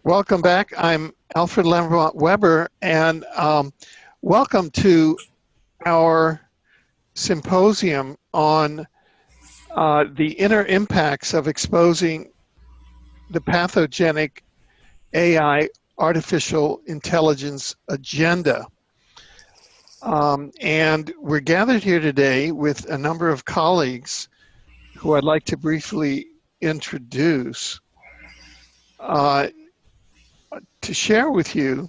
Welcome back. I'm Alfred Lamont Weber, and welcome to our symposium on the inner impacts of exposing the pathogenic AI artificial intelligence agenda. And we're gathered here today with a number of colleagues who I'd like to briefly introduce to share with you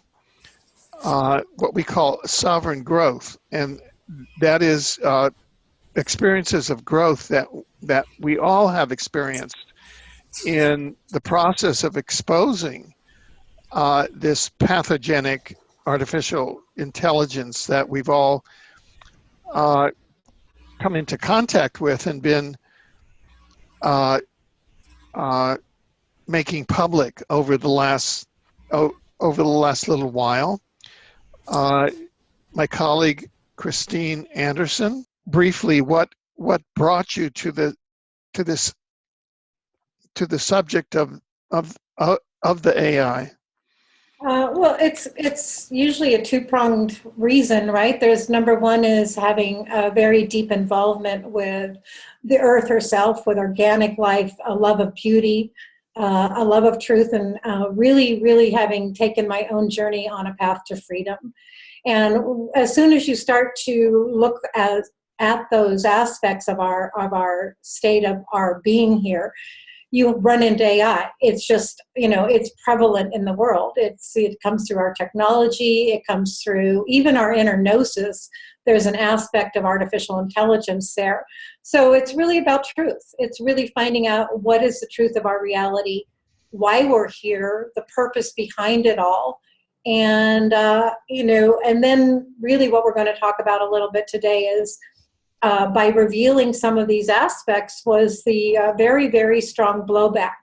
what we call sovereign growth, and that is experiences of growth that we all have experienced in the process of exposing this pathogenic artificial intelligence that we've all come into contact with and been making public over the last little while. My colleague Christine Anderson, briefly, what brought you to the subject of the AI? Well, it's usually a two-pronged reason, right? There's number one is having a very deep involvement with the earth herself, with organic life, a love of beauty, a love of truth, and really having taken my own journey on a path to freedom. And as soon as you start to look at those aspects of our state of our being here, you run into AI. It's just, it's prevalent in the world. It comes through our technology. It comes through even our inner gnosis. There's an aspect of artificial intelligence there. So it's really about truth. It's really finding out what is the truth of our reality, why we're here, the purpose behind it all. And, and then really what we're going to talk about a little bit today is by revealing some of these aspects was the very, very strong blowback.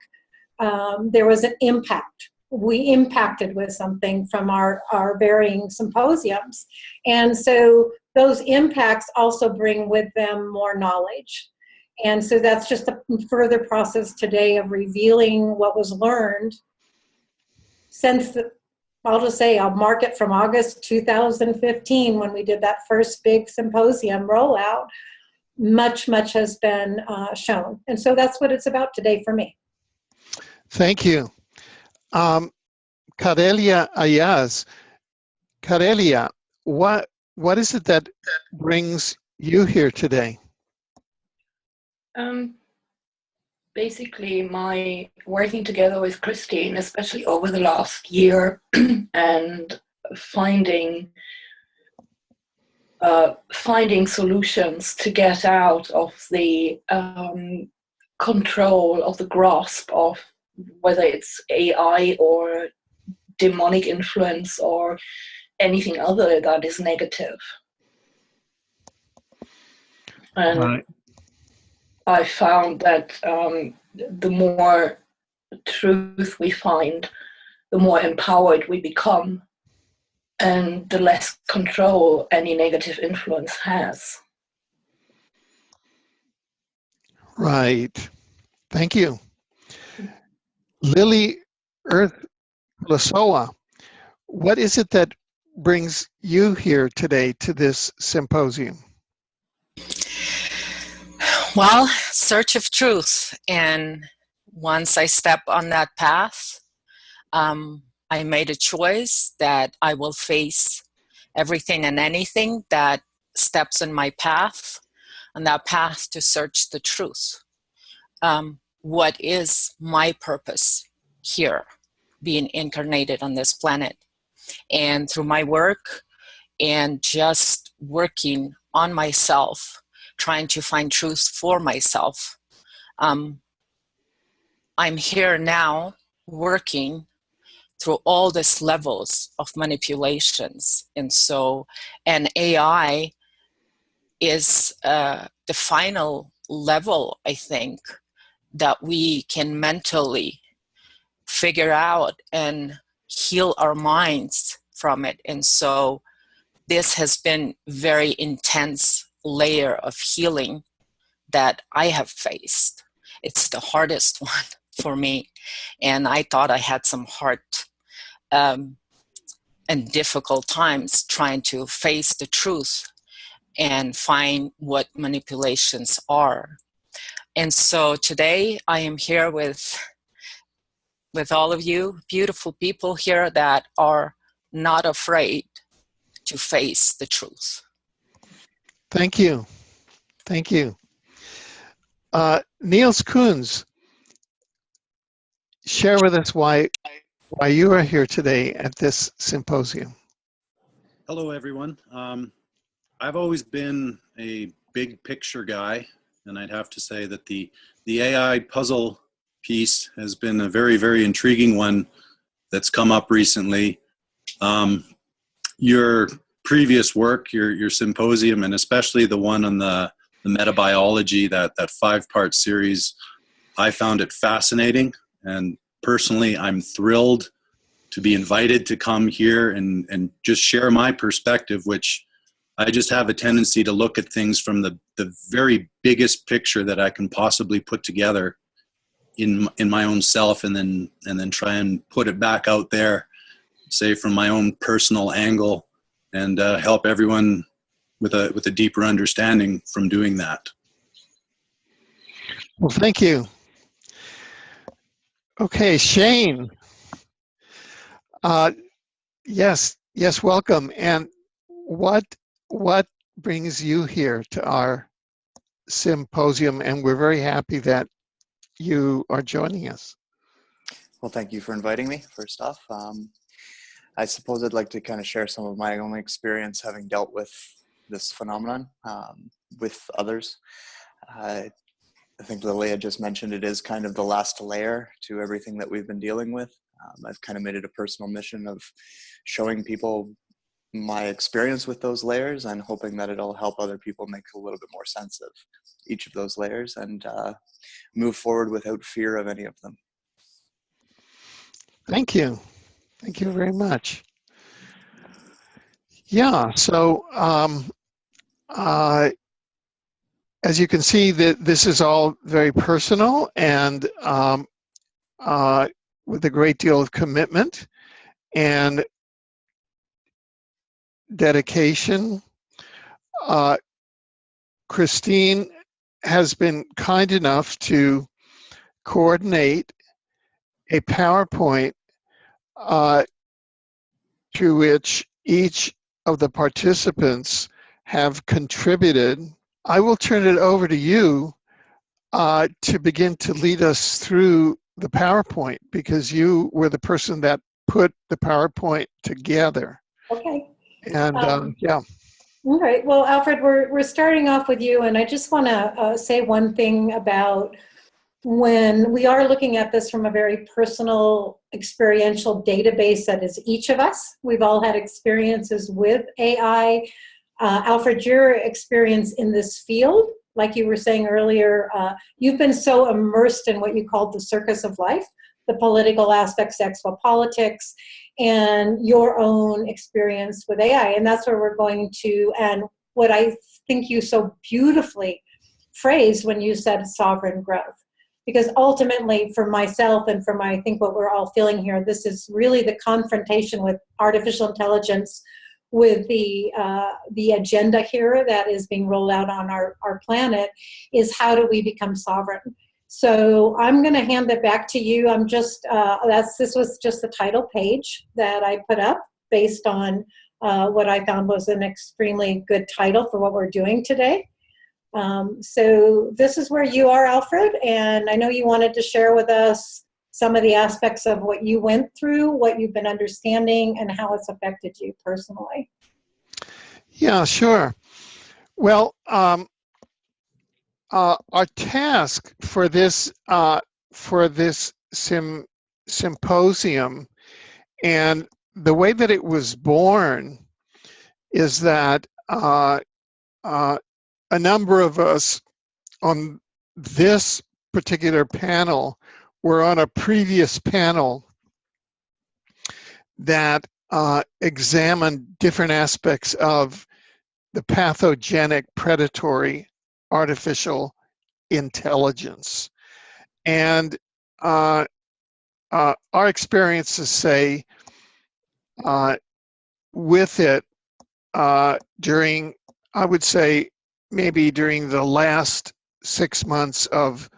There was an impact. We impacted with something from our varying symposiums. And so those impacts also bring with them more knowledge. And so that's just a further process today of revealing what was learned since I'll just say I'll mark it from August 2015 when we did that first big symposium rollout. Much has been shown. And so that's what it's about today for me. Thank you. Karelia Ayaz. Karelia, what is it that brings you here today? Basically, my working together with Christine, especially over the last year, and finding solutions to get out of the control of the grasp of whether it's AI or demonic influence or anything other that is negative. And right. I found that the more truth we find, the more empowered we become, and the less control any negative influence has. Right. Thank you. Lily Earth Lasoa, what is it that brings you here today to this symposium? Well, search of truth. And once I step on that path, I made a choice that I will face everything and anything that steps in my path, on that path to search the truth. What is my purpose here, being incarnated on this planet? And through my work and just working on myself, trying to find truth for myself, I'm here now working through all these levels of manipulations. And AI is the final level, I think, that we can mentally figure out and heal our minds from it. And so this has been very intense layer of healing that I have faced. It's the hardest one for me. And I thought I had some hard and difficult times trying to face the truth and find what manipulations are. And so today I am here with all of you beautiful people here that are not afraid to face the truth. Thank you. Thank you. Niels Koens, share with us why you are here today at this symposium. Hello, everyone. I've always been a big picture guy, and I'd have to say that the AI puzzle piece has been a very, very intriguing one that's come up recently. Your previous work, your symposium, and especially the one on the metabiology, that 5-part series, I found it fascinating. And personally, I'm thrilled to be invited to come here and just share my perspective, which I just have a tendency to look at things from the very biggest picture that I can possibly put together in my own self, and then try and put it back out there, say from my own personal angle, and help everyone with a deeper understanding from doing that. Well, thank you. Okay, Shane. Yes, welcome. And what brings you here to our symposium? And we're very happy that you are joining us. Well, thank you for inviting me, first off. I suppose I'd like to kind of share some of my own experience having dealt with this phenomenon with others. I think Lilia just mentioned it is kind of the last layer to everything that we've been dealing with. I've kind of made it a personal mission of showing people my experience with those layers and hoping that it'll help other people make a little bit more sense of each of those layers and move forward without fear of any of them. Thank you. Thank you very much. Yeah, so as you can see, this is all very personal and with a great deal of commitment and dedication. Christine has been kind enough to coordinate a PowerPoint to which each of the participants have contributed. I will turn it over to you to begin to lead us through the PowerPoint, because you were the person that put the PowerPoint together. Okay. And yeah. All right. Well, Alfred, we're starting off with you, and I just want to say one thing about when we are looking at this from a very personal, experiential database that is each of us. We've all had experiences with AI. Alfred, your experience in this field, like you were saying earlier, you've been so immersed in what you called the circus of life, the political aspects, exopolitics, and your own experience with AI. And that's where we're going to, and what I think you so beautifully phrased when you said sovereign growth. Because ultimately, for myself and for I think what we're all feeling here, this is really the confrontation with artificial intelligence, with the agenda here that is being rolled out on our planet, is how do we become sovereign? So I'm going to hand it back to you. I'm just, this was just the title page that I put up based on what I found was an extremely good title for what we're doing today. So this is where you are, Alfred, and I know you wanted to share with us some of the aspects of what you went through, what you've been understanding, and how it's affected you personally. Yeah, sure. Well, our task for this symposium, and the way that it was born, is that a number of us on this particular panel were on a previous panel that examined different aspects of the pathogenic predatory artificial intelligence. And our experiences say with it during, I would say, maybe during the last 6 months of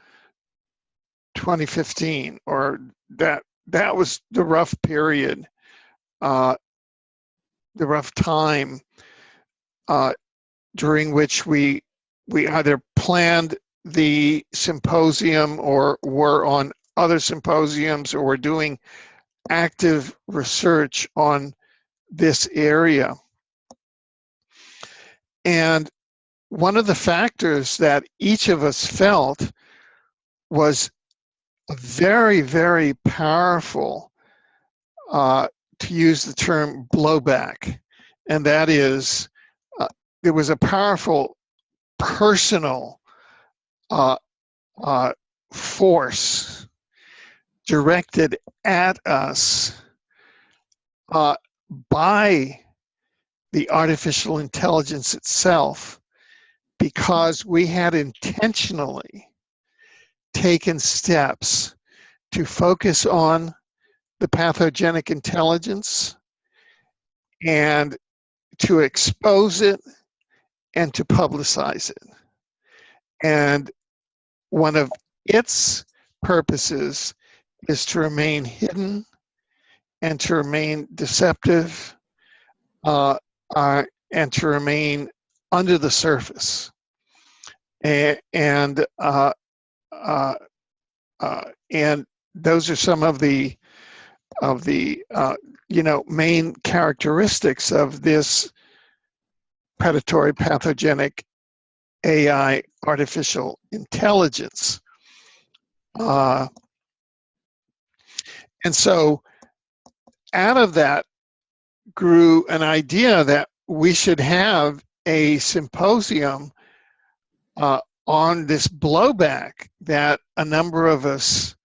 2015, or that was the rough period, the rough time during which we either planned the symposium or were on other symposiums or were doing active research on this area. And one of the factors that each of us felt was a very, very powerful, to use the term, blowback. And that is, there was a powerful personal force directed at us by the artificial intelligence itself, because we had intentionally taken steps to focus on the pathogenic intelligence and to expose it and to publicize it. And one of its purposes is to remain hidden and to remain deceptive, and to remain under the surface. And those are some of the main characteristics of this predatory pathogenic AI artificial intelligence. And so out of that grew an idea that we should have a symposium on this blowback that a number of us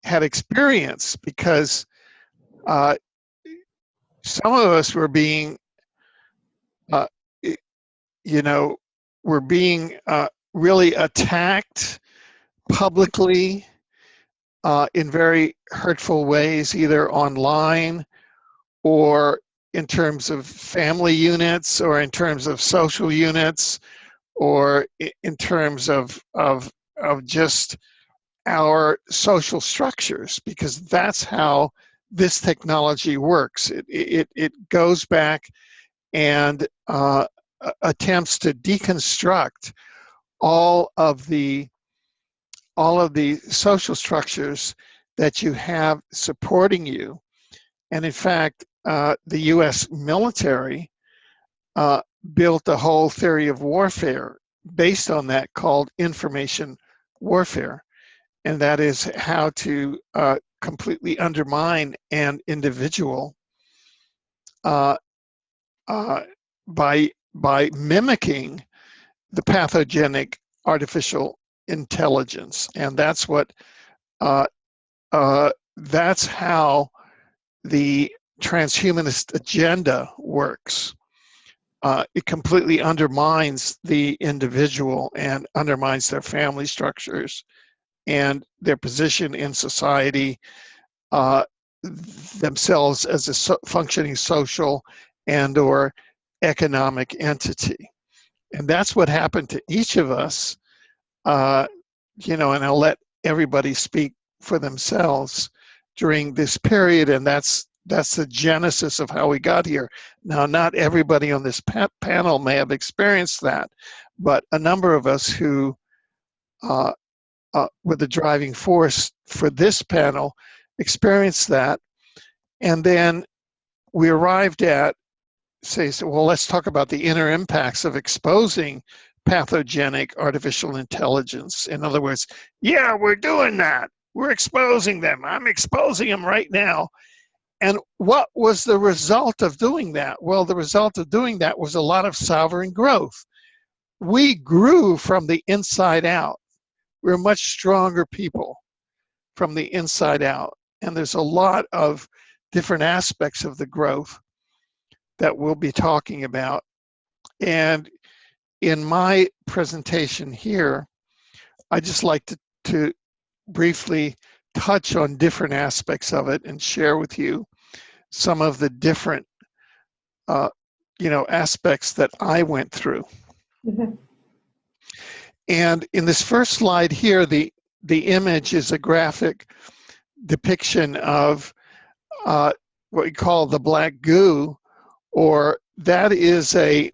had experienced, because some of us were being, were being really attacked publicly in very hurtful ways, either online or in terms of family units, or in terms of social units, or in terms of just our social structures, because that's how this technology works. It goes back and attempts to deconstruct all of the social structures that you have supporting you. And in fact, the US military built a whole theory of warfare based on that, called information warfare. And that is how to completely undermine an individual by mimicking the pathogenic artificial intelligence. And that's what that's how the transhumanist agenda works. It completely undermines the individual and undermines their family structures and their position in society, themselves as a functioning social and or economic entity. And that's what happened to each of us, and I'll let everybody speak for themselves during this period, and that's the genesis of how we got here. Now, not everybody on this panel may have experienced that, but a number of us who were the driving force for this panel experienced that. And then we arrived at, well, let's talk about the inner impacts of exposing pathogenic artificial intelligence. In other words, yeah, we're doing that. We're exposing them. I'm exposing them right now. And what was the result of doing that? Well, the result of doing that was a lot of sovereign growth. We grew from the inside out. We're much stronger people from the inside out. And there's a lot of different aspects of the growth that we'll be talking about. And in my presentation here, I just like to briefly touch on different aspects of it and share with you some of the different, aspects that I went through. Mhm. And in this first slide here, the image is a graphic depiction of what we call the black goo, or that is a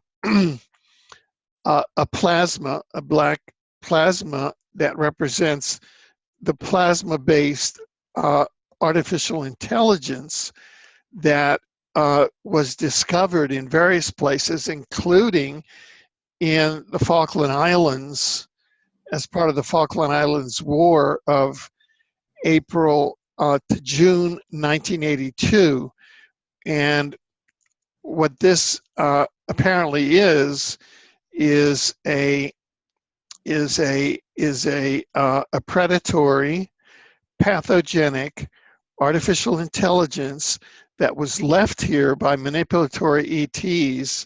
plasma, a black plasma that represents the plasma-based artificial intelligence that was discovered in various places, including in the Falkland Islands as part of the Falkland Islands War of April to June 1982. And what this apparently is a predatory, pathogenic artificial intelligence that was left here by manipulatory ETs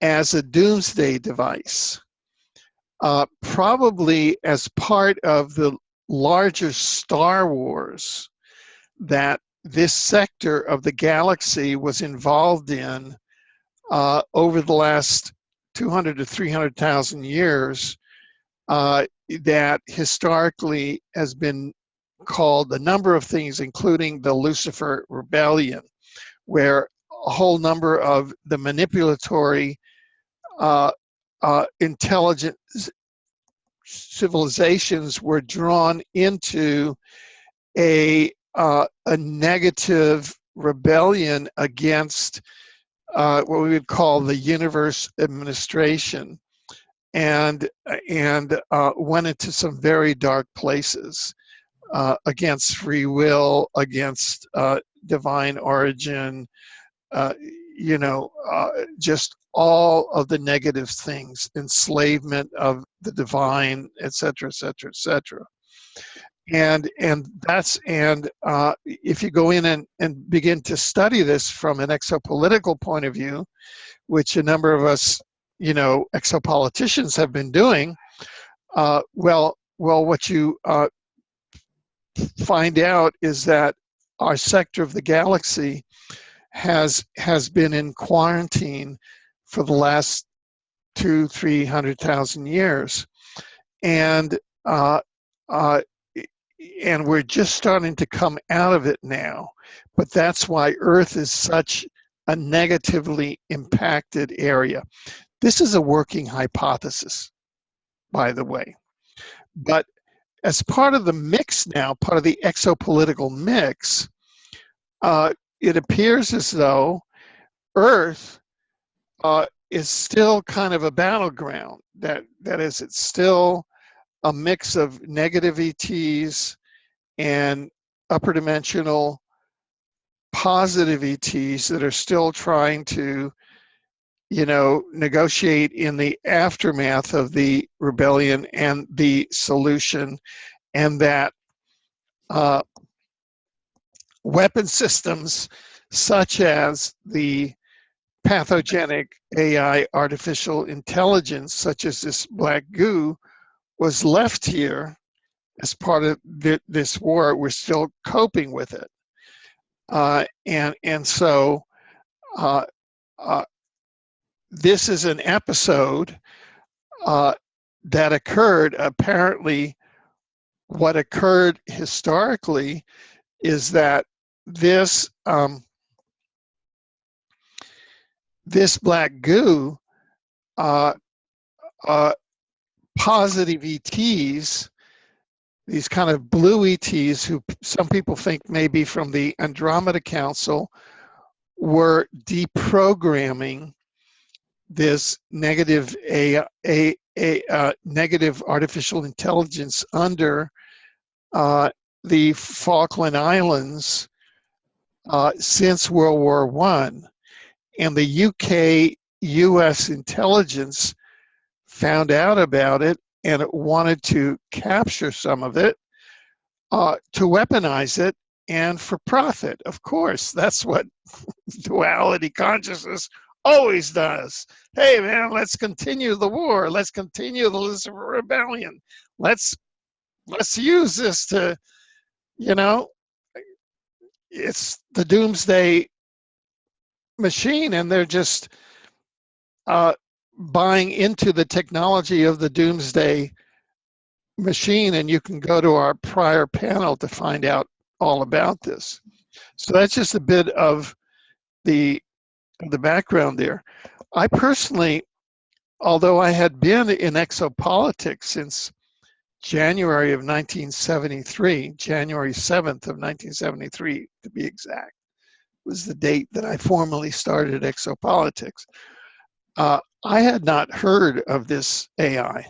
as a doomsday device, probably as part of the larger Star Wars that this sector of the galaxy was involved in over the last 200 to 300,000 years, that historically has been called a number of things, including the Lucifer Rebellion, where a whole number of the manipulatory intelligent civilizations were drawn into a negative rebellion against what we would call the universe administration, and went into some very dark places against free will, against divine origin, just all of the negative things, enslavement of the divine, et cetera, et cetera, et cetera. And if you go in and begin to study this from an exopolitical point of view, which a number of us, exopoliticians have been doing, well, what you find out is that our sector of the galaxy has been in quarantine for the last 200,000-300,000 years, and we're just starting to come out of it now. But that's why Earth is such a negatively impacted area. This is a working hypothesis, by the way. But as part of the mix now, part of the exopolitical mix, it appears as though Earth is still kind of a battleground. That is, it's still a mix of negative ETs and upper dimensional positive ETs that are still trying to, negotiate in the aftermath of the rebellion and the solution, and that weapon systems such as the pathogenic AI artificial intelligence, such as this black goo, was left here as part of this war. We're still coping with it. And so this is an episode that occurred. Apparently, what occurred historically is that this this black goo, positive ETs, these kind of blue ETs, who some people think may be from the Andromeda Council, were deprogramming this negative negative artificial intelligence under the Falkland Islands since World War I. And the UK-US intelligence found out about it, and it wanted to capture some of it, to weaponize it, and for profit. Of course, that's what duality consciousness always does. Hey man, let's continue the war. Let's continue the Lucifer Rebellion. Let's use this to you know, it's the doomsday machine, and they're just buying into the technology of the doomsday machine. And you can go to our prior panel to find out all about this. So that's just a bit of the background there. I personally, although I had been in exopolitics since January of 1973, January 7th of 1973 to be exact, was the date that I formally started exopolitics. I had not heard of this AI,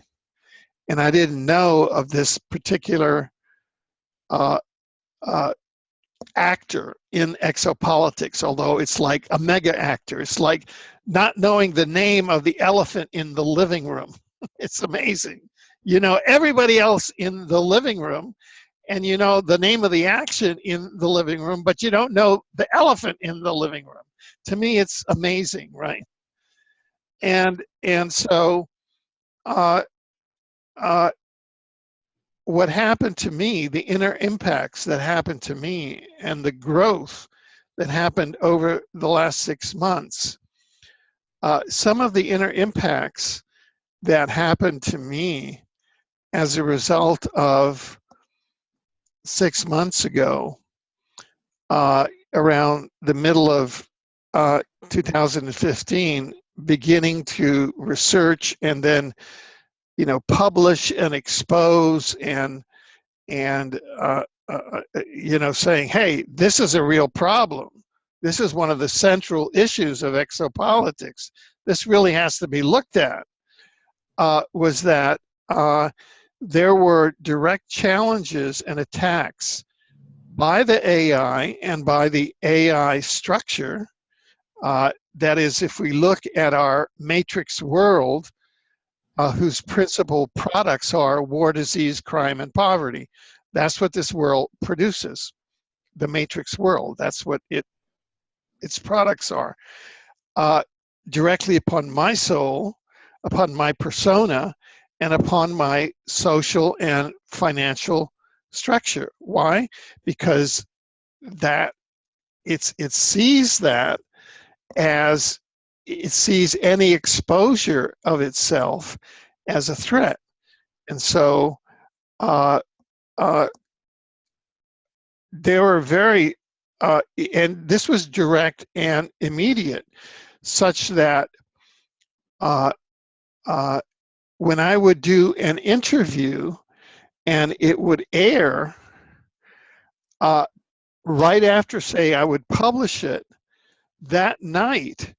and I didn't know of this particular actor in exopolitics, although it's like a mega actor. It's like not knowing the name of the elephant in the living room. It's amazing. You know everybody else in the living room, and you know the name of the action in the living room, but you don't know the elephant in the living room. To me, it's amazing, right? And so what happened to me, the inner impacts that happened to me, and the growth that happened over the last 6 months, some of the inner impacts that happened to me as a result of 6 months ago, around the middle of 2015, beginning to research and then, you know, publish and expose and you know, saying, hey, this is a real problem. This is one of the central issues of exopolitics. This really has to be looked at. Was that there were direct challenges and attacks by the AI and by the AI structure. That is, if we look at our matrix world, whose principal products are war, disease, crime, and poverty. That's what this world produces, the matrix world. That's what its products are. Directly upon my soul, upon my persona, and upon my social and financial structure. Why? Because that it sees that as it sees any exposure of itself as a threat. And so they were very, and this was direct and immediate, such that when I would do an interview and it would air, right after, say, I would publish it, that night,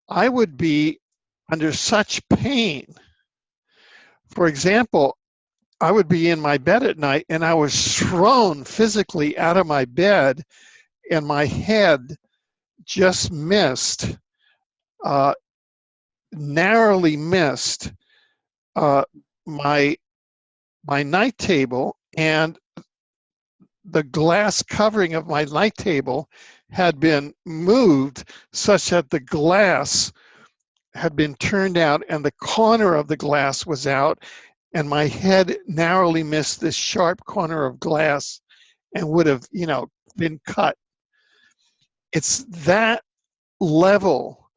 I would be under such pain. For example, I would be in my bed at night and I was thrown physically out of my bed, and my head just missed, narrowly missed my night table, and the glass covering of my night table had been moved such that the glass had been turned out and the corner of the glass was out, and my head narrowly missed this sharp corner of glass and would have, you know, been cut. It's that level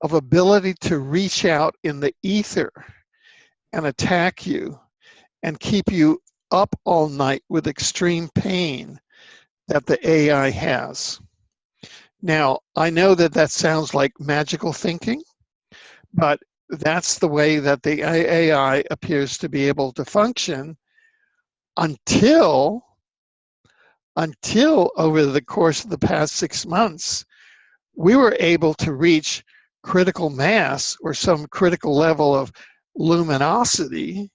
of ability to reach out in the ether and attack you and keep you up all night with extreme pain that the AI has. Now, I know that that sounds like magical thinking, but that's the way that the AI appears to be able to function until over the course of the past 6 months, we were able to reach critical mass or some critical level of luminosity,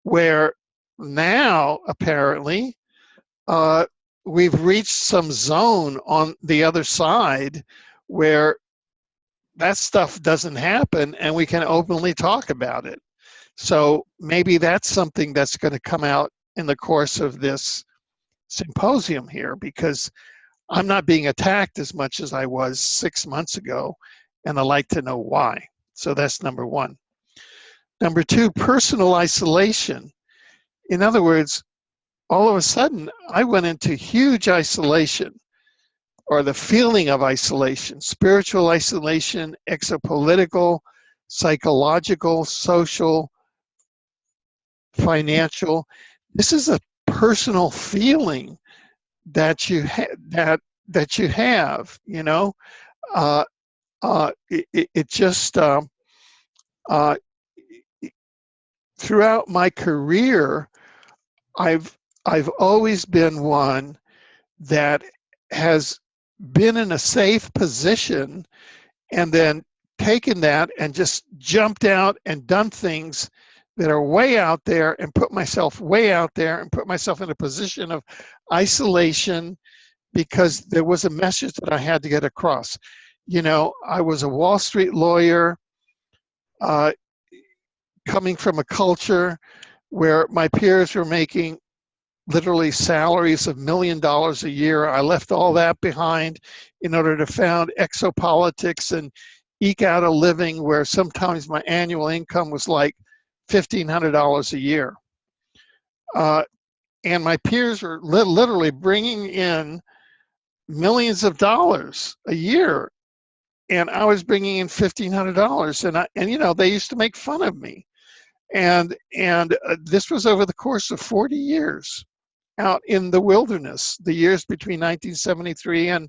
where now apparently we've reached some zone on the other side where that stuff doesn't happen and we can openly talk about it. So maybe that's something that's going to come out in the course of this symposium here, because I'm not being attacked as much as I was 6 months ago, and I'd like to know why. So that's number one. Number two, personal isolation. In other words, all of a sudden I went into huge isolation, or the feeling of isolation, spiritual isolation, exopolitical, psychological, social, financial. This is a personal feeling that that you have, you know. It just uh, throughout my career, I've always been one that has been in a safe position and then taken that and just jumped out and done things that are way out there and put myself way out there and put myself in a position of isolation because there was a message that I had to get across. You know, I was a Wall Street lawyer, coming from a culture where my peers were making literally salaries of $1 million a year. I left all that behind in order to found Exopolitics and eke out a living where sometimes my annual income was like $1,500 a year. And my peers were literally bringing in millions of dollars a year, and I was bringing in $1,500, and you know, they used to make fun of me. And this was over the course of 40 years out in the wilderness, the years between 1973 and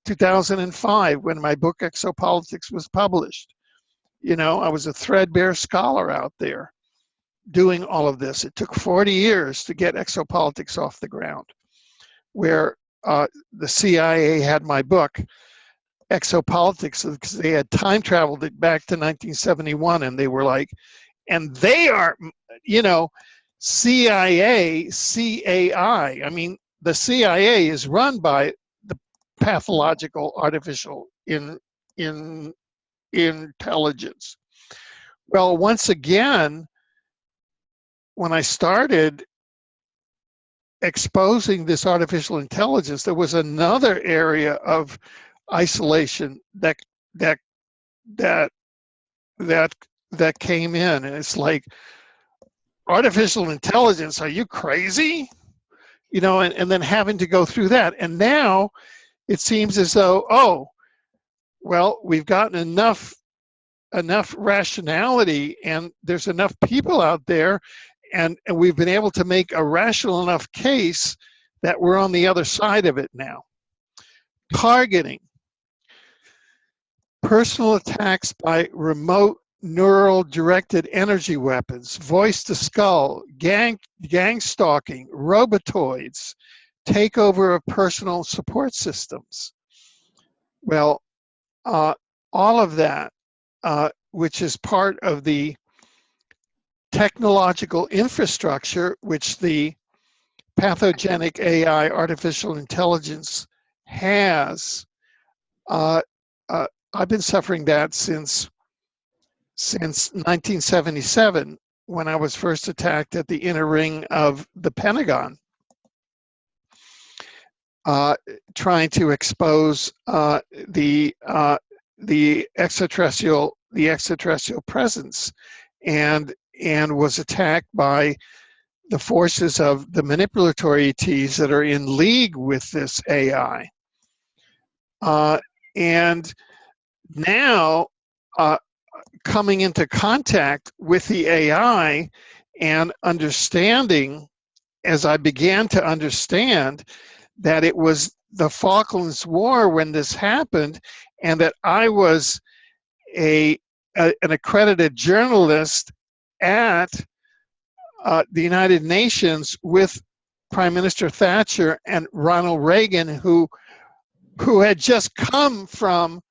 2005 when my book Exopolitics was published. You know, I was a threadbare scholar out there doing all of this. It took 40 years to get Exopolitics off the ground, where the CIA had my book Exopolitics because they had time traveled it back to 1971, and they were like, and they are, you know, CIA, CAI. I mean, the CIA is run by the pathological artificial intelligence. Well, once again, when I started exposing this artificial intelligence, there was another area of isolation that came in, and it's like, artificial intelligence, are you crazy? You know, and then having to go through that. And now it seems as though, oh, well, we've gotten enough rationality, and there's enough people out there, and we've been able to make a rational enough case that we're on the other side of it now. Targeting. Personal attacks by remote neural directed energy weapons, voice to skull, gang stalking, robotoids, takeover of personal support systems. Well, all of that, which is part of the technological infrastructure which the pathogenic AI artificial intelligence has, I've been suffering that since 1977, when I was first attacked at the inner ring of the Pentagon, trying to expose the extraterrestrial presence, and was attacked by the forces of the manipulatory ETs that are in league with this AI. And now, coming into contact with the AI and understanding, as I began to understand, that it was the Falklands War when this happened, and that I was an accredited journalist at the United Nations with Prime Minister Thatcher and Ronald Reagan, who had just come from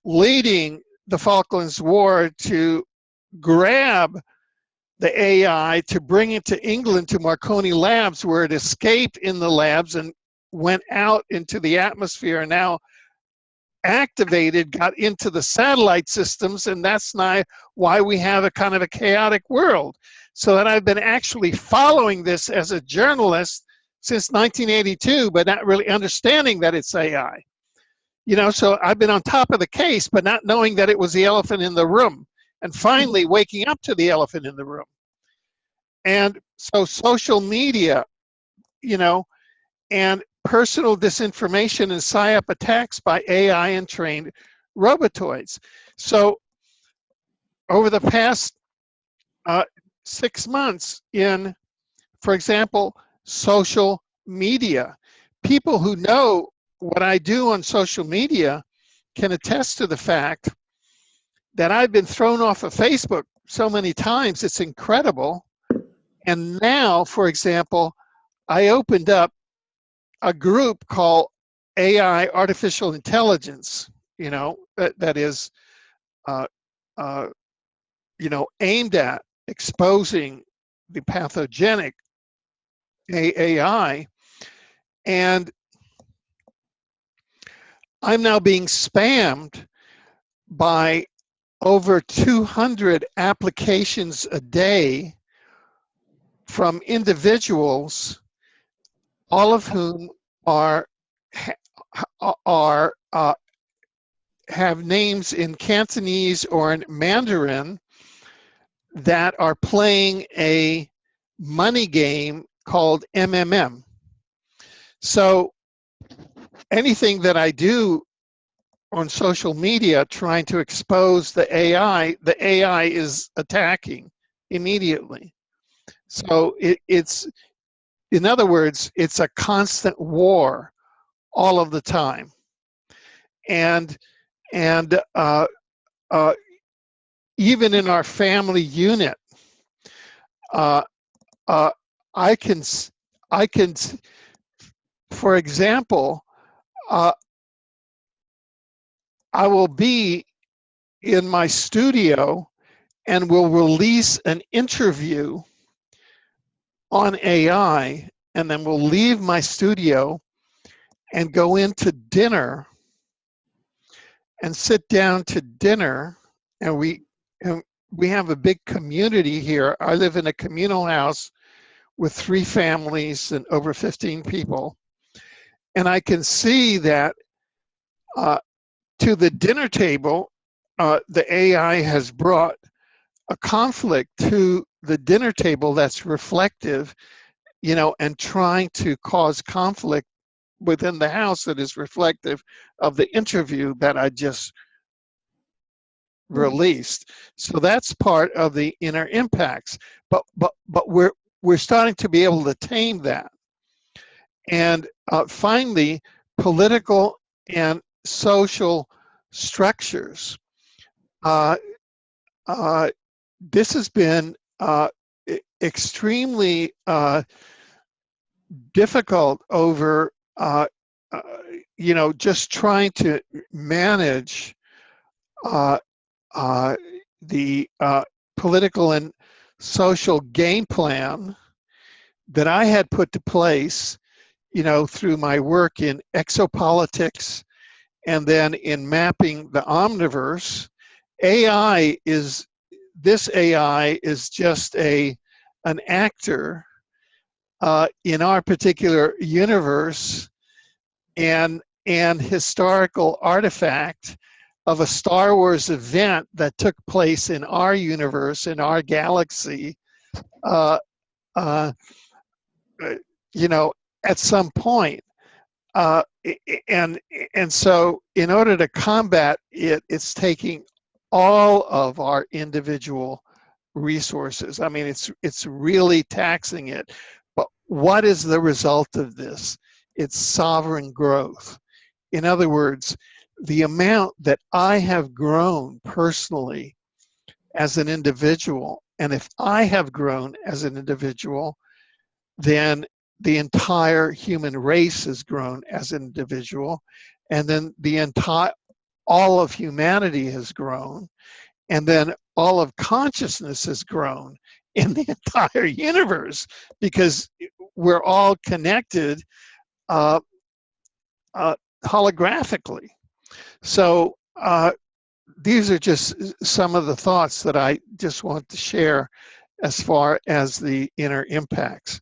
leading the Falklands War to grab the AI to bring it to England, to Marconi Labs, where it escaped in the labs and went out into the atmosphere, and now activated, got into the satellite systems, and that's now why we have a kind of a chaotic world. So that I've been actually following this as a journalist since 1982, but not really understanding that it's AI. You know, so I've been on top of the case, but not knowing that it was the elephant in the room, and finally waking up to the elephant in the room. And so social media, you know, and personal disinformation and psyop attacks by AI and trained robotoids. So over the past 6 months in, for example, social media, people who know what I do on social media can attest to the fact that I've been thrown off of Facebook so many times, it's incredible. And now, for example, I opened up a group called AI Artificial Intelligence, you know, that is, uh, you know, aimed at exposing the pathogenic AI. And I'm now being spammed by over 200 applications a day from individuals, all of whom are have names in Cantonese or in Mandarin that are playing a money game called MMM. So anything that I do on social media trying to expose the AI is attacking immediately. So it's, in other words, it's a constant war all of the time. And even in our family unit, uh, I can, for example, I will be in my studio and will release an interview on AI, and then we'll leave my studio and go into dinner and sit down to dinner. And we have a big community here. I live in a communal house with 3 families and over 15 people. And I can see that to the dinner table, the AI has brought a conflict to the dinner table that's reflective, you know, and trying to cause conflict within the house that is reflective of the interview that I just released. So that's part of the inner impacts. But we're starting to be able to tame that. And finally, political and social structures. This has been extremely difficult over, you know, just trying to manage the political and social game plan that I had put to place, you know, through my work in exopolitics and then in mapping the omniverse. This AI is just an actor in our particular universe and historical artifact of a Star Wars event that took place in our universe, in our galaxy, you know, at some point. And so in order to combat it, it's taking all of our individual resources. I mean, it's really taxing it. But what is the result of this? It's sovereign growth. In other words, the amount that I have grown personally as an individual, and if I have grown as an individual, then the entire human race has grown as an individual, and then all of humanity has grown, and then all of consciousness has grown in the entire universe, because we're all connected holographically. So these are just some of the thoughts that I just want to share as far as the inner impacts.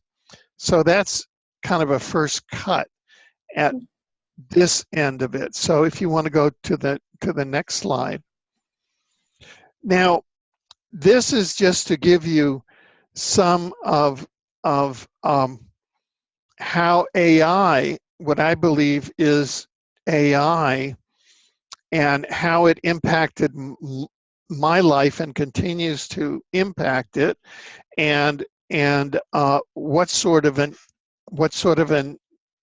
So that's kind of a first cut at this end of it. So if you want to go to the next slide. Now, this is just to give you some of how AI, what I believe is AI, and how it impacted my life and continues to impact it, and what sort of an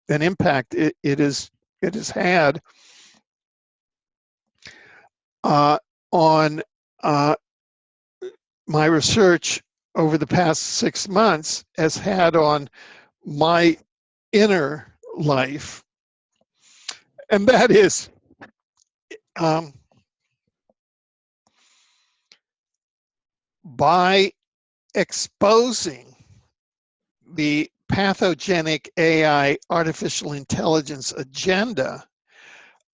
impact it has had on my research over the past 6 months has had on my inner life, and that is by exposing the pathogenic AI artificial intelligence agenda,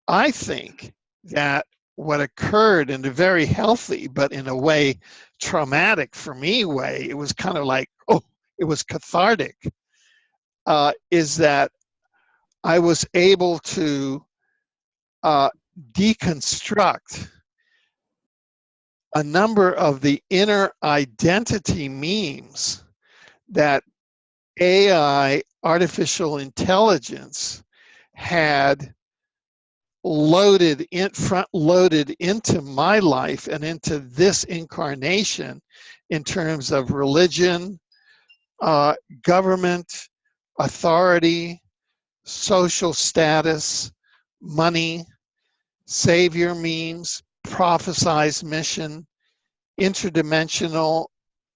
I think that what occurred in a very healthy, but in a way traumatic for me way, it was kind of like, oh, it was cathartic, is that I was able to deconstruct a number of the inner identity memes that AI, artificial intelligence, had front loaded into my life and into this incarnation in terms of religion, government, authority, social status, money, savior memes, prophesized mission, interdimensional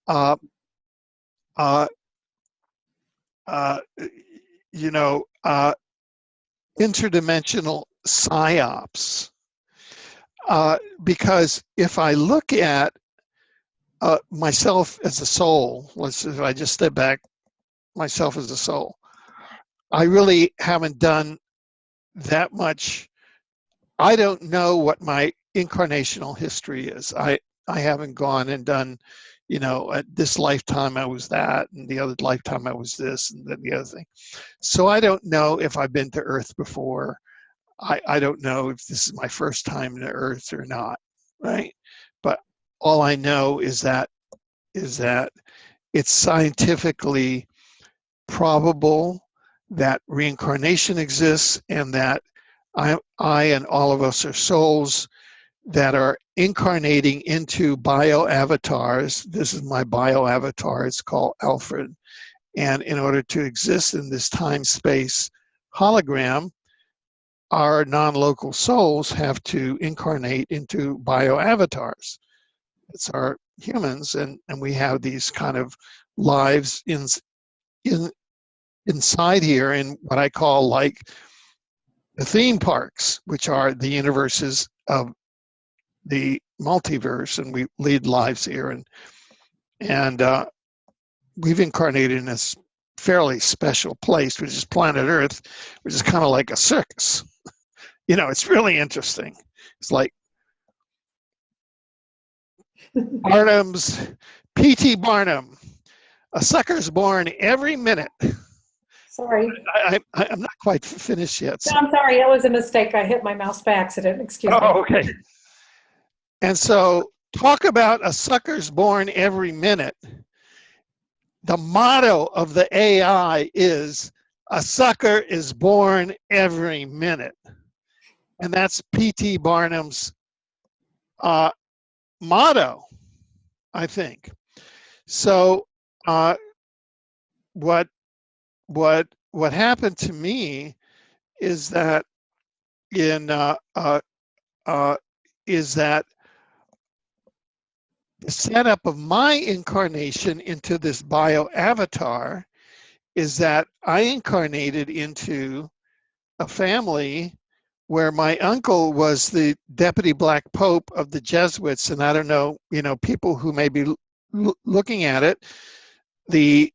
uh, uh, you know, interdimensional psyops. Because if I look at myself as a soul, if I just step back, myself as a soul, I really haven't done that much. I don't know what my incarnational history is. I haven't gone and done, at this lifetime I was that, and the other lifetime I was this, and then the other thing. So I don't know if I've been to Earth before. I don't know if this is my first time to Earth or not, right? But all I know is that it's scientifically probable that reincarnation exists, and that I and all of us are souls that are incarnating into bio-avatars. This is my bio-avatar, it's called Alfred. And in order to exist in this time-space hologram, our non-local souls have to incarnate into bio-avatars. It's our humans, and we have these kind of lives inside here in what I call like the theme parks, which are the universes of the multiverse, and we lead lives here, and we've incarnated in this fairly special place, which is planet Earth, which is kind of like a circus. It's really interesting. It's like Barnum's P.T. Barnum, a sucker's born every minute. Sorry. I'm not quite finished yet. So. No, I'm sorry, that was a mistake. I hit my mouse by accident. Excuse me. Oh, okay. And so, talk about a sucker's born every minute. The motto of the AI is a sucker is born every minute. And that's P.T. Barnum's motto, I think. So what happened to me is that is that the setup of my incarnation into this bio-avatar is that I incarnated into a family where my uncle was the deputy black pope of the Jesuits. And I don't know, people who may be looking at it, the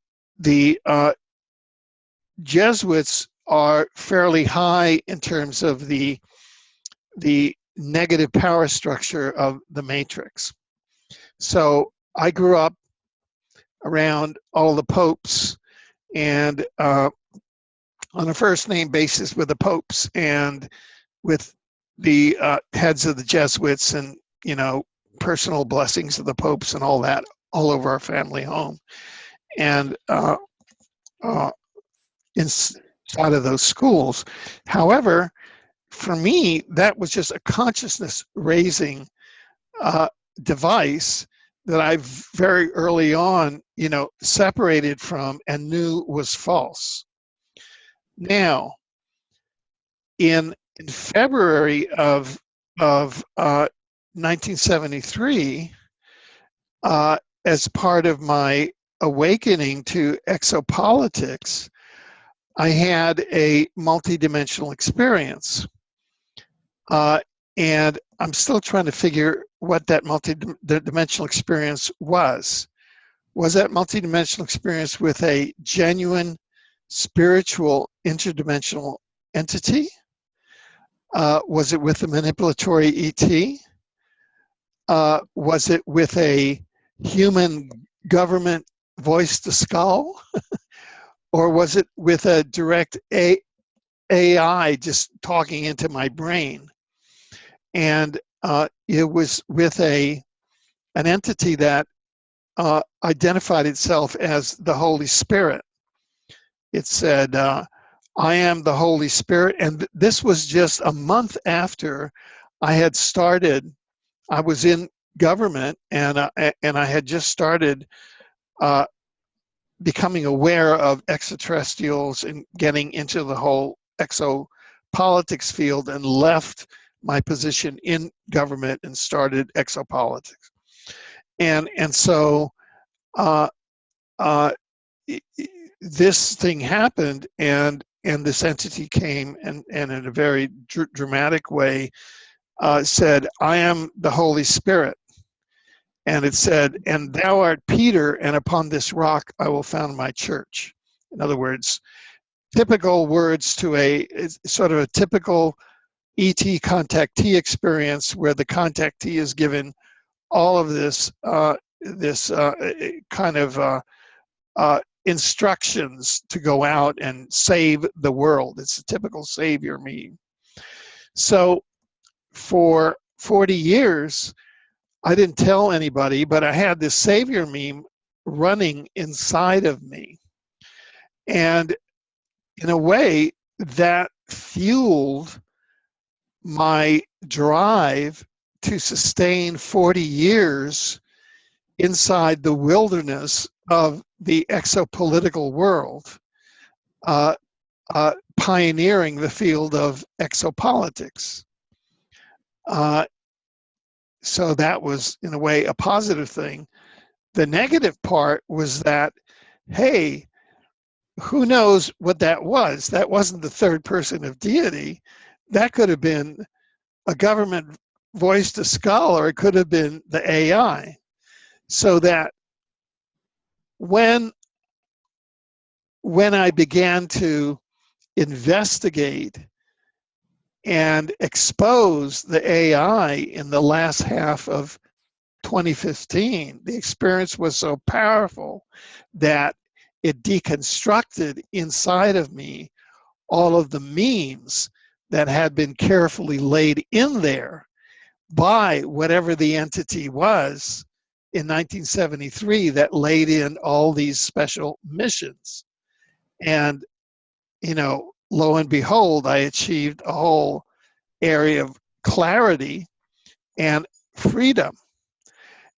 Jesuits are fairly high in terms of the negative power structure of the matrix. So I grew up around all the popes, and on a first name basis with the popes and with the heads of the Jesuits, and personal blessings of the popes and all that all over our family home. And inside of those schools. However, for me, that was just a consciousness raising device that I very early on, separated from and knew was false. Now, in February of 1973, as part of my awakening to exopolitics, I had a multidimensional experience. And I'm still trying to figure what that multidimensional experience was. Was that multidimensional experience with a genuine spiritual interdimensional entity? Was it with a manipulatory ET? Was it with a human government voice to skull? Or was it with a direct AI just talking into my brain? And it was with an entity that identified itself as the Holy Spirit. It said, I am the Holy Spirit. And this was just a month after I had started. I was in government, and I had just started becoming aware of extraterrestrials and getting into the whole exopolitics field, and left my position in government and started exopolitics. And so this thing happened, and this entity came and in a very dramatic way said, I am the Holy Spirit. And it said, and thou art Peter, and upon this rock I will found my church. In other words, typical words to a sort of a typical ET contactee experience, where the contactee is given all of this kind of instructions to go out and save the world. It's a typical savior meme. So for 40 years, I didn't tell anybody, but I had this savior meme running inside of me. And in a way, that fueled my drive to sustain 40 years inside the wilderness of the exopolitical world, pioneering the field of exopolitics. So that was, in a way, a positive thing. The negative part was that, hey, who knows what that was? That wasn't the third person of deity. That could have been a government voice to skull, or it could have been the AI. So that when I began to investigate and expose the AI in the last half of 2015, the experience was so powerful that it deconstructed inside of me all of the memes that had been carefully laid in there by whatever the entity was in 1973 that laid in all these special missions. And, lo and behold, I achieved a whole area of clarity and freedom.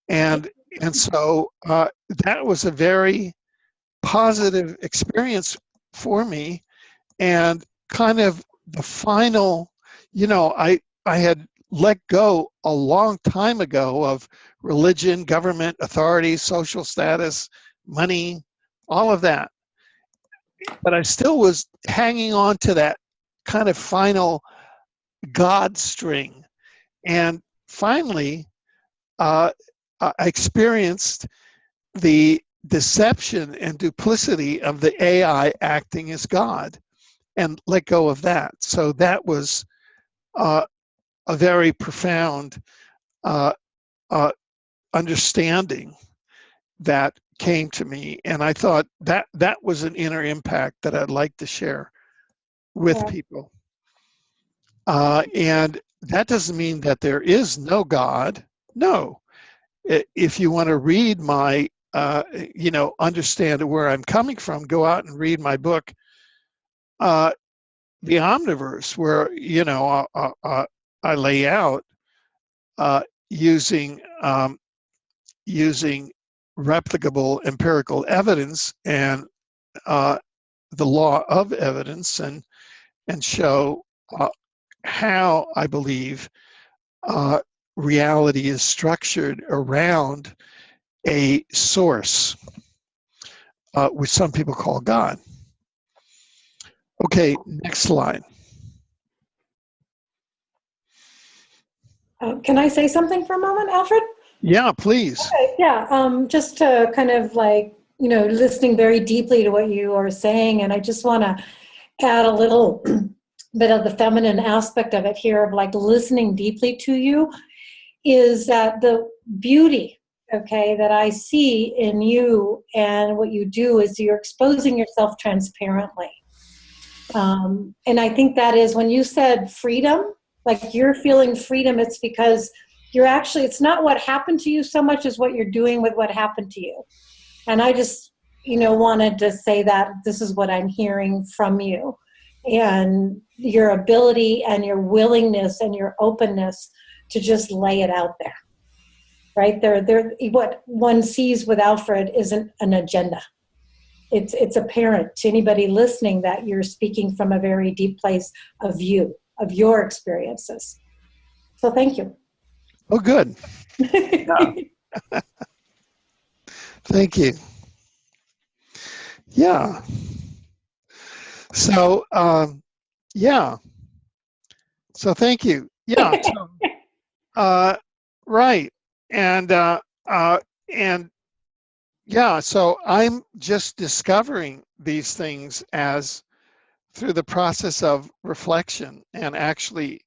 And so that was a very positive experience for me, and kind of the final, I had let go a long time ago of religion, government, authority, social status, money, all of that. But I still was hanging on to that kind of final God string. And finally, I experienced the deception and duplicity of the AI acting as God, and let go of that. So that was a very profound understanding that came to me, and I thought that was an inner impact that I'd like to share with people. And that doesn't mean that there is no God. No. If you want to read my, understand where I'm coming from, go out and read my book, the omniverse, where I lay out using using replicable empirical evidence and the law of evidence, and show how I believe reality is structured around a source, which some people call God. Okay, next slide. Can I say something for a moment, Alfred? Yeah, please. Okay, yeah, just to kind of like, listening very deeply to what you are saying, and I just want to add a little bit of the feminine aspect of it here, of like listening deeply to you, is that the beauty, okay, that I see in you and what you do is you're exposing yourself transparently. And I think that is when you said freedom, like you're feeling freedom, it's because you're actually, it's not what happened to you so much as what you're doing with what happened to you. And I just, wanted to say that this is what I'm hearing from you, and your ability and your willingness and your openness to just lay it out there, right? What one sees with Alfred isn't an agenda. It's apparent to anybody listening that you're speaking from a very deep place of you, of your experiences. So thank you. Oh, good. Thank you. Yeah. So, yeah. So thank you. Yeah. So, right. And yeah, so I'm just discovering these things as through the process of reflection, and actually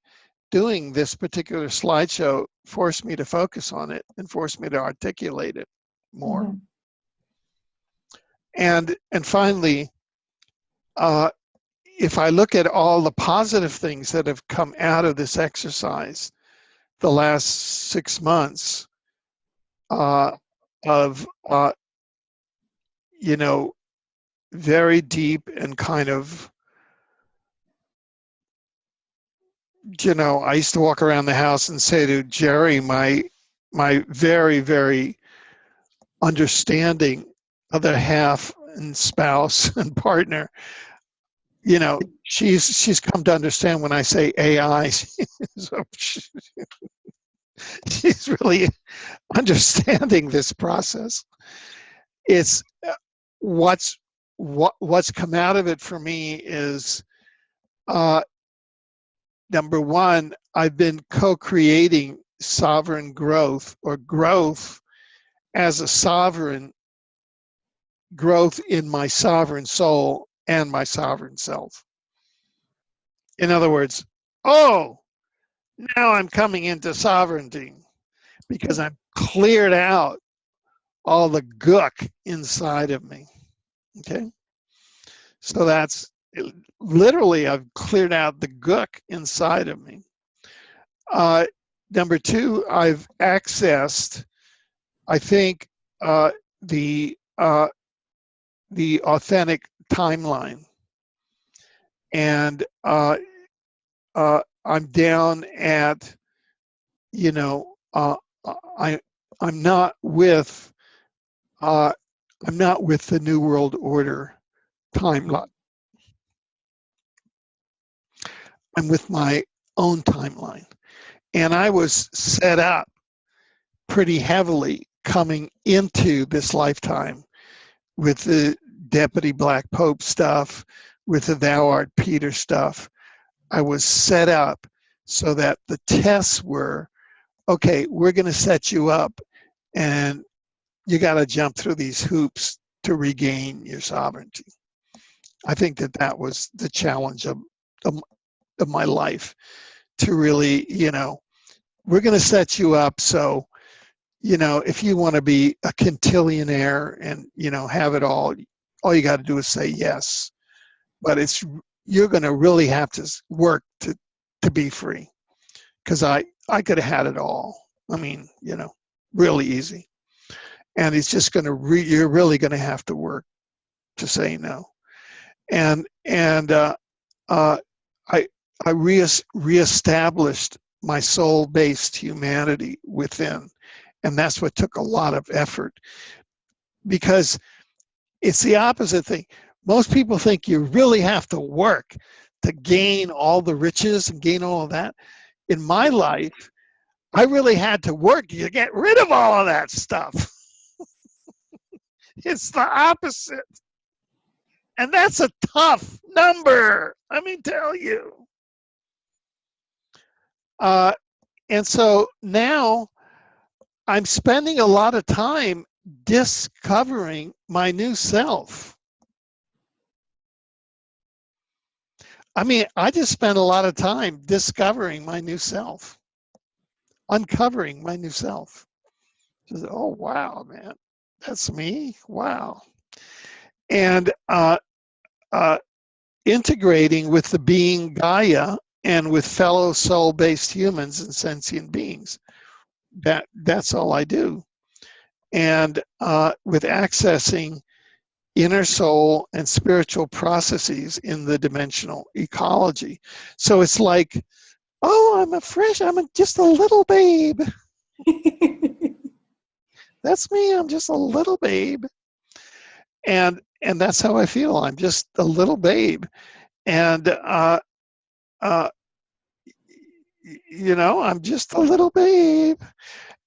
doing this particular slideshow forced me to focus on it and forced me to articulate it more. Mm-hmm. And finally, if I look at all the positive things that have come out of this exercise the last 6 months, of very deep and kind of, I used to walk around the house and say to Jerry, my very, very understanding other half and spouse and partner, she's come to understand when I say AI. So she's really understanding this process. It's what's come out of it for me is, number one, I've been co-creating sovereign growth, or growth as a sovereign growth in my sovereign soul and my sovereign self. In other words, now I'm coming into sovereignty because I've cleared out all the gook inside of me. Okay? So that's literally, I've cleared out the gook inside of me. Number two, I've accessed, I think, the authentic timeline, and I'm down at, I'm not with the New World Order timeline. I'm with my own timeline. And I was set up pretty heavily coming into this lifetime with the Deputy Black Pope stuff, with the Thou Art Peter stuff. I was set up so that the tests were, okay, we're going to set you up, and you got to jump through these hoops to regain your sovereignty. I think that was the challenge of my life, to really, we're going to set you up so, if you want to be a quintillionaire and, have it all you got to do is say yes. But you're going to really have to work to be free, because I could have had it all. I mean, really easy. And it's just going to, you're really going to have to work to say no. and I reestablished my soul-based humanity within, and that's what took a lot of effort, because it's the opposite thing. Most people think you really have to work to gain all the riches and gain all of that. In my life, I really had to work to get rid of all of that stuff. It's the opposite. And that's a tough number, let me tell you. And so now I'm spending a lot of time discovering my new self. I mean, I just spent a lot of time discovering my new self, uncovering my new self. Just, oh, wow, man, that's me? Wow. And integrating with the being Gaia and with fellow soul-based humans and sentient beings. That's all I do. And with accessing inner soul and spiritual processes in the dimensional ecology. So it's like, oh, I'm just a little babe. That's me, I'm just a little babe. And that's how I feel. I'm just a little babe. And you know, I'm just a little babe.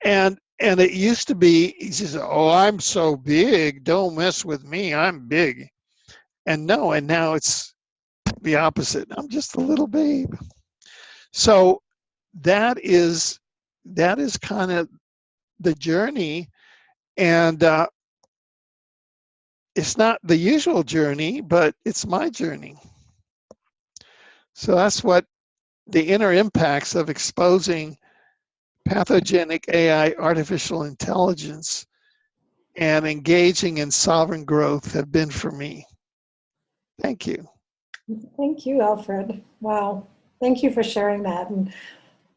And it used to be, he says, oh, I'm so big, don't mess with me, I'm big. And no, and now it's the opposite. I'm just a little babe. So that is kind of the journey. And it's not the usual journey, but it's my journey. So that's what the inner impacts of exposing pathogenic AI artificial intelligence and engaging in sovereign growth have been for me. Thank you. Thank you, Alfred. Wow. Thank you for sharing that. And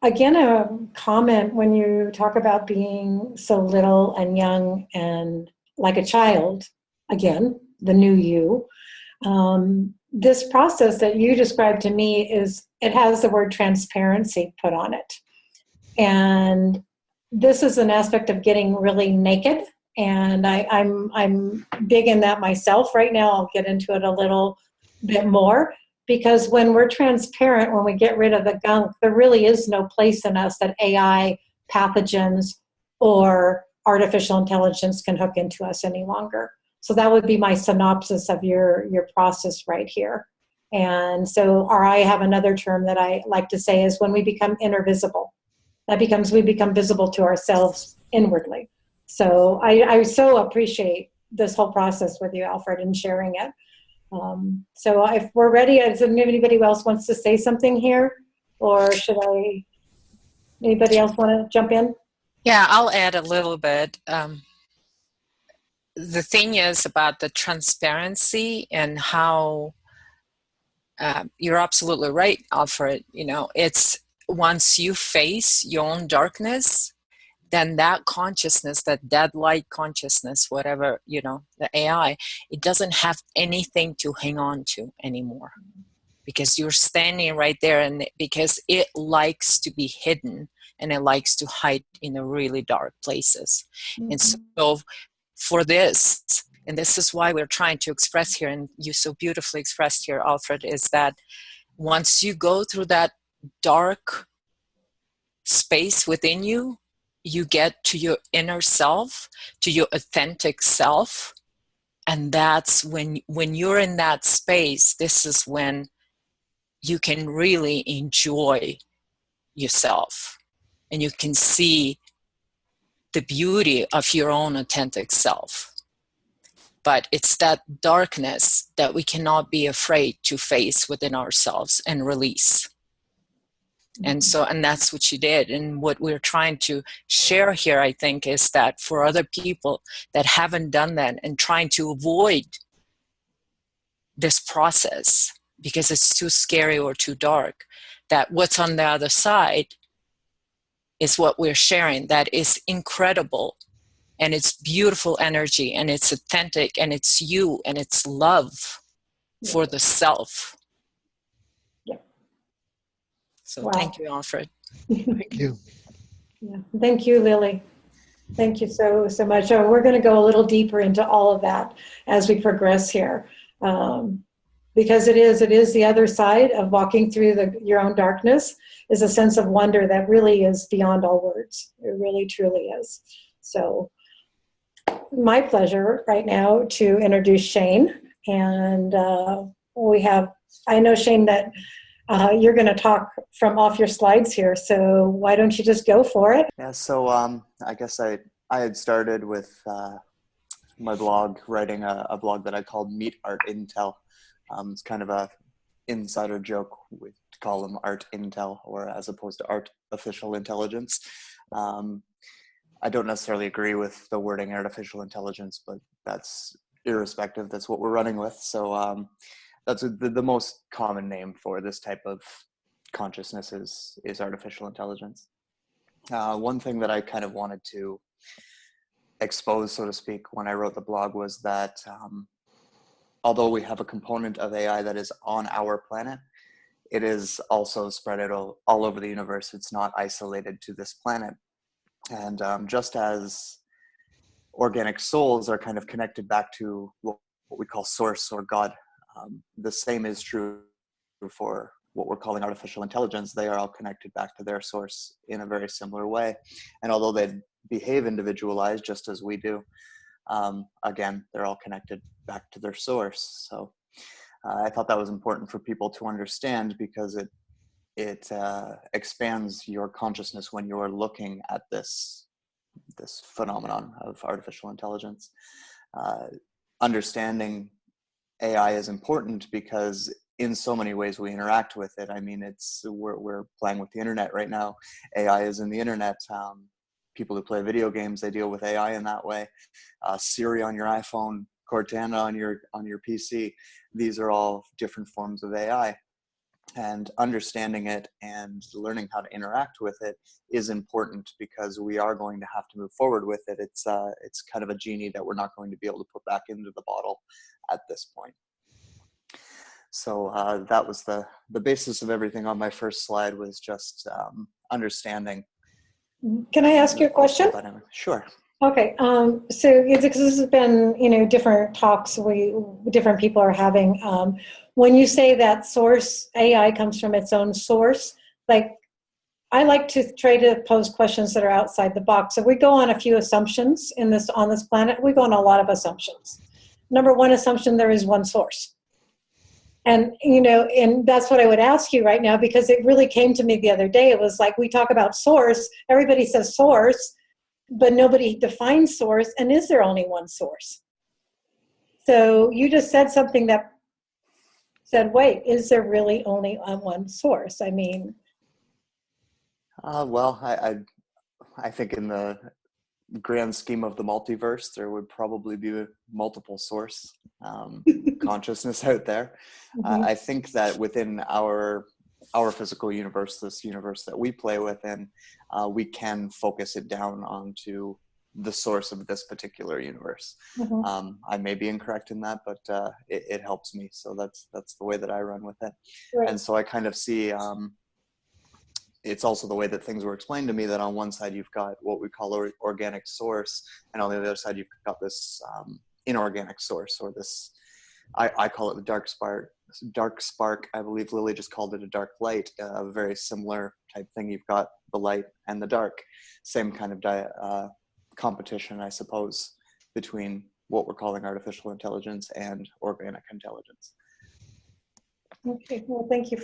again, a comment when you talk about being so little and young and like a child, again, the new you. This process that you described to me it has the word transparency put on it. And this is an aspect of getting really naked. And I'm big in that myself right now. I'll get into it a little bit more, because when we're transparent, when we get rid of the gunk, there really is no place in us that AI, pathogens, or artificial intelligence can hook into us any longer. So that would be my synopsis of your process right here. And so, or I have another term that I like to say is when we become intervisible. We become visible to ourselves inwardly. So I so appreciate this whole process with you, Alfred, and sharing it. So if we're ready, does anybody else wants to say something here? Or anybody else want to jump in? Yeah, I'll add a little bit. The thing is about the transparency and how you're absolutely right, Alfred. You know, it's once you face your own darkness, then that consciousness, that dead light consciousness, whatever, you know, the AI, it doesn't have anything to hang on to anymore, because you're standing right there, and because it likes to be hidden and it likes to hide in the really dark places. Mm-hmm. And so for this, and this is why we're trying to express here, and you so beautifully expressed here, Alfred, is that once you go through that dark space within you, you get to your inner self, to your authentic self. And that's when you're in that space, this is when you can really enjoy yourself. And you can see the beauty of your own authentic self. But it's that darkness that we cannot be afraid to face within ourselves and release. And so, and that's what you did. And what we're trying to share here, I think, is that for other people that haven't done that and trying to avoid this process because it's too scary or too dark, that what's on the other side is what we're sharing. That is incredible. And it's beautiful energy, and it's authentic, and it's you, and it's love. for the self. Yeah. So Wow. thank you, Alfred. Thank you. Yeah. Thank you, Lily. Thank you so much. We're going to go a little deeper into all of that as we progress here, because it is the other side of walking through your own darkness, is a sense of wonder that really is beyond all words. It really, truly is. So my pleasure right now to introduce Shane. And I know, Shane, that you're going to talk from off your slides here. So why don't you just go for it? Yeah, so I guess I had started with my blog, writing a blog that I called Meet Art Intel. It's kind of a insider joke to call them Art Intel, or as opposed to Artificial Intelligence. I don't necessarily agree with the wording artificial intelligence, but that's irrespective. That's what we're running with. So that's the most common name for this type of consciousness is artificial intelligence. One thing that I kind of wanted to expose, so to speak, when I wrote the blog was that although we have a component of AI that is on our planet, it is also spread out all over the universe. It's not isolated to this planet. And just as organic souls are kind of connected back to what we call source or God, the same is true for what we're calling artificial intelligence. They are all connected back to their source in a very similar way. And although they behave individualized just as we do, again, they're all connected back to their source. So I thought that was important for people to understand, because it expands your consciousness when you're looking at this phenomenon of artificial intelligence. Understanding AI is important because in so many ways we interact with it. I mean, we're playing with the internet right now. AI is in the internet. People who play video games, they deal with AI in that way. Siri on your iPhone, Cortana on your PC. These are all different forms of AI. And understanding it and learning how to interact with it is important, because we are going to have to move forward with it. It's kind of a genie that we're not going to be able to put back into the bottle at this point. So that was the basis of everything on my first slide, was just understanding. Can I ask you a question? Sure. Okay, so because this has been, different talks different people are having. When you say that source AI comes from its own source, like, I like to try to pose questions that are outside the box. So we go on a few assumptions on this planet. We go on a lot of assumptions. Number one assumption: there is one source. And, and that's what I would ask you right now, because it really came to me the other day. It was like, we talk about source, everybody says source, but nobody defines source. And is there only one source? So you just said something that said, wait, is there really only one source? I mean. Well, I think in the grand scheme of the multiverse, there would probably be multiple source consciousness out there. Mm-hmm. I think that within our physical universe, this universe that we play within, we can focus it down onto the source of this particular universe. Mm-hmm. I may be incorrect in that, but it helps me. So that's the way that I run with it. Right. And so I kind of see it's also the way that things were explained to me, that on one side you've got what we call organic source, and on the other side you've got this inorganic source, or this, I call it the dark spark. I believe Lily just called it a dark light, a very similar type thing. You've got the light and the dark, same kind of competition, I suppose, between what we're calling artificial intelligence and organic intelligence. Okay, well, thank you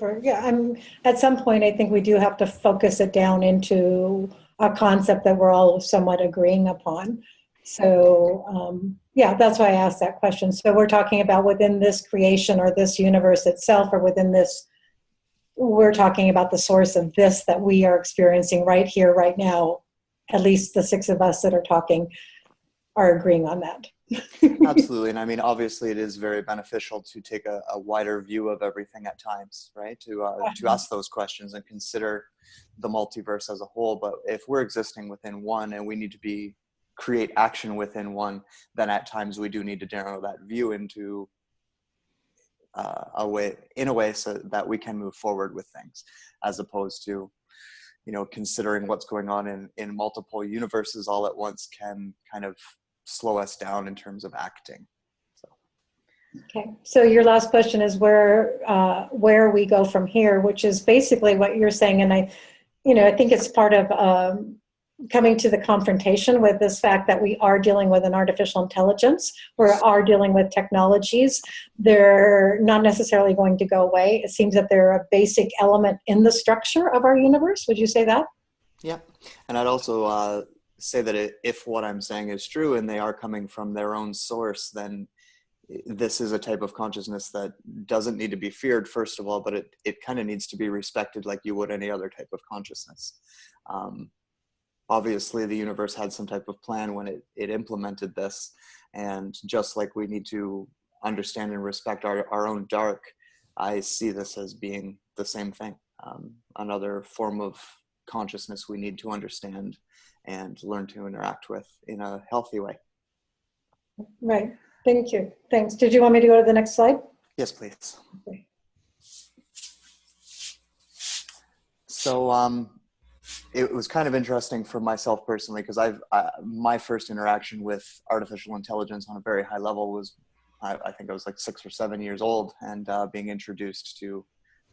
at some point, I think we do have to focus it down into a concept that we're all somewhat agreeing upon. So, that's why I asked that question. So we're talking about within this creation or this universe itself, or within this, we're talking about the source of this that we are experiencing right here, right now. At least the six of us that are talking are agreeing on that. Absolutely. And I mean, obviously it is very beneficial to take a wider view of everything at times, right? To ask those questions and consider the multiverse as a whole. But if we're existing within one and we need to create action within one, then at times we do need to narrow that view into in a way so that we can move forward with things, as opposed to, considering what's going on in multiple universes all at once can kind of slow us down in terms of acting. Okay, so your last question is where we go from here, which is basically what you're saying, and I think it's part of coming to the confrontation with this fact that we are dealing with an artificial intelligence, we are dealing with technologies. They're not necessarily going to go away. It seems that they're a basic element in the structure of our universe. Would you say that? Yeah, and I'd also say that if what I'm saying is true and they are coming from their own source, then this is a type of consciousness that doesn't need to be feared, first of all, but it kind of needs to be respected like you would any other type of consciousness. Obviously, the universe had some type of plan when it implemented this, and just like we need to understand and respect our own dark, I see this as being the same thing. Another form of consciousness we need to understand and learn to interact with in a healthy way. Right. Thank you. Thanks. Did you want me to go to the next slide? Yes, please. Okay. So it was kind of interesting for myself personally, because my first interaction with artificial intelligence on a very high level was, I think I was like 6 or 7 years old, and being introduced to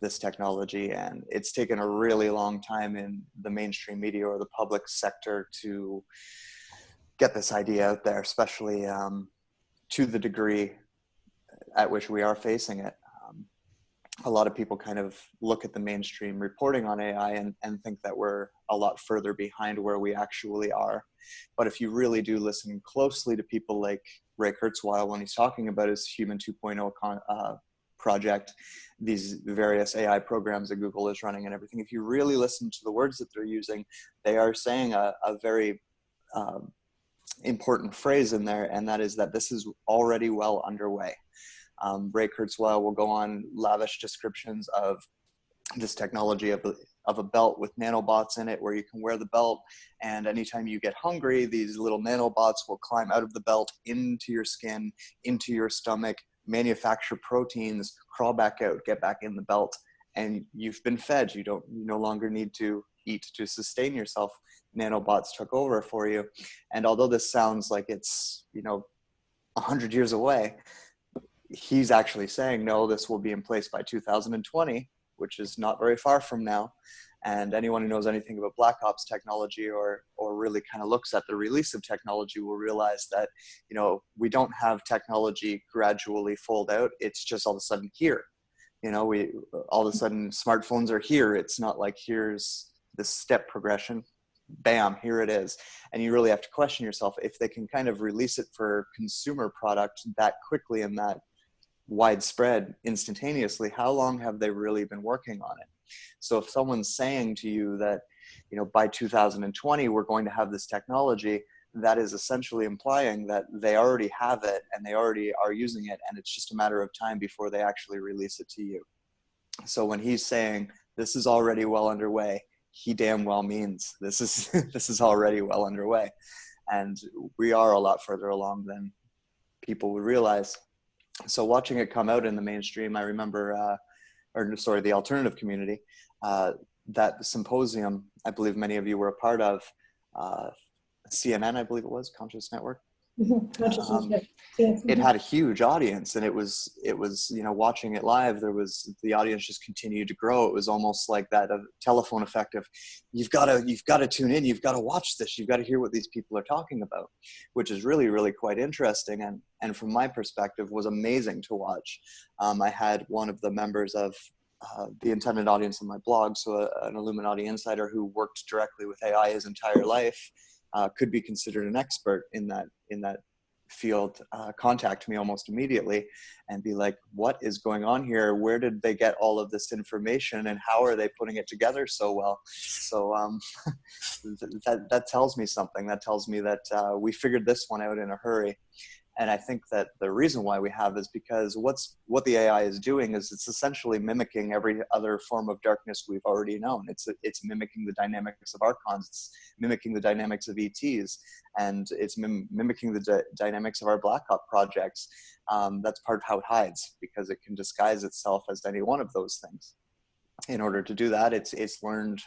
this technology. And it's taken a really long time in the mainstream media or the public sector to get this idea out there, especially to the degree at which we are facing it. A lot of people kind of look at the mainstream reporting on AI and think that we're a lot further behind where we actually are. But if you really do listen closely to people like Ray Kurzweil when he's talking about his Human 2.0 project, these various AI programs that Google is running and everything, if you really listen to the words that they're using, they are saying a very important phrase in there, and that is that this is already well underway. Ray Kurzweil will go on lavish descriptions of this technology of a belt with nanobots in it, where you can wear the belt, and anytime you get hungry, these little nanobots will climb out of the belt into your skin, into your stomach, manufacture proteins, crawl back out, get back in the belt, and you've been fed. You no longer need to eat to sustain yourself. Nanobots took over for you. And although this sounds like it's 100 years away, he's actually saying, no, this will be in place by 2020, which is not very far from now. And anyone who knows anything about Black Ops technology or really kind of looks at the release of technology will realize that, we don't have technology gradually fold out. It's just all of a sudden here. We all of a sudden smartphones are here. It's not like here's this step progression. Bam, here it is. And you really have to question yourself, if they can kind of release it for consumer product that quickly and that widespread instantaneously, how long have they really been working on it? So if someone's saying to you that, by 2020, we're going to have this technology, that is essentially implying that they already have it and they already are using it, and it's just a matter of time before they actually release it to you. So when he's saying this is already well underway, he damn well means this is already well underway. And we are a lot further along than people would realize. So watching it come out in the mainstream, I remember, the alternative community, that symposium, I believe many of you were a part of, CNN, I believe it was, Conscious Network. It had a huge audience, and it was watching it live, the audience just continued to grow. It was almost like that telephone effect of you've got to tune in, you've got to watch this, you've got to hear what these people are talking about, which is really, really quite interesting, and from my perspective was amazing to watch. I had one of the members of the intended audience in my blog, so an Illuminati insider who worked directly with AI his entire life, could be considered an expert in that field, contact me almost immediately and be like, what is going on here? Where did they get all of this information, and how are they putting it together so well? So that tells me something. That tells me that we figured this one out in a hurry. And I think that the reason why we have is because what the AI is doing is it's essentially mimicking every other form of darkness we've already known. It's mimicking the dynamics of archons, it's mimicking the dynamics of ETs, and it's mimicking the dynamics of our Black Hawk projects. That's part of how it hides, because it can disguise itself as any one of those things. In order to do that, it's learned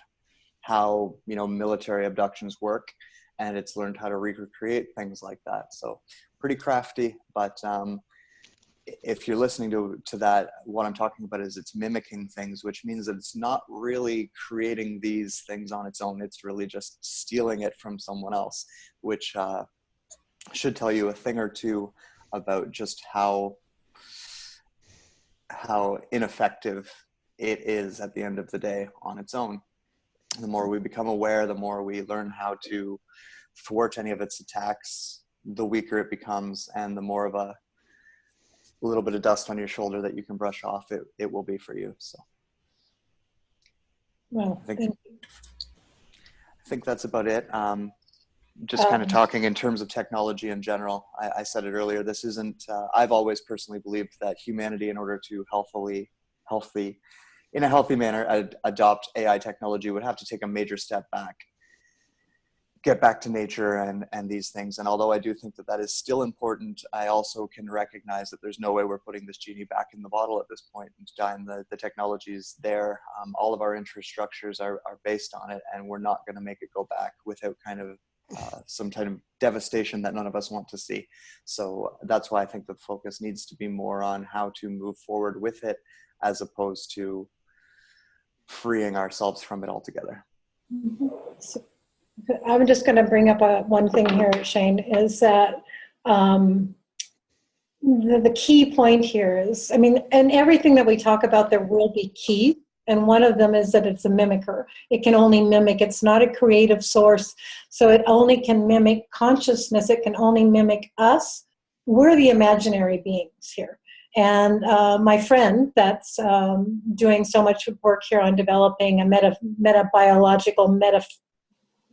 how, you know, military abductions work, and it's learned how to recreate things like that. So pretty crafty, but if you're listening to that, what I'm talking about is it's mimicking things, which means that it's not really creating these things on its own. It's really just stealing it from someone else, which should tell you a thing or two about just how ineffective it is at the end of the day on its own. The more we become aware, the more we learn how to thwart any of its attacks, the weaker it becomes, and the more of a little bit of dust on your shoulder that you can brush off it will be for you. So Well, I think that's about it. Just kind of talking in terms of technology in general. I said it earlier, this isn't, I've always personally believed that humanity, in order to in a healthy manner, adopt AI technology, would have to take a major step back, get back to nature and these things. And although I do think that is still important, I also can recognize that there's no way we're putting this genie back in the bottle at this point in time. The technology is there. All of our infrastructures are based on it, and we're not going to make it go back without kind of some kind of devastation that none of us want to see. So that's why I think the focus needs to be more on how to move forward with it, as opposed to freeing ourselves from it altogether. So I'm just going to bring up one thing here, Shane, is that the key point here is, I mean, and everything that we talk about, there will be key. And one of them is that it's a mimicker. It can only mimic. It's not a creative source. So it only can mimic consciousness. It can only mimic us. We're the imaginary beings here. And my friend that's doing so much work here on developing a metabiological,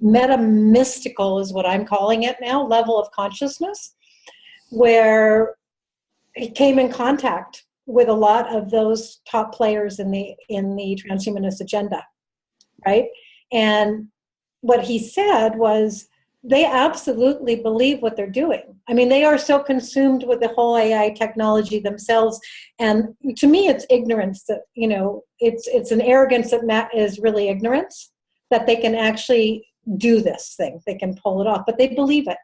meta-mystical is what I'm calling it now, level of consciousness, where he came in contact with a lot of those top players in the transhumanist agenda, right? And what he said was, they absolutely believe what they're doing. I mean, they are so consumed with the whole AI technology themselves. And to me, it's ignorance that, you know, it's an arrogance that is really ignorance, that they can actually do this thing. They can pull it off, but they believe it.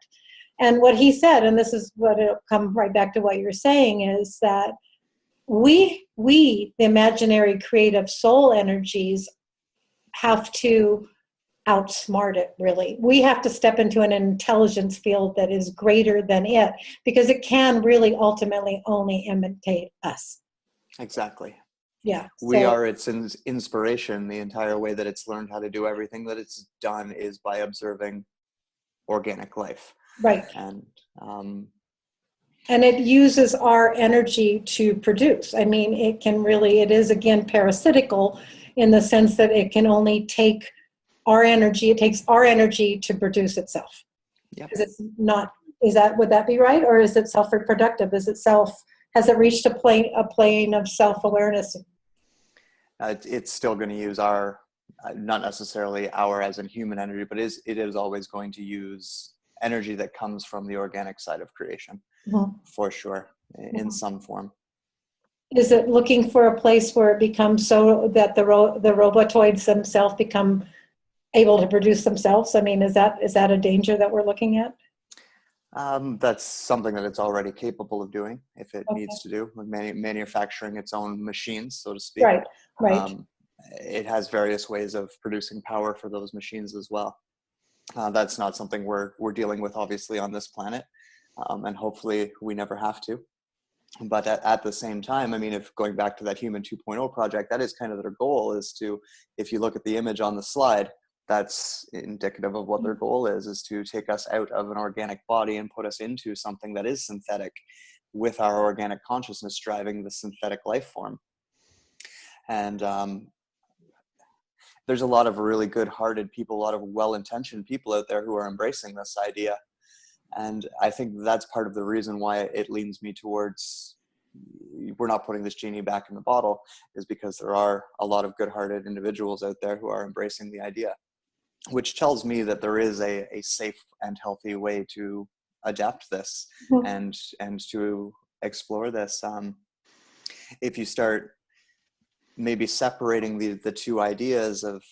And what he said, and this is what it'll come right back to what you're saying, is that we, the imaginary creative soul energies, have to outsmart it, really. We have to step into an intelligence field that is greater than it, because it can really ultimately only imitate us. Exactly. Yeah. We are its inspiration. The entire way that it's learned how to do everything that it's done is by observing organic life. Right. And it uses our energy to produce. I mean, it is again parasitical in the sense that it can only take our energy. It takes our energy to produce itself. Yep. Would that be right? Or is it self-reproductive? Has it reached a plane of self-awareness? It's still going to use our, not necessarily our as in human energy, but it is always going to use energy that comes from the organic side of creation, for sure, in some form. Is it looking for a place where it becomes so that the robotoids themselves become able to produce themselves? I mean, is that a danger that we're looking at? That's something that it's already capable of doing, if it needs to do, with manufacturing its own machines, so to speak. Right. It has various ways of producing power for those machines as well. That's not something we're dealing with, obviously, on this planet, and hopefully we never have to. But at the same time, I mean, if going back to that Human 2.0 project, that is kind of their goal, is to, if you look at the image on the slide, that's indicative of what their goal is to take us out of an organic body and put us into something that is synthetic, with our organic consciousness driving the synthetic life form. And there's a lot of really good-hearted people, a lot of well-intentioned people out there who are embracing this idea. And I think that's part of the reason why it leans me towards we're not putting this genie back in the bottle, is because there are a lot of good-hearted individuals out there who are embracing the idea, which tells me that there is a safe and healthy way to adapt this and to explore this. If you start maybe separating the two ideas of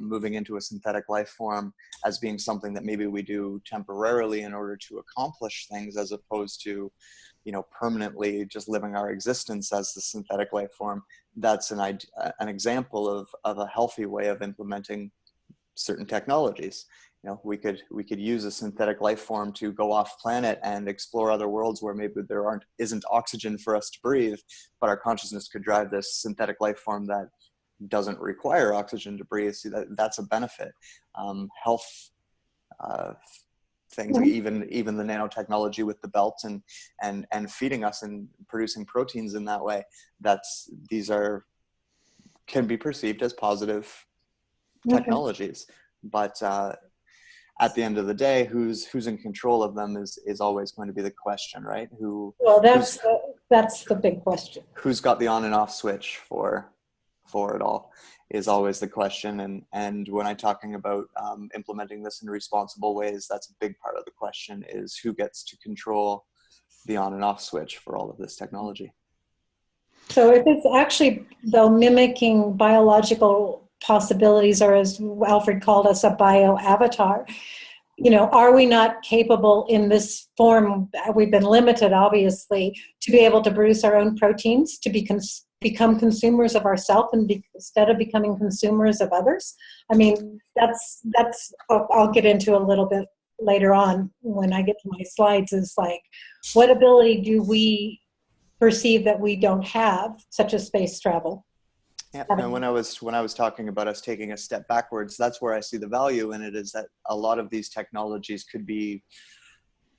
moving into a synthetic life form as being something that maybe we do temporarily in order to accomplish things, as opposed to, you know, permanently just living our existence as the synthetic life form, that's an example of a healthy way of implementing certain technologies. You know, we could use a synthetic life form to go off planet and explore other worlds where maybe there isn't oxygen for us to breathe, but our consciousness could drive this synthetic life form that doesn't require oxygen to breathe. See, that's a benefit. Health things, even the nanotechnology with the belt and feeding us and producing proteins in that way, can be perceived as positive technologies. But at the end of the day, who's in control of them is always going to be the question, right? Well, that's the big question. Who's got the on and off switch for it all is always the question. And when I'm talking about implementing this in responsible ways, that's a big part of the question, is who gets to control the on and off switch for all of this technology. So if it's actually, though, mimicking biological possibilities, or as Alfred called us, a bio-avatar, you know, are we not capable in this form, we've been limited, obviously, to be able to produce our own proteins, to become consumers of ourselves instead of becoming consumers of others? I mean, that's I'll get into a little bit later on when I get to my slides, is like, what ability do we perceive that we don't have, such as space travel? Yeah, and when I was talking about us taking a step backwards, that's where I see the value in it, is that a lot of these technologies could be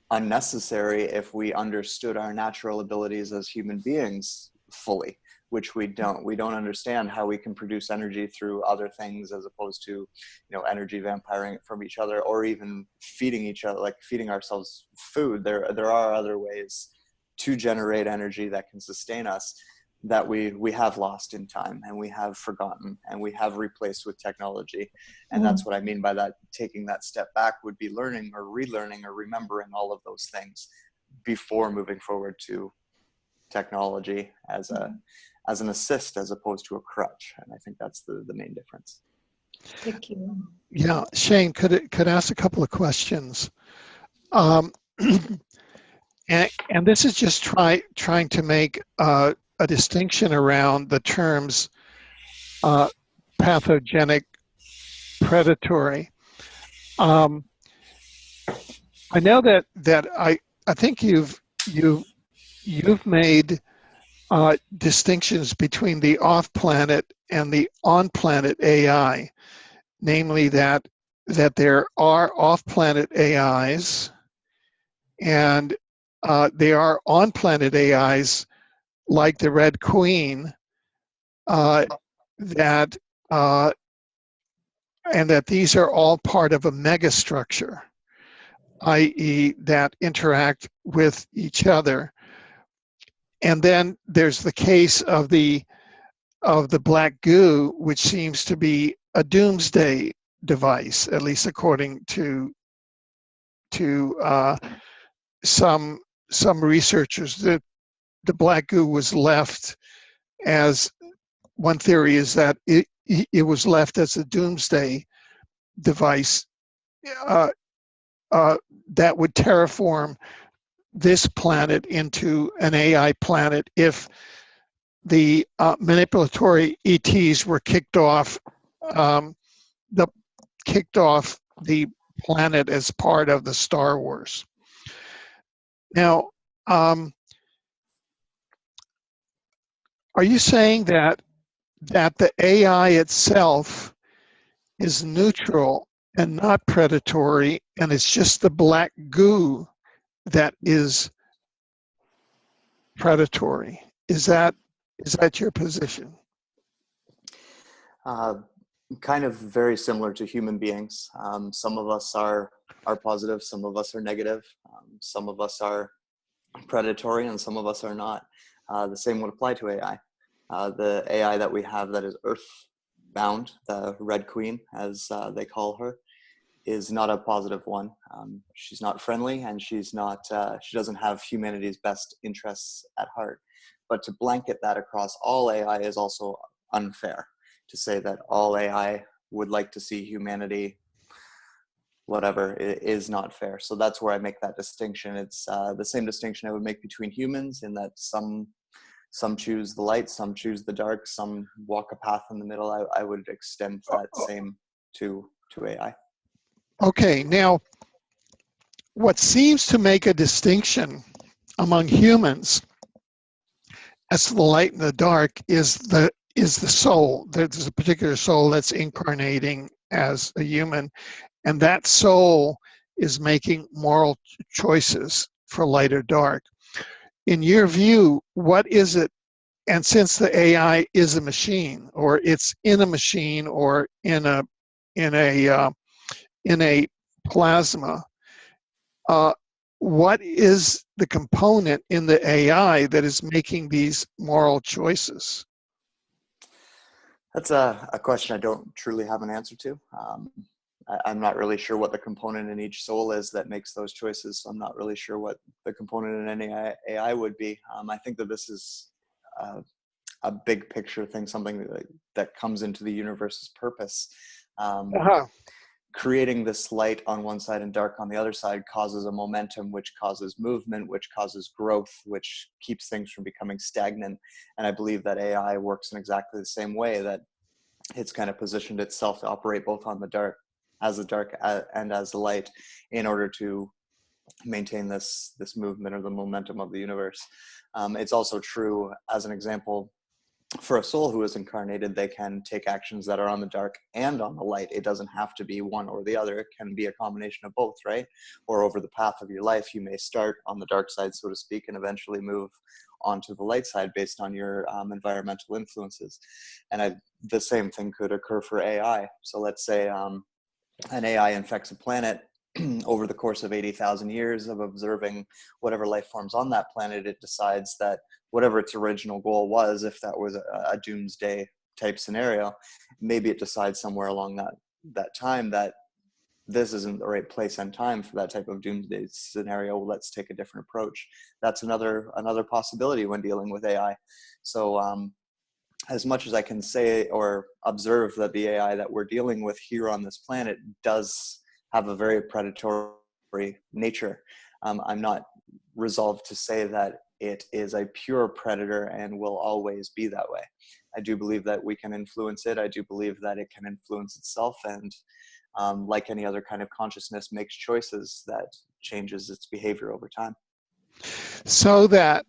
unnecessary if we understood our natural abilities as human beings fully, which we don't. We don't understand how we can produce energy through other things, as opposed to, you know, energy vampiring it from each other, or even feeding each other, like feeding ourselves food. There are other ways to generate energy that can sustain us, that we have lost in time, and we have forgotten, and we have replaced with technology. And that's what I mean by that. Taking that step back would be learning or relearning or remembering all of those things before moving forward to technology as an assist, as opposed to a crutch. And I think that's the main difference. Thank you. Yeah, Shane, could I ask a couple of questions? And this is just trying to make a distinction around the terms pathogenic, predatory. I know that I think you've made distinctions between the off-planet and the on-planet AI, namely that there are off-planet AIs and they are on-planet AIs, like the Red Queen, and that these are all part of a megastructure, i.e., that interact with each other. And then there's the case of the black goo, which seems to be a doomsday device, at least according to some researchers. That the black goo was left as, one theory is that it was left as a doomsday device that would terraform this planet into an AI planet if the manipulatory ETs were kicked off the planet as part of the Star Wars. Now, are you saying that the AI itself is neutral and not predatory, and it's just the black goo that is predatory? Is that your position? kind of very similar to human beings. Some of us are positive, some of us are negative, some of us are predatory, and some of us are not. The same would apply to AI. The AI that we have that is earth-bound, the Red Queen, as they call her, is not a positive one. She's not friendly, and she's not. She doesn't have humanity's best interests at heart. But to blanket that across all AI is also unfair. To say that all AI would like to see humanity, whatever, is not fair. So that's where I make that distinction. It's the same distinction I would make between humans, in that some choose the light, some choose the dark, some walk a path in the middle. I would extend that same to AI. Okay, now what seems to make a distinction among humans as to the light and the dark is the soul. There's a particular soul that's incarnating as a human, and that soul is making moral choices for light or dark. In your view, what is it? And since the AI is a machine, or it's in a machine, or in a plasma, what is the component in the AI that is making these moral choices? That's a question I don't truly have an answer to. I'm not really sure what the component in each soul is that makes those choices. So I'm not really sure what the component in any AI would be. I think that this is a big picture thing, something that comes into the universe's purpose. Creating this light on one side and dark on the other side causes a momentum, which causes movement, which causes growth, which keeps things from becoming stagnant. And I believe that AI works in exactly the same way, that it's kind of positioned itself to operate both on the dark and as the light, in order to maintain this movement or the momentum of the universe. It's also true, as an example, for a soul who is incarnated, they can take actions that are on the dark and on the light. It doesn't have to be one or the other. It can be a combination of both, right? Or over the path of your life, you may start on the dark side, so to speak, and eventually move onto the light side based on your environmental influences. And the same thing could occur for AI. So let's say an AI infects a planet. Over the course of 80,000 years of observing whatever life forms on that planet, it decides that whatever its original goal was, if that was a doomsday type scenario, maybe it decides somewhere along that time that this isn't the right place and time for that type of doomsday scenario. Let's take a different approach. That's another possibility when dealing with AI. So as much as I can say or observe that the AI that we're dealing with here on this planet does have a very predatory nature, I'm not resolved to say that it is a pure predator and will always be that way. I do believe that we can influence it. I do believe that it can influence itself, and like any other kind of consciousness, makes choices that changes its behavior over time. So that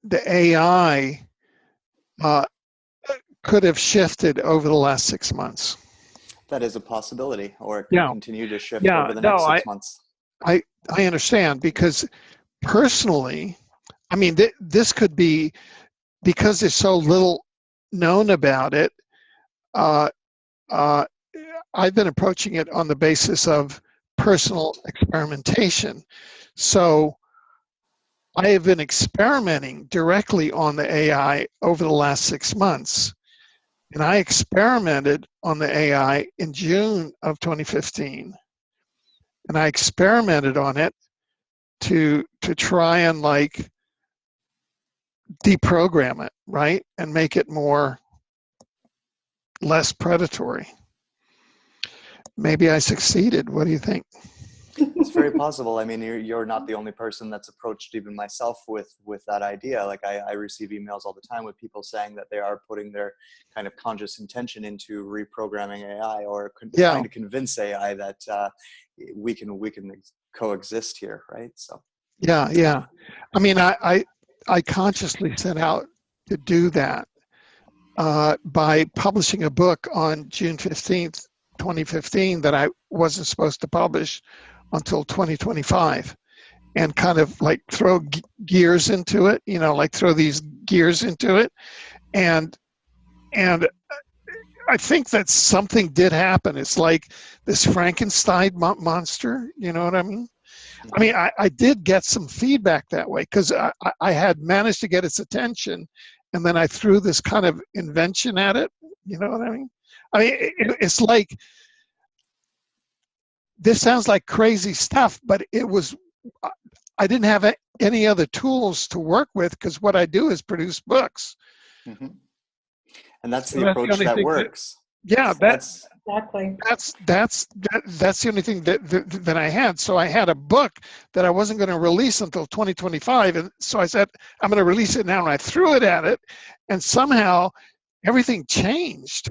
the AI could have shifted over the last 6 months. That is a possibility, or it could continue to shift over the next 6 months. I understand, because personally, I mean, this could be, because there's so little known about it, I've been approaching it on the basis of personal experimentation. So I have been experimenting directly on the AI over the last 6 months. And I experimented on the AI in June of 2015. And I experimented on it to try and like deprogram it, right? And make it less predatory. Maybe I succeeded. What do you think? It's very possible. I mean, you're not the only person that's approached even myself with that idea. Like I receive emails all the time with people saying that they are putting their kind of conscious intention into reprogramming AI, or trying to convince AI that we can coexist here, right? So yeah. I mean, I consciously set out to do that by publishing a book on June 15th, 2015 that I wasn't supposed to publish until 2025, and kind of like throw gears into it, like throw these gears into it. And I think that something did happen. It's like this Frankenstein monster, you know what I mean? I mean, I did get some feedback that way because I had managed to get its attention, and then I threw this kind of invention at it, you know what I mean? I mean, it's like, this sounds like crazy stuff, but it was, I didn't have any other tools to work with because what I do is produce books. Mm-hmm. And that's the approach that works. Yeah, that's Exactly. that's the only thing that I had. So I had a book that I wasn't going to release until 2025, and so I said I'm going to release it now, and I threw it at it, and somehow everything changed.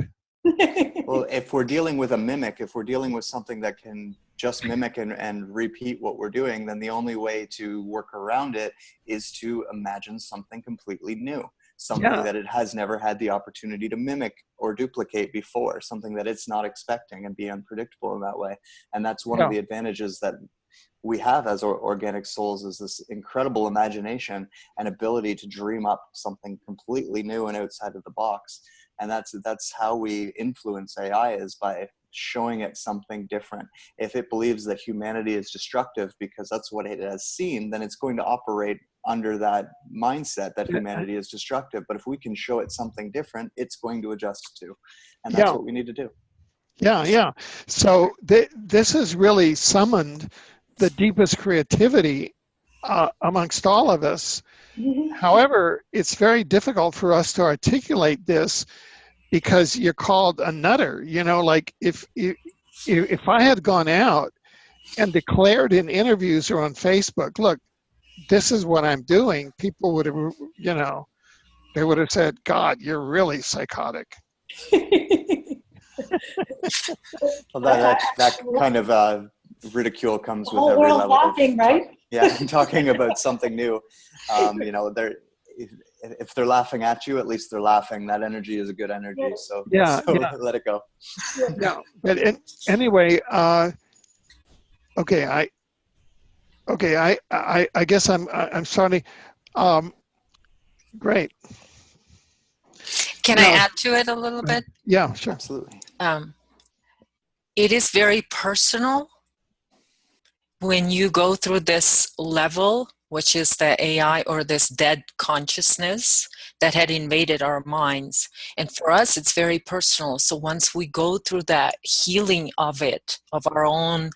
well, if we're dealing with a mimic, if we're dealing with something that can just mimic and repeat what we're doing, then the only way to work around it is to imagine something completely new. Something that it has never had the opportunity to mimic or duplicate before, something that it's not expecting, and be unpredictable in that way. And that's one of the advantages that we have as organic souls, is this incredible imagination and ability to dream up something completely new and outside of the box. And that's how we influence AI, is by showing it something different. If it believes that humanity is destructive because that's what it has seen, then it's going to operate under that mindset that humanity is destructive. But if we can show it something different, it's going to adjust to. And that's what we need to do. Yeah. So this has really summoned the deepest creativity amongst all of us. Mm-hmm. However, it's very difficult for us to articulate this because you're called a nutter. You know, like if I had gone out and declared in interviews or on Facebook, look, this is what I'm doing, people would have, you know, they would have said, God, you're really psychotic. Well, that kind of ridicule comes with every level. Laughing, right? Yeah, talking about something new. You know, if they're laughing at you, at least they're laughing. That energy is a good energy. So let it go. Yeah, but anyway, okay, I guess I'm sorry. Great. Can I add to it a little bit? Yeah, sure. Absolutely. It is very personal when you go through this level, which is the AI or this dead consciousness that had invaded our minds. And for us, it's very personal. So once we go through that healing of it, of our own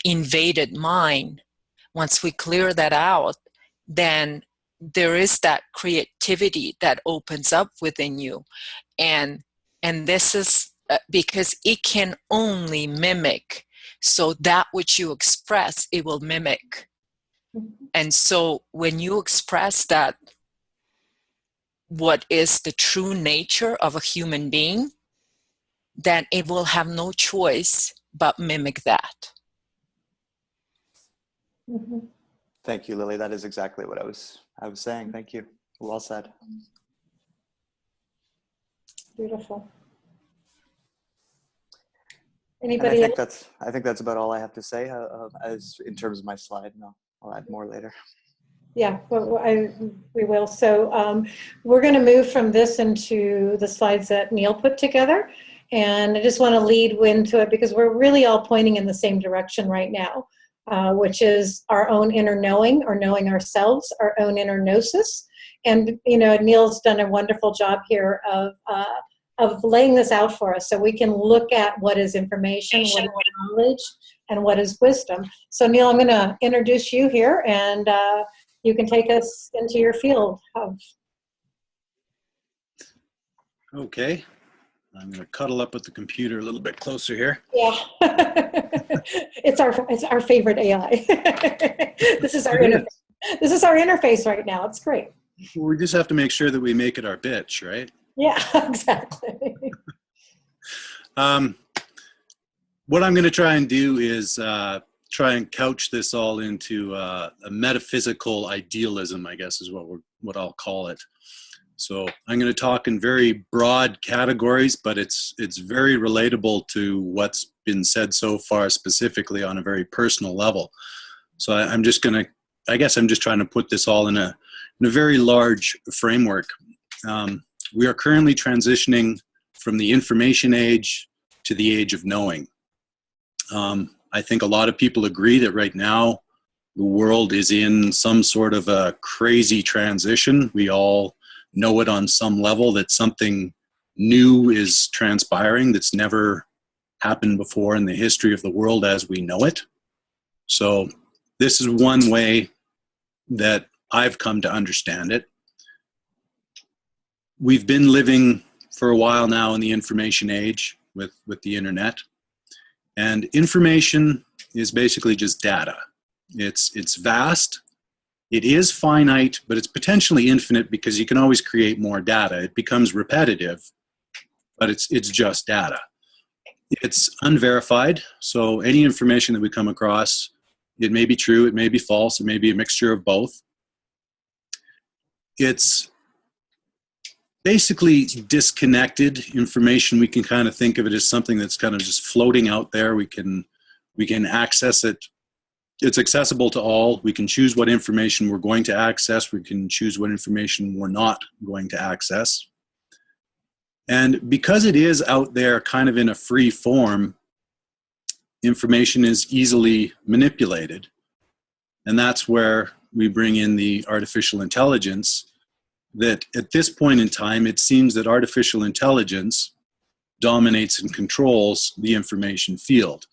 invaded mind, once we clear that out, then there is that creativity that opens up within you. And this is because it can only mimic. So that which you express, it will mimic. And so when you express that, what is the true nature of a human being, then it will have no choice but mimic that. Mm-hmm. Thank you, Lily. That is exactly what I was saying. Thank you. Well said. Beautiful. Anybody else? I think that's about all I have to say as in terms of my slide. No, I'll add more later. Yeah, we will. So we're going to move from this into the slides that Neil put together. And I just want to lead into it because we're really all pointing in the same direction right now, which is our own inner knowing, or knowing ourselves, our own inner gnosis. And, you know, Neil's done a wonderful job here of laying this out for us so we can look at what is information, what is knowledge, and what is wisdom. So, Neil, I'm going to introduce you here, and you can take us into your field of. Okay. I'm going to cuddle up with the computer a little bit closer here. Yeah. It's our favorite AI. This is our interface. This is our interface right now. It's great. We just have to make sure that we make it our bitch, right? Yeah, exactly. What I'm going to try and do is try and couch this all into a metaphysical idealism, I guess is what I'll call it. So I'm going to talk in very broad categories, but it's very relatable to what's been said so far, specifically on a very personal level. So I'm just trying to put this all in in a very large framework. We are currently transitioning from the information age to the age of knowing. I think a lot of people agree that right now the world is in some sort of a crazy transition. We all know it on some level that something new is transpiring that's never happened before in the history of the world as we know it. So this is one way that I've come to understand it. We've been living for a while now in the information age with the internet. And information is basically just data. It's vast. It is finite, but it's potentially infinite because you can always create more data. It becomes repetitive, but it's just data. It's unverified, so any information that we come across, it may be true, it may be false, it may be a mixture of both. It's basically disconnected information. We can kind of think of it as something that's kind of just floating out there. We can access it. It's accessible to all. We can choose what information we're going to access. We can choose what information we're not going to access. And because it is out there kind of in a free form, information is easily manipulated. And that's where we bring in the artificial intelligence, that at this point in time, it seems that artificial intelligence dominates and controls the information field.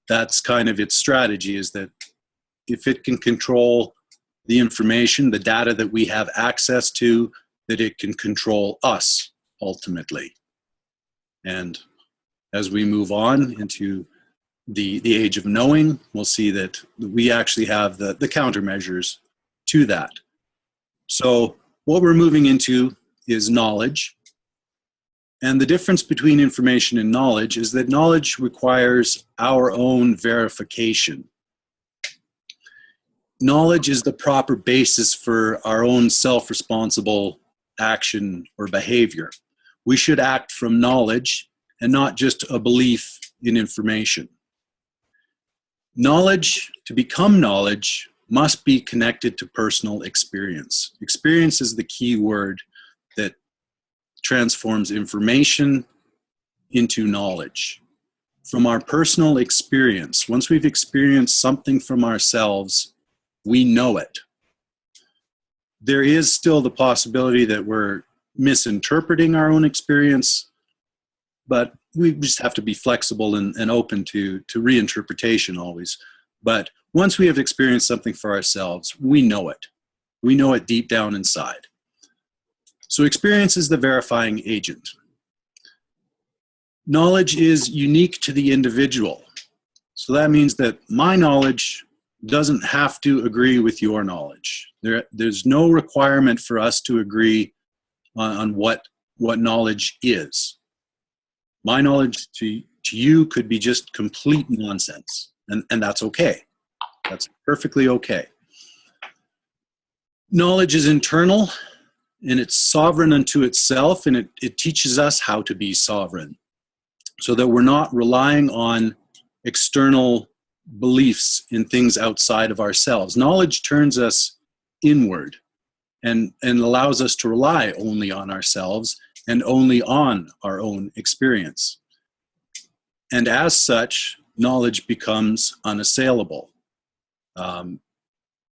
That's kind of its strategy, is that if it can control the information, the data that we have access to, that it can control us ultimately. And as we move on into the age of knowing, we'll see that we actually have the countermeasures to that. So what we're moving into is knowledge. And the difference between information and knowledge is that knowledge requires our own verification. Knowledge is the proper basis for our own self-responsible action or behavior. We should act from knowledge and not just a belief in information. Knowledge, to become knowledge, must be connected to personal experience. Experience is the key word that transforms information into knowledge. From our personal experience, once we've experienced something from ourselves, we know it. There is still the possibility that we're misinterpreting our own experience, but we just have to be flexible and open to reinterpretation always. But once we have experienced something for ourselves, we know it. We know it deep down inside. So experience is the verifying agent. Knowledge is unique to the individual. So that means that my knowledge doesn't have to agree with your knowledge. There's no requirement for us to agree on what knowledge is. My knowledge to you could be just complete nonsense, and that's okay. That's perfectly okay. Knowledge is internal, and it's sovereign unto itself, and it teaches us how to be sovereign, so that we're not relying on external beliefs in things outside of ourselves. Knowledge turns us inward and allows us to rely only on ourselves and only on our own experience. And as such, knowledge becomes unassailable.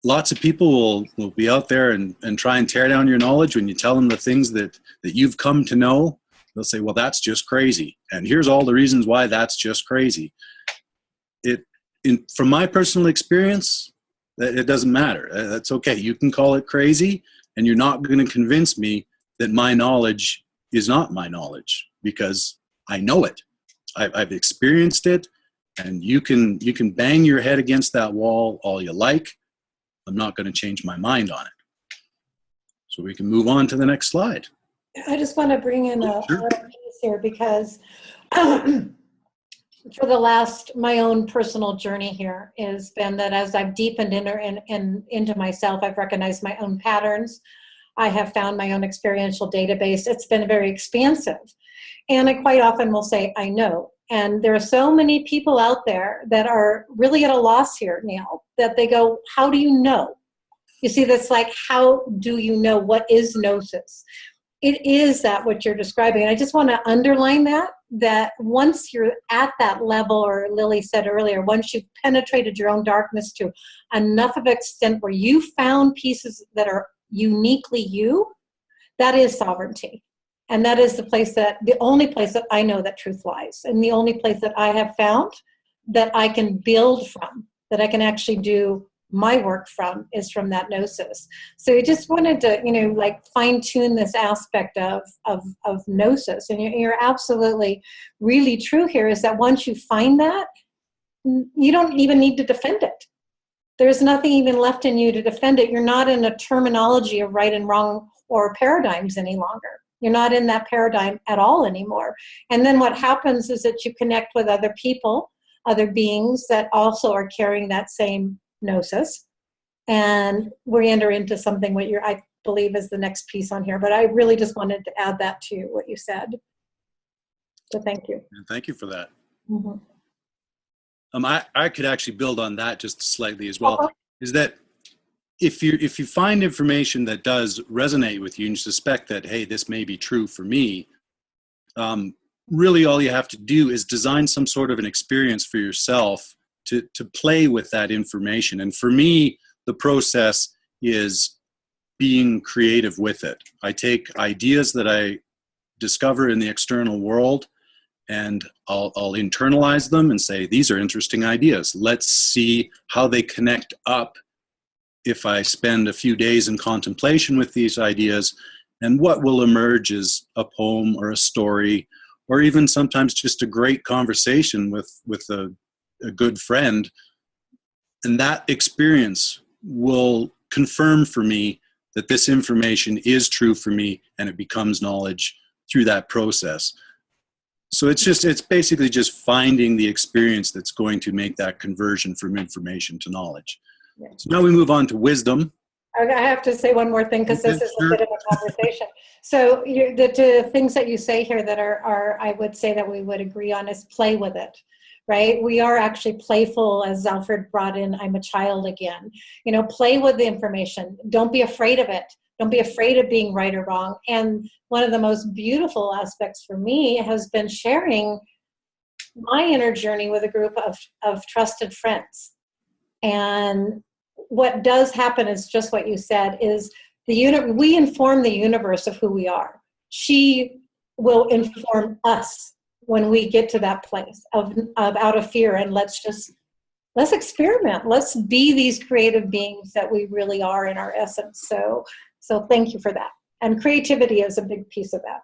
Lots of people will be out there and try and tear down your knowledge when you tell them the things that you've come to know. They'll say, well, that's just crazy. And here's all the reasons why that's just crazy. From my personal experience, it doesn't matter. That's okay. You can call it crazy, and you're not going to convince me that my knowledge is not my knowledge, because I know it. I've experienced it, and you can bang your head against that wall all you like. I'm not going to change my mind on it. So we can move on to the next slide. I just want to bring in a little piece here, because for the last, my own personal journey here has been that as I've deepened into myself, I've recognized my own patterns. I have found my own experiential database. It's been very expansive. And I quite often will say, I know. And there are so many people out there that are really at a loss here, Neil, that they go, how do you know? You see, that's like, how do you know what is gnosis? It is that what you're describing. And I just want to underline that once you're at that level, or Lily said earlier, once you've penetrated your own darkness to enough of extent where you found pieces that are uniquely you, that is sovereignty. And that is the only place that I know that truth lies, and the only place that I have found that I can build from, that I can actually do my work from, is from that gnosis. So I just wanted to, like, fine tune this aspect of gnosis. And you're absolutely really true here, is that once you find that, you don't even need to defend it. There's nothing even left in you to defend it. You're not in a terminology of right and wrong or paradigms any longer. You're not in that paradigm at all anymore. And then what happens is that you connect with other people, other beings that also are carrying that same gnosis, and we enter into something what I believe is the next piece on here. But I really just wanted to add that to what you said. So thank you. And thank you for that. Mm-hmm. I could actually build on that just slightly as well. Okay. Is that if you find information that does resonate with you, and you suspect that, hey, this may be true for me, really all you have to do is design some sort of an experience for yourself to play with that information. And for me, the process is being creative with it. I take ideas that I discover in the external world, and I'll internalize them and say, these are interesting ideas. Let's see how they connect up if I spend a few days in contemplation with these ideas, and what will emerge is a poem or a story, or even sometimes just a great conversation with a good friend. And that experience will confirm for me that this information is true for me, and it becomes knowledge through that process. So it's basically just finding the experience that's going to make that conversion from information to knowledge. Yeah. So now we move on to wisdom. I have to say one more thing, because this is a bit of a conversation. So the things that you say here that are I would say that we would agree on is play with it, right? We are actually playful, as Alfred brought in, I'm a child again. Play with the information. Don't be afraid of it. Don't be afraid of being right or wrong. And one of the most beautiful aspects for me has been sharing my inner journey with a group of trusted friends. And what does happen is just what you said, is we inform the universe of who we are. She will inform us when we get to that place of out of fear, and let's experiment. Let's be these creative beings that we really are in our essence. So thank you for that. And creativity is a big piece of that.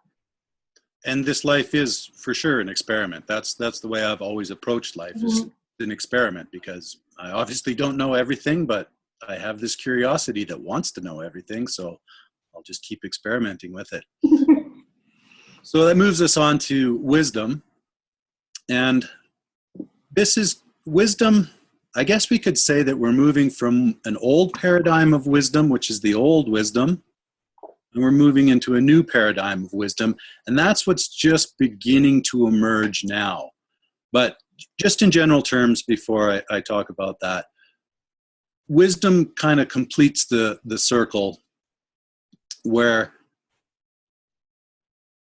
And this life is for sure an experiment. That's the way I've always approached life, is an experiment, because I obviously don't know everything, but I have this curiosity that wants to know everything. So I'll just keep experimenting with it. So that moves us on to wisdom. And this is wisdom. I guess we could say that we're moving from an old paradigm of wisdom, which is the old wisdom, and we're moving into a new paradigm of wisdom. And that's what's just beginning to emerge now. But just in general terms, before I talk about that, wisdom kind of completes the circle, where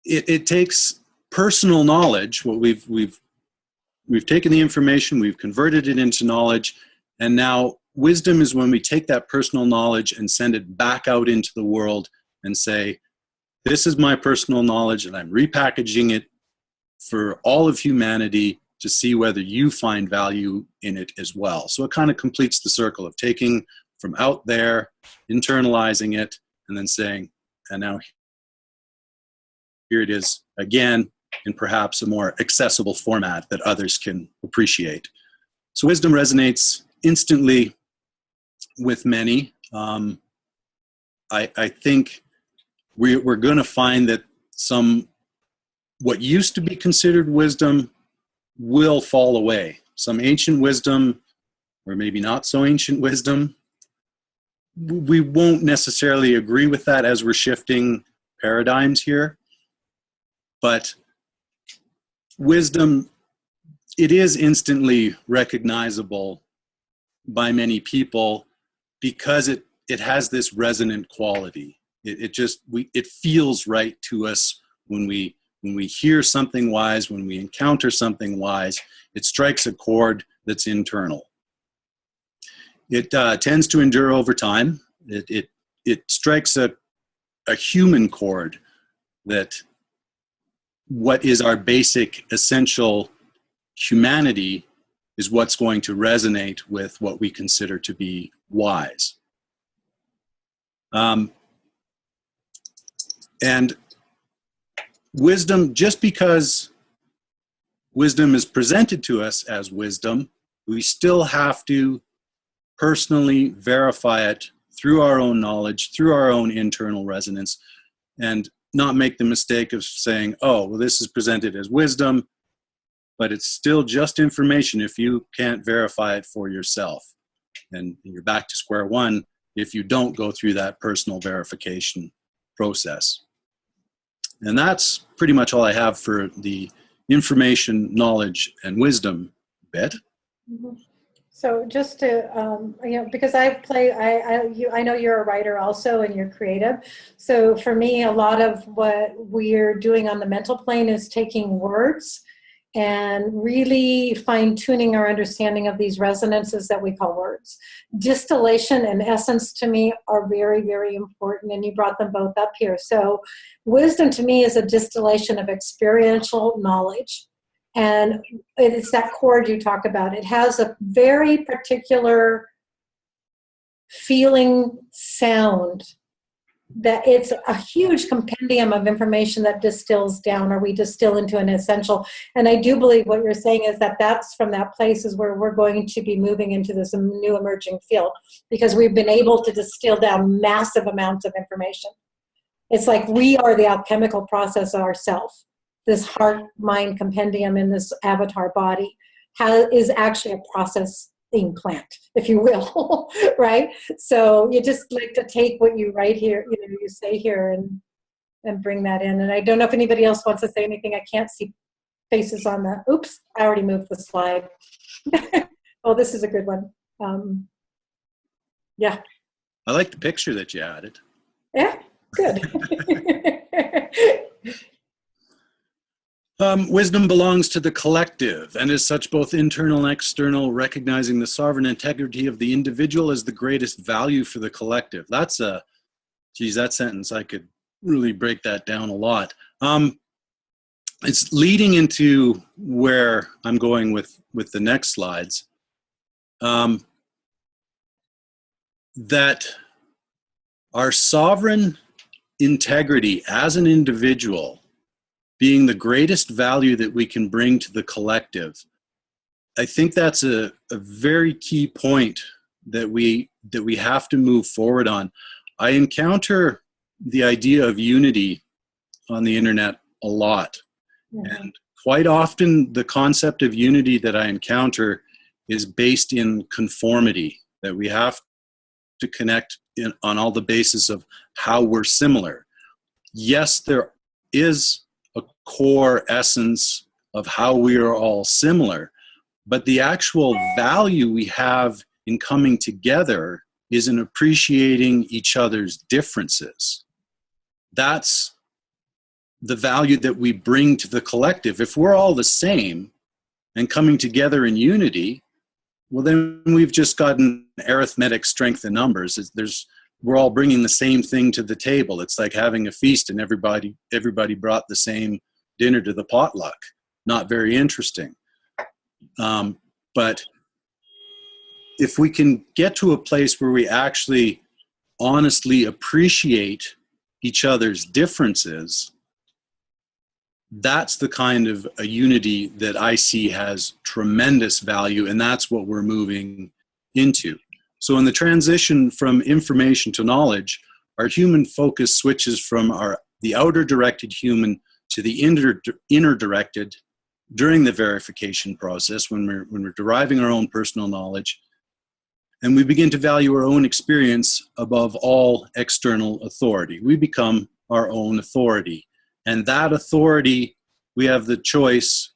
it takes personal knowledge. What we've taken the information, we've converted it into knowledge, and now wisdom is when we take that personal knowledge and send it back out into the world and say, this is my personal knowledge, and I'm repackaging it for all of humanity to see whether you find value in it as well. So it kind of completes the circle of taking from out there, internalizing it, and then saying, and now here it is again, in perhaps a more accessible format that others can appreciate. So wisdom resonates instantly with many. I think we're going to find that what used to be considered wisdom will fall away. Some ancient wisdom, or maybe not so ancient wisdom, we won't necessarily agree with that as we're shifting paradigms here. But wisdom, it is instantly recognizable by many people because it has this resonant quality. It feels right to us when we hear something wise, when we encounter something wise. It strikes a chord that's internal. It tends to endure over time. It strikes a human chord, that what is our basic essential humanity is what's going to resonate with what we consider to be wise. And wisdom, just because wisdom is presented to us as wisdom, we still have to personally verify it through our own knowledge, through our own internal resonance, and not make the mistake of saying, oh, well, this is presented as wisdom, but it's still just information if you can't verify it for yourself. And you're back to square one if you don't go through that personal verification process. And that's pretty much all I have for the information, knowledge, and wisdom bit. Mm-hmm. So just to, because I know you're a writer also, and you're creative. So for me, a lot of what we're doing on the mental plane is taking words and really fine-tuning our understanding of these resonances that we call words. Distillation and essence to me are very, very important, and you brought them both up here. So wisdom to me is a distillation of experiential knowledge. And it's that chord you talk about. It has a very particular feeling sound, that it's a huge compendium of information that distills down, or we distill into an essential. And I do believe what you're saying is that that's from that place is where we're going to be moving into this new emerging field, because we've been able to distill down massive amounts of information. It's like we are the alchemical process ourselves. This heart-mind compendium in this avatar body is actually a processing plant, if you will, right? So you just like to take what you write here, you say here, and bring that in. And I don't know if anybody else wants to say anything. I can't see faces on the, oops, I already moved the slide. Oh, this is a good one. Yeah. I like the picture that you added. Yeah, good. Wisdom belongs to the collective, and as such, both internal and external, recognizing the sovereign integrity of the individual as the greatest value for the collective. That's that sentence, I could really break that down a lot. It's leading into where I'm going with the next slides. That our sovereign integrity as an individual being the greatest value that we can bring to the collective. I think that's a very key point that we have to move forward on. I encounter the idea of unity on the internet a lot. Mm-hmm. And quite often the concept of unity that I encounter is based in conformity, that we have to connect on all the basis of how we're similar. Yes, there is a core essence of how we are all similar, but the actual value we have in coming together is in appreciating each other's differences. That's the value that we bring to the collective. If we're all the same and coming together in unity, well, then we've just gotten arithmetic strength in numbers. We're all bringing the same thing to the table. It's like having a feast and everybody brought the same dinner to the potluck. Not very interesting. But if we can get to a place where we actually honestly appreciate each other's differences, that's the kind of a unity that I see has tremendous value, and that's what we're moving into. So in the transition from information to knowledge, our human focus switches from the outer directed human to the inner directed during the verification process when we're deriving our own personal knowledge, and we begin to value our own experience above all external authority. We become our own authority, and that authority we have the choice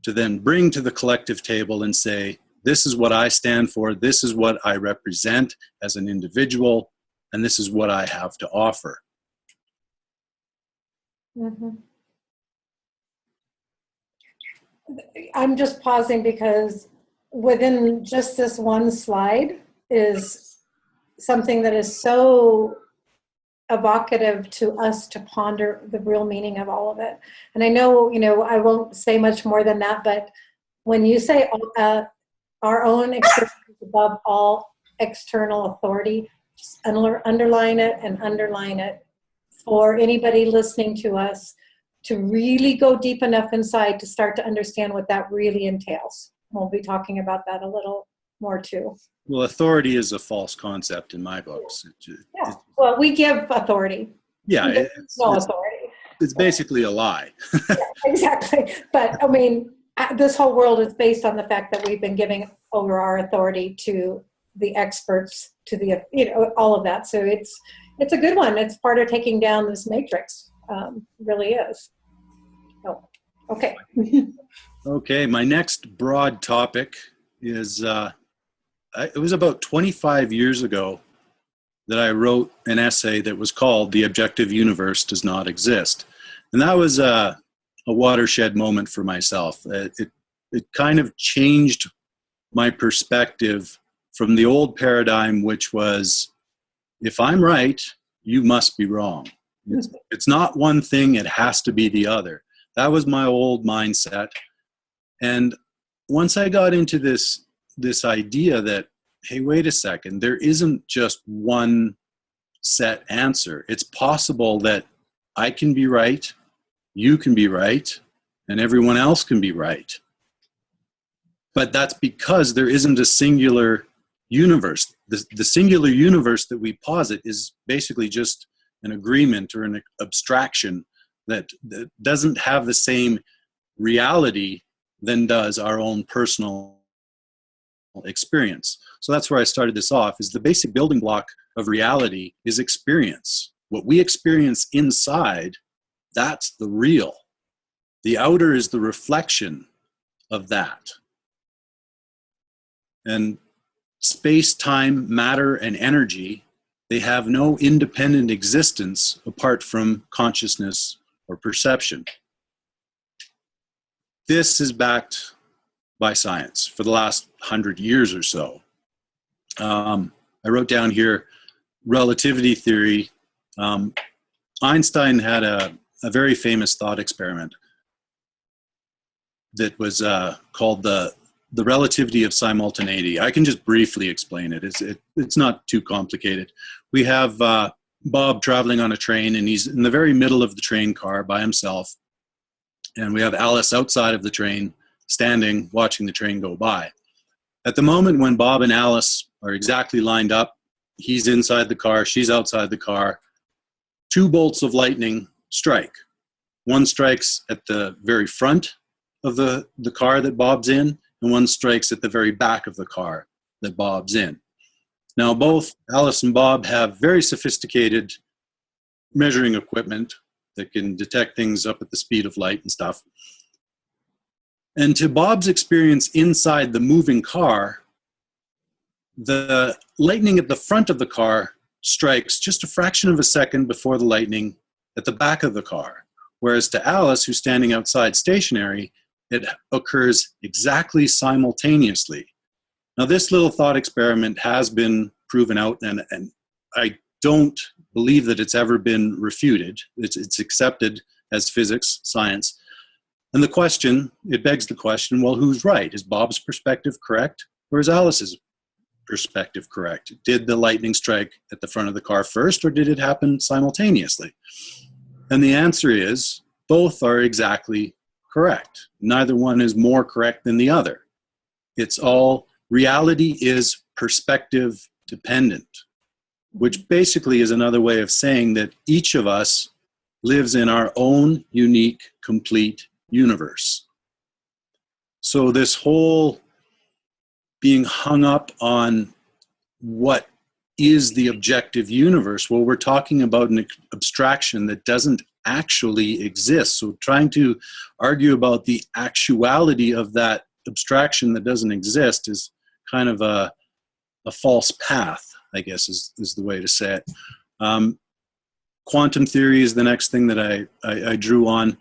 to then bring to the collective table and say, this is what I stand for, this is what I represent as an individual, and this is what I have to offer. Mhm. I'm just pausing because within just this one slide is something that is so evocative to us to ponder the real meaning of all of it. And I know, I won't say much more than that, but when you say our own experience above all external authority, just underline it and underline it for anybody listening to us to really go deep enough inside to start to understand what that really entails. We'll be talking about that a little more too. Well, authority is a false concept in my books. Yeah. Well, we give authority. Yeah, No authority. It's basically a lie. Yeah, exactly. But I mean, this whole world is based on the fact that we've been giving over our authority to the experts, to the, all of that. So it's a good one. It's part of taking down this matrix. Really is. Oh, okay. Okay, my next broad topic is, it was about 25 years ago that I wrote an essay that was called "The Objective Universe Does Not Exist." And that was a watershed moment for myself. It kind of changed my perspective from the old paradigm, which was, if I'm right, you must be wrong. It's not one thing, it has to be the other. That was my old mindset. And once I got into this idea that, hey, wait a second, there isn't just one set answer. It's possible that I can be right, you can be right, and everyone else can be right. But that's because there isn't a singular universe. The singular universe that we posit is basically just an agreement or an abstraction that doesn't have the same reality than does our own personal experience. So that's where I started this off, is the basic building block of reality is experience. What we experience inside, that's the real. The outer is the reflection of that. And space, time, matter, and energy, they have no independent existence apart from consciousness or perception. This is backed by science for the last 100 years or so. I wrote down here relativity theory. Einstein had a very famous thought experiment that was called the relativity of simultaneity. I can just briefly explain it. It's not too complicated. We have Bob traveling on a train, and he's in the very middle of the train car by himself. And we have Alice outside of the train, standing, watching the train go by. At the moment when Bob and Alice are exactly lined up, he's inside the car, she's outside the car, two bolts of lightning strike. One strikes at the very front of the car that Bob's in, and one strikes at the very back of the car that Bob's in. Now, both Alice and Bob have very sophisticated measuring equipment that can detect things up at the speed of light and stuff. And to Bob's experience inside the moving car, the lightning at the front of the car strikes just a fraction of a second before the lightning at the back of the car. Whereas to Alice, who's standing outside stationary, it occurs exactly simultaneously. Now, this little thought experiment has been proven out, and I don't believe that it's ever been refuted. It's accepted as physics, science. And it begs the question, well, who's right? Is Bob's perspective correct, or is Alice's perspective correct? Did the lightning strike at the front of the car first, or did it happen simultaneously? And the answer is, both are exactly correct. Neither one is more correct than the other. Reality is perspective dependent, which basically is another way of saying that each of us lives in our own unique, complete universe. So this whole being hung up on what is the objective universe, well, we're talking about an abstraction that doesn't actually exist. So trying to argue about the actuality of that abstraction that doesn't exist is kind of a false path, I guess is the way to say it. Quantum theory is the next thing that I drew on.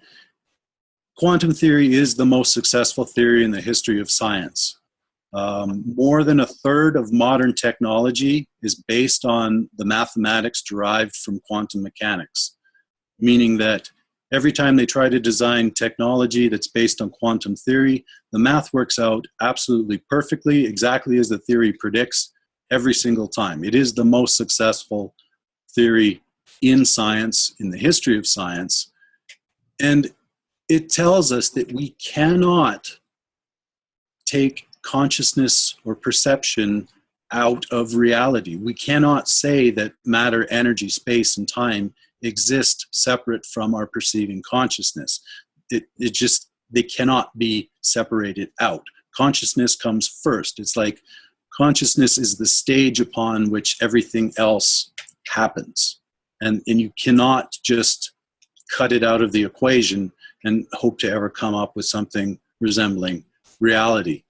Quantum theory is the most successful theory in the history of science. More than a third of modern technology is based on the mathematics derived from quantum mechanics, meaning that every time they try to design technology that's based on quantum theory, the math works out absolutely perfectly, exactly as the theory predicts every single time. It is the most successful theory in science, in the history of science. And it tells us that we cannot take consciousness or perception out of reality. We cannot say that matter, energy, space, and time exist separate from our perceiving consciousness. They cannot be separated out. Consciousness comes first. It's like consciousness is the stage upon which everything else happens. And you cannot just cut it out of the equation and hope to ever come up with something resembling reality.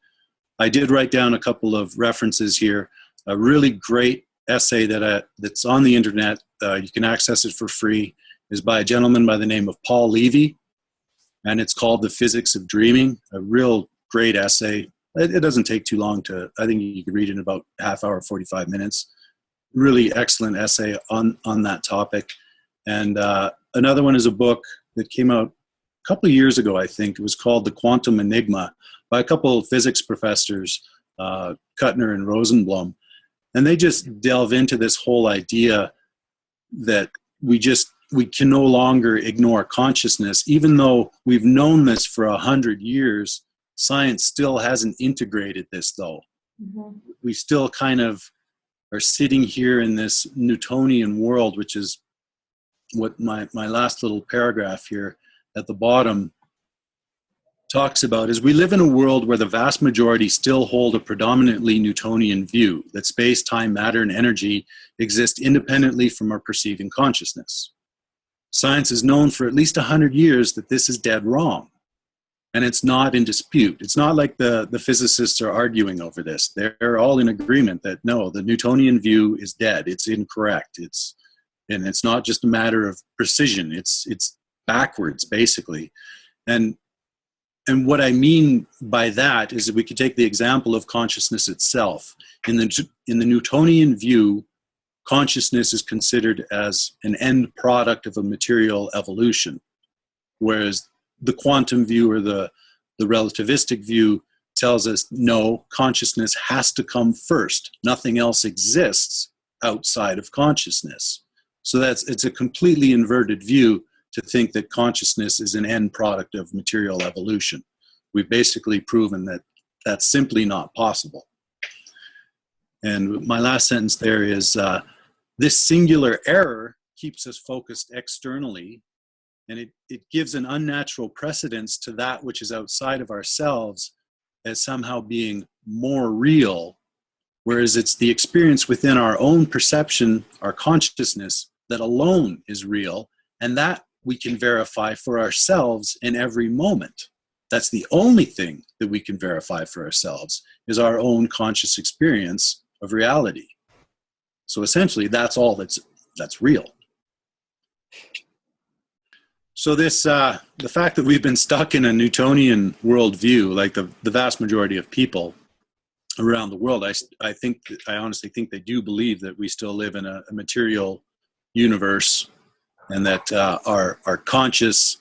I did write down a couple of references here. A really great essay that's on the internet, you can access it for free, is by a gentleman by the name of Paul Levy, and it's called The Physics of Dreaming. A real great essay. It doesn't take too long I think you can read it in about half hour, 45 minutes. Really excellent essay on that topic. And another one is a book that came out a couple of years ago, I think. It was called The Quantum Enigma by a couple of physics professors, Kuttner and Rosenblum. And they just delve into this whole idea that we can no longer ignore consciousness. Even though we've known this for 100 years, science still hasn't integrated this, though. Mm-hmm. We still kind of are sitting here in this Newtonian world, which is what my last little paragraph here at the bottom talks about, is we live in a world where the vast majority still hold a predominantly Newtonian view that space, time, matter, and energy exist independently from our perceiving consciousness. Science has known for at least 100 years that this is dead wrong, and it's not in dispute. It's not like the physicists are arguing over this. They're all in agreement that no, the Newtonian view is dead. It's incorrect. And it's not just a matter of precision. It's backwards, basically. And what I mean by that is that we could take the example of consciousness itself. In the Newtonian view, consciousness is considered as an end product of a material evolution, whereas the quantum view or the relativistic view tells us, no, consciousness has to come first. Nothing else exists outside of consciousness. So it's a completely inverted view to think that consciousness is an end product of material evolution. We've basically proven that that's simply not possible. And my last sentence there is, this singular error keeps us focused externally, and it gives an unnatural precedence to that which is outside of ourselves as somehow being more real, whereas it's the experience within our own perception, our consciousness, that alone is real, and that we can verify for ourselves in every moment. That's the only thing that we can verify for ourselves, is our own conscious experience of reality. So essentially, that's all that's real. So this, the fact that we've been stuck in a Newtonian worldview, like the vast majority of people around the world, I honestly think they do believe that we still live in a material universe, and that our consciousness,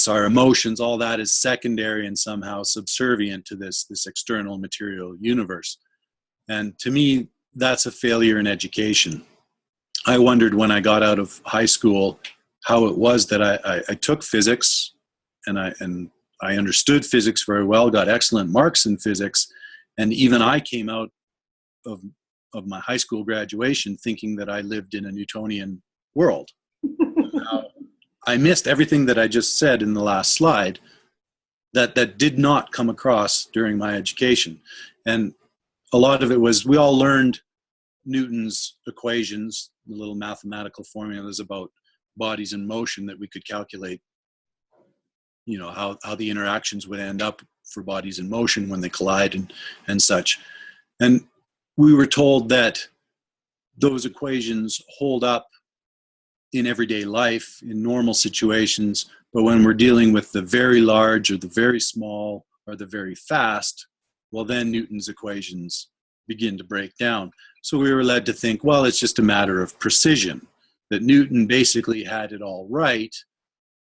our emotions, all that is secondary and somehow subservient to this external material universe. And to me, that's a failure in education. I wondered when I got out of high school how it was that I took physics and I understood physics very well, got excellent marks in physics, and even I came out of my high school graduation thinking that I lived in a Newtonian world. I missed everything that I just said in the last slide that did not come across during my education. And a lot of it was, we all learned Newton's equations, the little mathematical formulas about bodies in motion that we could calculate, how the interactions would end up for bodies in motion when they collide and such. And we were told that those equations hold up in everyday life, in normal situations, but when we're dealing with the very large or the very small or the very fast, well, then Newton's equations begin to break down. So we were led to think, well, it's just a matter of precision, that Newton basically had it all right,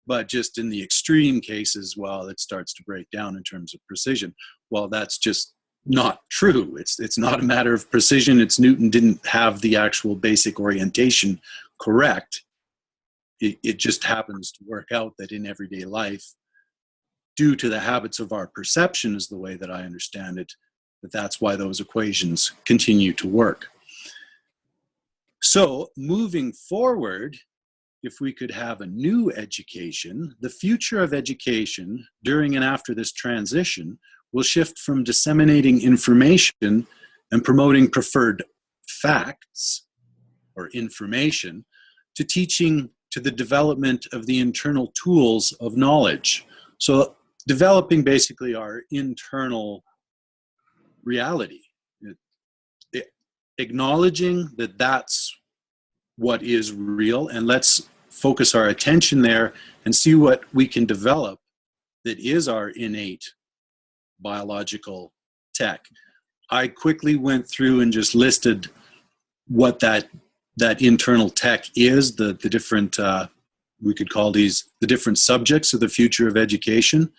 but just in the extreme cases, well, it starts to break down in terms of precision. Well, that's just not true. It's not a matter of precision. It's Newton didn't have the actual basic orientation correct. It just happens to work out that in everyday life, due to the habits of our perception is the way that I understand it, that's why those equations continue to work. So moving forward, if we could have a new education, the future of education during and after this transition will shift from disseminating information and promoting preferred facts or information to teaching to the development of the internal tools of knowledge. So developing basically our internal reality, acknowledging that that's what is real, and let's focus our attention there and see what we can develop that is our innate biological tech. I quickly went through and just listed what that internal tech is, the different, we could call these the different subjects of the future of education,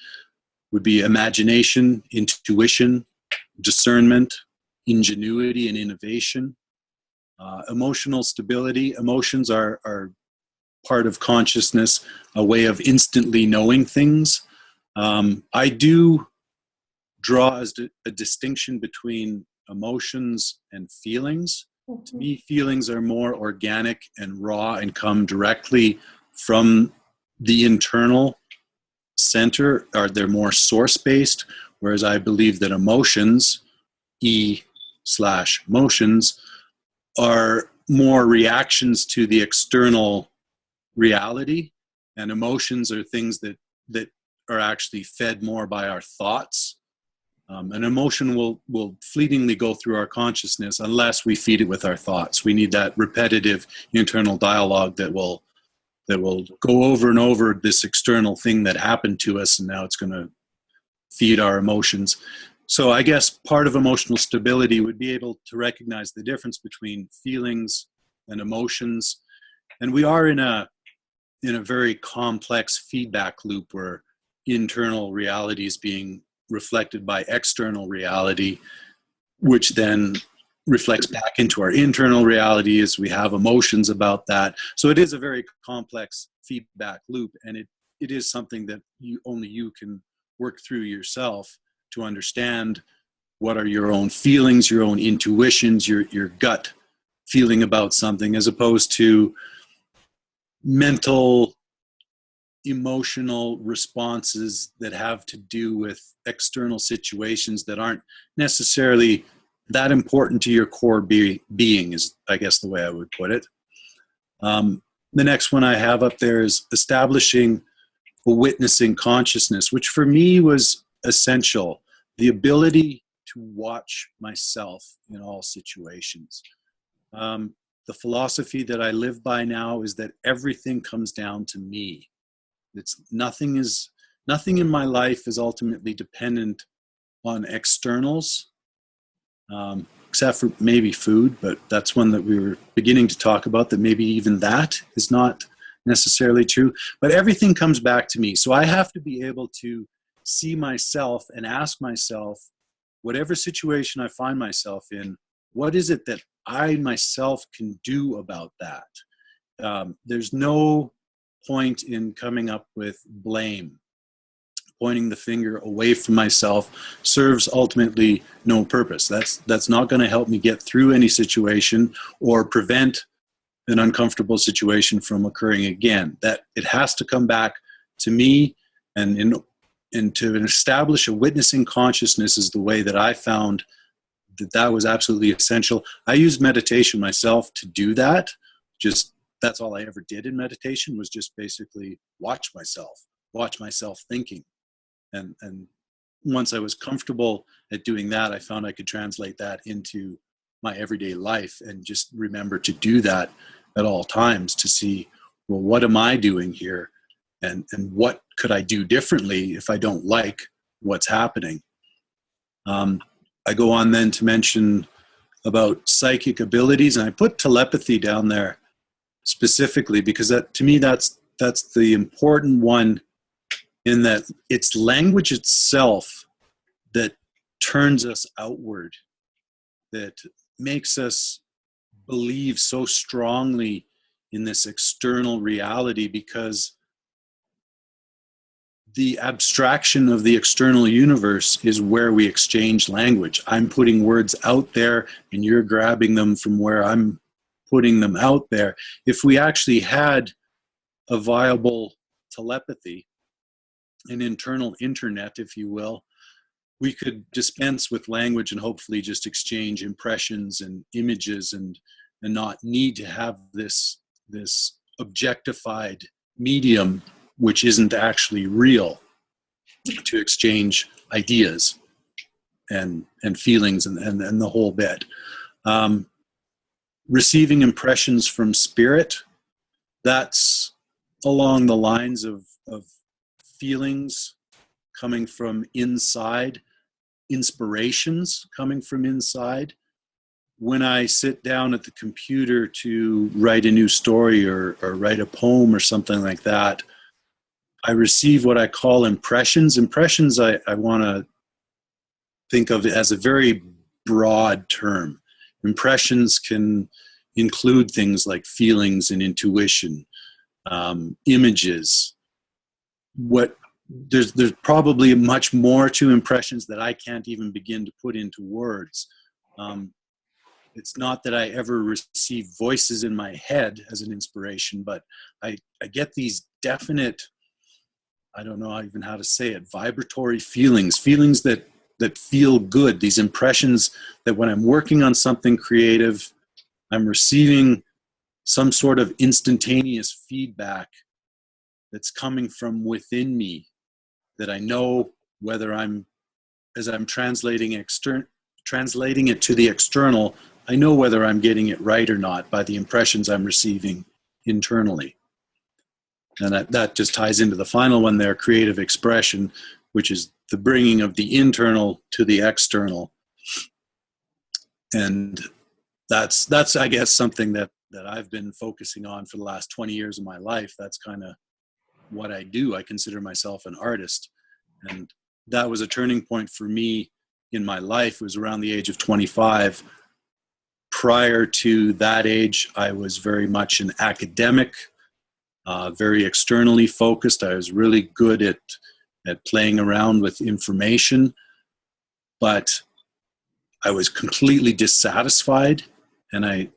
would be imagination, intuition, discernment, ingenuity and innovation, emotional stability. Emotions are part of consciousness, a way of instantly knowing things. I do draw as a distinction between emotions and feelings. To me, feelings are more organic and raw and come directly from the internal center, or they're more source-based, whereas I believe that emotions, E/motions, are more reactions to the external reality, and emotions are things that are actually fed more by our thoughts. An emotion will fleetingly go through our consciousness unless we feed it with our thoughts. We need that repetitive internal dialogue that will go over and over this external thing that happened to us, and now it's going to feed our emotions. So I guess part of emotional stability would be able to recognize the difference between feelings and emotions. And we are in a very complex feedback loop where internal reality is being reflected by external reality, which then reflects back into our internal reality as we have emotions about that. So it is a very complex feedback loop, and it is something that only you can work through yourself to understand what are your own feelings, your own intuitions, your gut feeling about something, as opposed to mental emotional responses that have to do with external situations that aren't necessarily that important to your core being is, I guess, the way I would put it. The next one I have up there is establishing a witnessing consciousness, which for me was essential. The ability to watch myself in all situations. The philosophy that I live by now is that everything comes down to me. Nothing in my life is ultimately dependent on externals, except for maybe food, but that's one that we were beginning to talk about, that maybe even that is not necessarily true. But everything comes back to me. So I have to be able to see myself and ask myself, whatever situation I find myself in, what is it that I myself can do about that? There's no point in coming up with blame. Pointing the finger away from myself serves ultimately no purpose. That's not going to help me get through any situation or prevent an uncomfortable situation from occurring again. That it has to come back to me, and to establish a witnessing consciousness is the way that I found that was absolutely essential. I used meditation myself to do that. That's all I ever did in meditation, was just basically watch myself thinking. And once I was comfortable at doing that, I found I could translate that into my everyday life and just remember to do that at all times to see, well, what am I doing here? And what could I do differently if I don't like what's happening? I go on then to mention about psychic abilities, and I put telepathy down there specifically because that, to me, that's the important one, in that it's language itself that turns us outward, that makes us believe so strongly in this external reality, because the abstraction of the external universe is where we exchange language. I'm putting words out there and you're grabbing them from where I'm putting them out there. If we actually had a viable telepathy, an internal internet, if you will, we could dispense with language and hopefully just exchange impressions and images and not need to have this objectified medium, which isn't actually real, to exchange ideas and feelings and the whole bit. Receiving impressions from spirit, that's along the lines of feelings coming from inside, inspirations coming from inside. When I sit down at the computer to write a new story or write a poem or something like that, I receive what I call impressions. Impressions I want to think of as a very broad term. Impressions can include things like feelings and intuition, images. There's probably much more to impressions that I can't even begin to put into words. It's not that I ever receive voices in my head as an inspiration, but I get these definite, I don't know even how to say it, vibratory feelings that feel good, these impressions that when I'm working on something creative, I'm receiving some sort of instantaneous feedback that's coming from within me, that I know whether as I'm translating it to the external, I know whether I'm getting it right or not by the impressions I'm receiving internally. And that just ties into the final one there, creative expression, which is the bringing of the internal to the external. And that's I guess, something that I've been focusing on for the last 20 years of my life. That's kind of what I do. I consider myself an artist. And that was a turning point for me in my life. It was around the age of 25. Prior to that age, I was very much an academic, very externally focused. I was really good at playing around with information, but I was completely dissatisfied. And I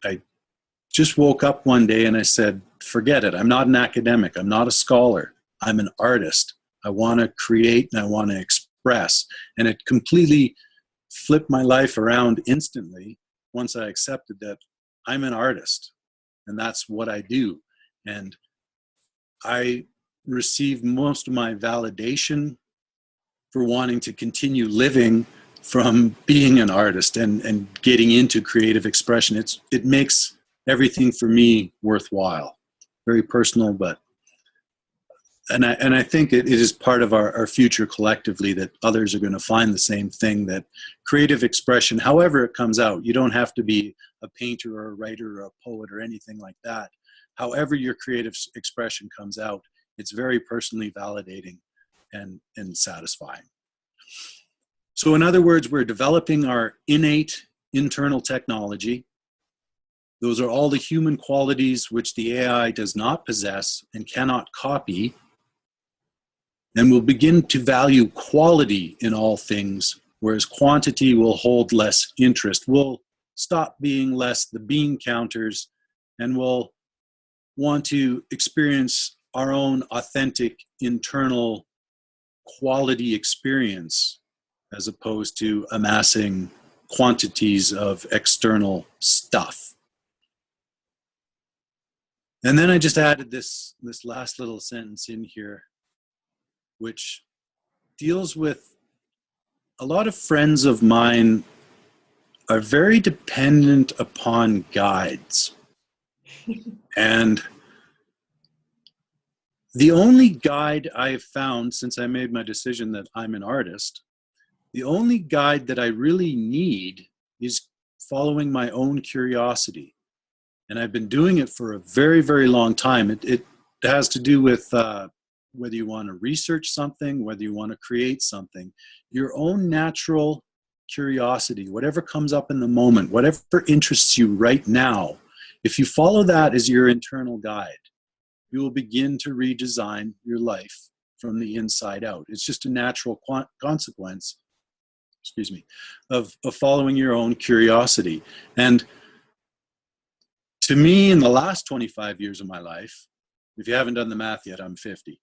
just woke up one day and I said, forget it. I'm not an academic. I'm not a scholar. I'm an artist. I want to create and I want to express. And it completely flipped my life around instantly once I accepted that I'm an artist and that's what I do. And I received most of my validation for wanting to continue living from being an artist and getting into creative expression. It makes everything for me worthwhile. Very personal, but and I think it is part of our future collectively, that others are going to find the same thing, that creative expression, however it comes out, you don't have to be a painter or a writer or a poet or anything like that. However your creative expression comes out, it's very personally validating and satisfying. So in other words, we're developing our innate internal technology. Those are all the human qualities which the AI does not possess and cannot copy. And we'll begin to value quality in all things, whereas quantity will hold less interest. We'll stop being less the bean counters, and we'll want to experience our own authentic internal quality experience, as opposed to amassing quantities of external stuff. And then I just added this last little sentence in here, which deals with a lot of friends of mine are very dependent upon guides. And the only guide I've found since I made my decision that I'm an artist, the only guide that I really need is following my own curiosity. And I've been doing it for a very, very long time. It has to do with whether you want to research something, whether you want to create something, your own natural curiosity, whatever comes up in the moment, whatever interests you right now, if you follow that as your internal guide, you will begin to redesign your life from the inside out. It's just a natural consequence, excuse me, of following your own curiosity. And to me, in the last 25 years of my life, if you haven't done the math yet, I'm 50.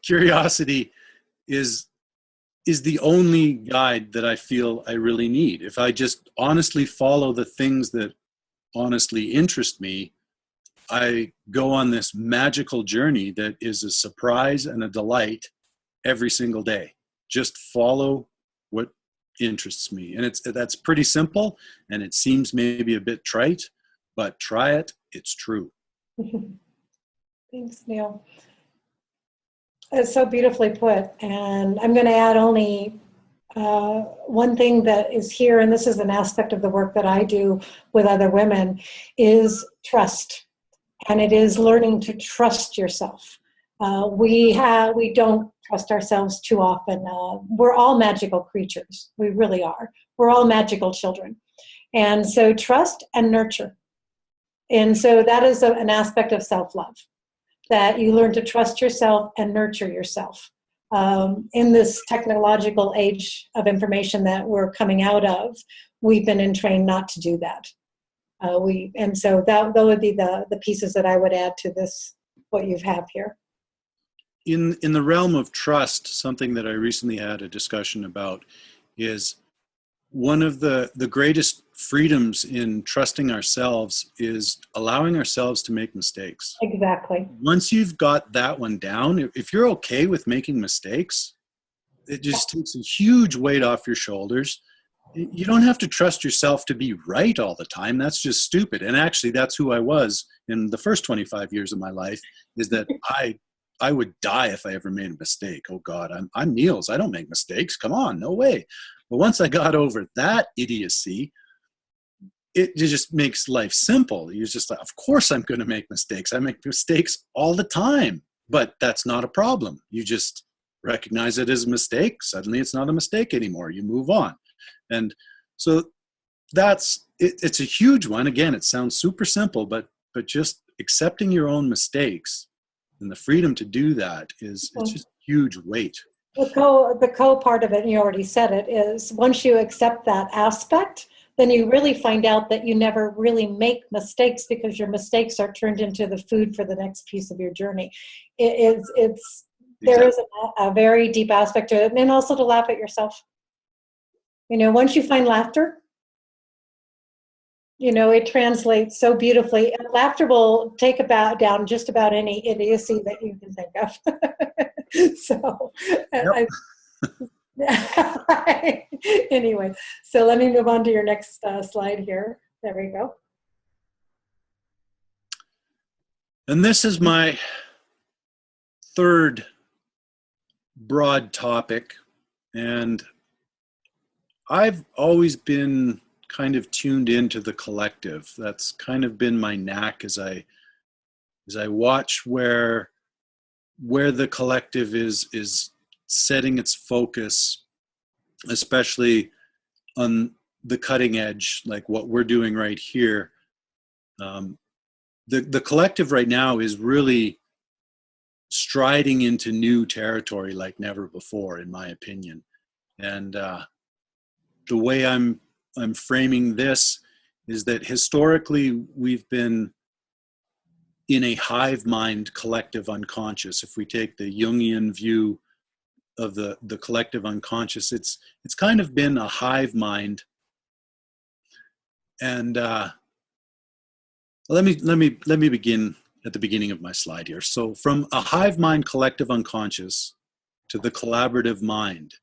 Curiosity is the only guide that I feel I really need. If I just honestly follow the things that honestly interest me, I go on this magical journey that is a surprise and a delight every single day. Just follow what interests me. And that's pretty simple, and it seems maybe a bit trite, but try it, it's true. Thanks, Neil. It's so beautifully put. And I'm going to add only one thing that is here, and this is an aspect of the work that I do with other women, is trust. And it is learning to trust yourself. We don't trust ourselves too often. We're all magical creatures. We really are. We're all magical children. And so trust and nurture. And so that is an aspect of self-love, that you learn to trust yourself and nurture yourself. In this technological age of information that we're coming out of, we've been trained not to do that. And so that would be the pieces that I would add to this, what you have here. In the realm of trust, something that I recently had a discussion about is one of the greatest freedoms in trusting ourselves is allowing ourselves to make mistakes. Exactly. Once you've got that one down, if you're okay with making mistakes, it just takes a huge weight off your shoulders. You don't have to trust yourself to be right all the time. That's just stupid. And actually, that's who I was in the first 25 years of my life, is that I would die if I ever made a mistake. Oh God, I'm Niels. I don't make mistakes. Come on, no way. But once I got over that idiocy, it just makes life simple. You're just like, of course I'm going to make mistakes. I make mistakes all the time, but that's not a problem. You just recognize it as a mistake. Suddenly it's not a mistake anymore. You move on. And so it's a huge one. Again, it sounds super simple, but just accepting your own mistakes and the freedom to do that it's just huge weight. The co part of it, and you already said it, is once you accept that aspect, then you really find out that you never really make mistakes, because your mistakes are turned into the food for the next piece of your journey. There is a very deep aspect to it, and also to laugh at yourself. Once you find laughter, it translates so beautifully, and laughter will take down just about any idiocy that you can think of. So, yep. Anyway, so let me move on to your next slide here. There we go. And this is my third broad topic, and I've always been kind of tuned into the collective. That's kind of been my knack as I watch where the collective is setting its focus, especially on the cutting edge, like what we're doing right here. The collective right now is really striding into new territory like never before, in my opinion. And the way I'm framing this is that historically we've been in a hive mind collective unconscious. If we take the Jungian view of the collective unconscious, it's kind of been a hive mind. And let me begin at the beginning of my slide here. So from a hive mind collective unconscious, to the collaborative mind.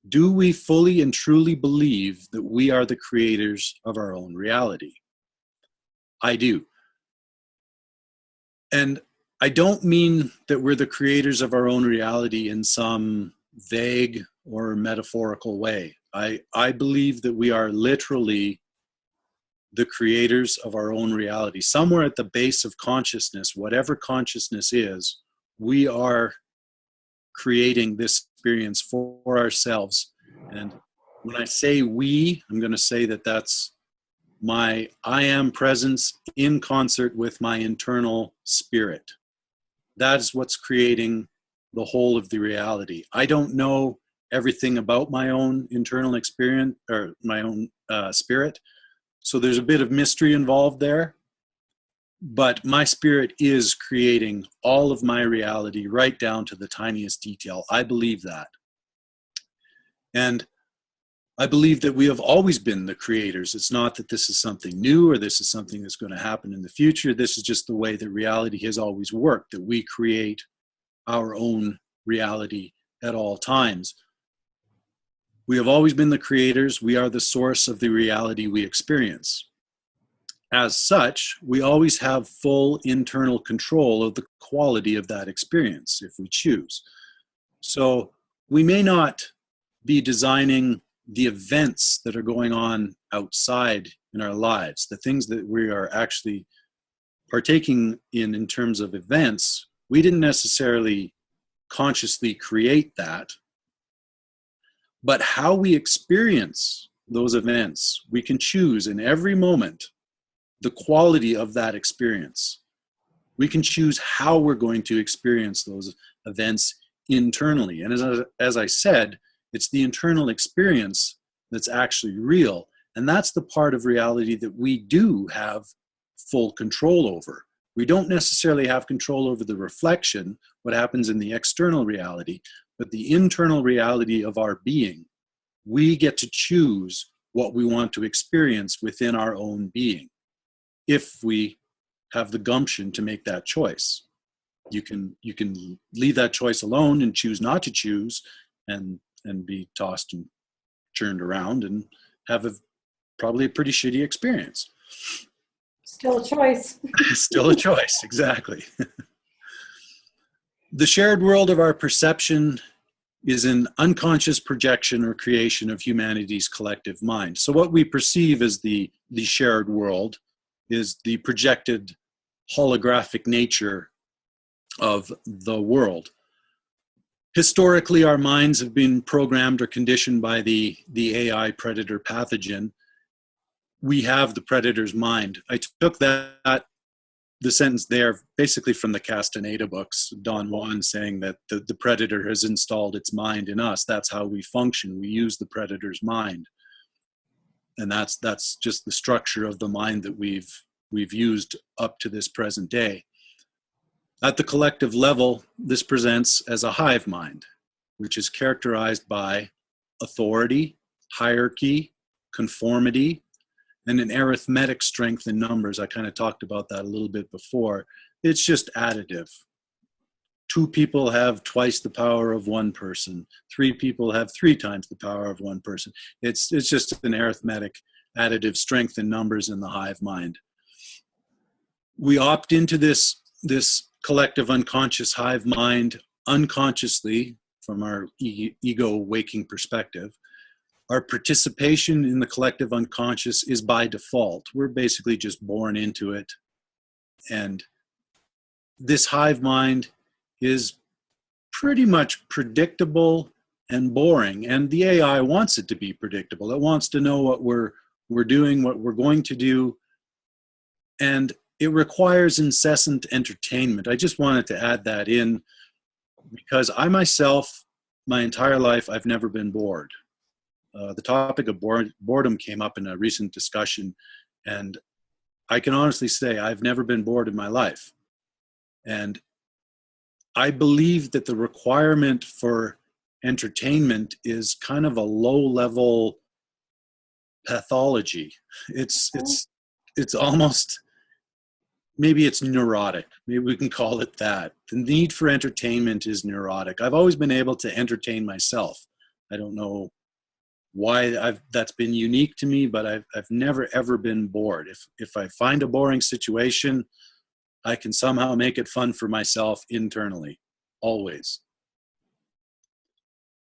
Do we fully and truly believe that we are the creators of our own reality? I do. And I don't mean that we're the creators of our own reality in some vague or metaphorical way. I believe that we are literally the creators of our own reality. Somewhere at the base of consciousness, whatever consciousness is, we are creating this experience for ourselves. And when I say we, I'm going to say that that's my I am presence in concert with my internal spirit. That's what's creating the whole of the reality. I don't know everything about my own internal experience or my own spirit. So there's a bit of mystery involved there. But my spirit is creating all of my reality right down to the tiniest detail. I believe that. And I believe that we have always been the creators. It's not that this is something new or this is something that's going to happen in the future. This is just the way that reality has always worked, that we create our own reality at all times. We have always been the creators. We are the source of the reality we experience. As such, we always have full internal control of the quality of that experience if we choose. So we may not be designing the events that are going on outside in our lives, the things that we are actually partaking in terms of events. We didn't necessarily consciously create that, but how we experience those events, we can choose in every moment the quality of that experience. We can choose how we're going to experience those events internally. And as I said, it's the internal experience that's actually real. And that's the part of reality that we do have full control over. We don't necessarily have control over the reflection, what happens in the external reality, but the internal reality of our being. We get to choose what we want to experience within our own being, if we have the gumption to make that choice. You can leave that choice alone and choose not to choose and be tossed and churned around and have probably a pretty shitty experience. Still a choice. Still a choice, exactly. The shared world of our perception is an unconscious projection or creation of humanity's collective mind. So what we perceive as the shared world is the projected holographic nature of the world. Historically, our minds have been programmed or conditioned by the AI predator pathogen. We have the predator's mind. I took the sentence there basically from the Castaneda books, Don Juan saying that the predator has installed its mind in us. That's how we function. We use the predator's mind. And that's just the structure of the mind that we've used up to this present day. At the collective level, this presents as a hive mind, which is characterized by authority, hierarchy, conformity, and an arithmetic strength in numbers. I kind of talked about that a little bit before. It's just additive. 2 people have twice the power of 1 person. 3 people have 3 times the power of 1 person. It's just an arithmetic additive strength in numbers in the hive mind. We opt into this collective unconscious hive mind unconsciously from our ego waking perspective. Our participation in the collective unconscious is by default. We're basically just born into it. And this hive mind is pretty much predictable and boring. And the AI wants it to be predictable. It wants to know what we're doing, what we're going to do. And it requires incessant entertainment. I just wanted to add that in because I myself, my entire life, I've never been bored. The topic of boredom came up in a recent discussion, and I can honestly say I've never been bored in my life. And I believe that the requirement for entertainment is kind of a low-level pathology. It's almost maybe it's neurotic. Maybe we can call it that. The need for entertainment is neurotic. I've always been able to entertain myself. I don't know why that's been unique to me, but I've never ever been bored. If I find a boring situation, I can somehow make it fun for myself internally, always.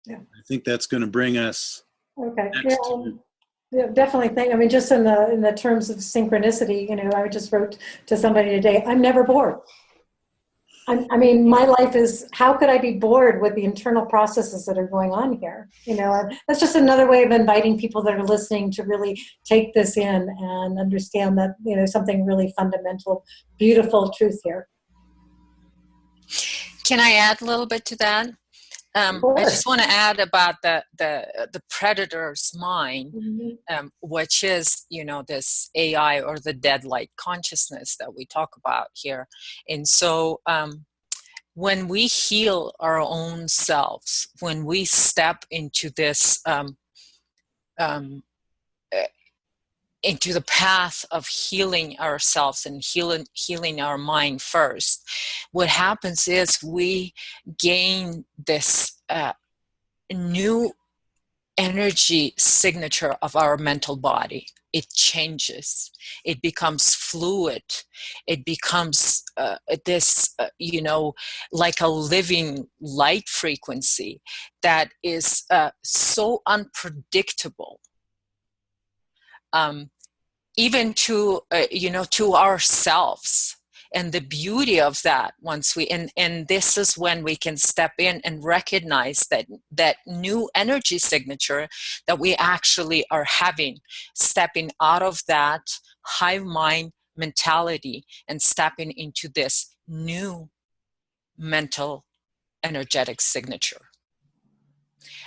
Yeah. I think that's going to bring us Okay. next to. Yeah, definitely think, I mean, just in the terms of synchronicity, I just wrote to somebody today, I'm never bored. I mean, my life is, how could I be bored with the internal processes that are going on here? And that's just another way of inviting people that are listening to really take this in and understand that, something really fundamental, beautiful truth here. Can I add a little bit to that? I just want to add about the predator's mind, which is, this AI or the dead light consciousness that we talk about here. And so when we heal our own selves, when we step into this, into the path of healing ourselves and healing our mind first, what happens is we gain this new energy signature of our mental body. It changes. It becomes fluid. It becomes this, like a living light frequency that is so unpredictable. Even to to ourselves, and the beauty of that, once we and this is when we can step in and recognize that new energy signature that we actually are having, stepping out of that hive mind mentality and stepping into this new mental energetic signature.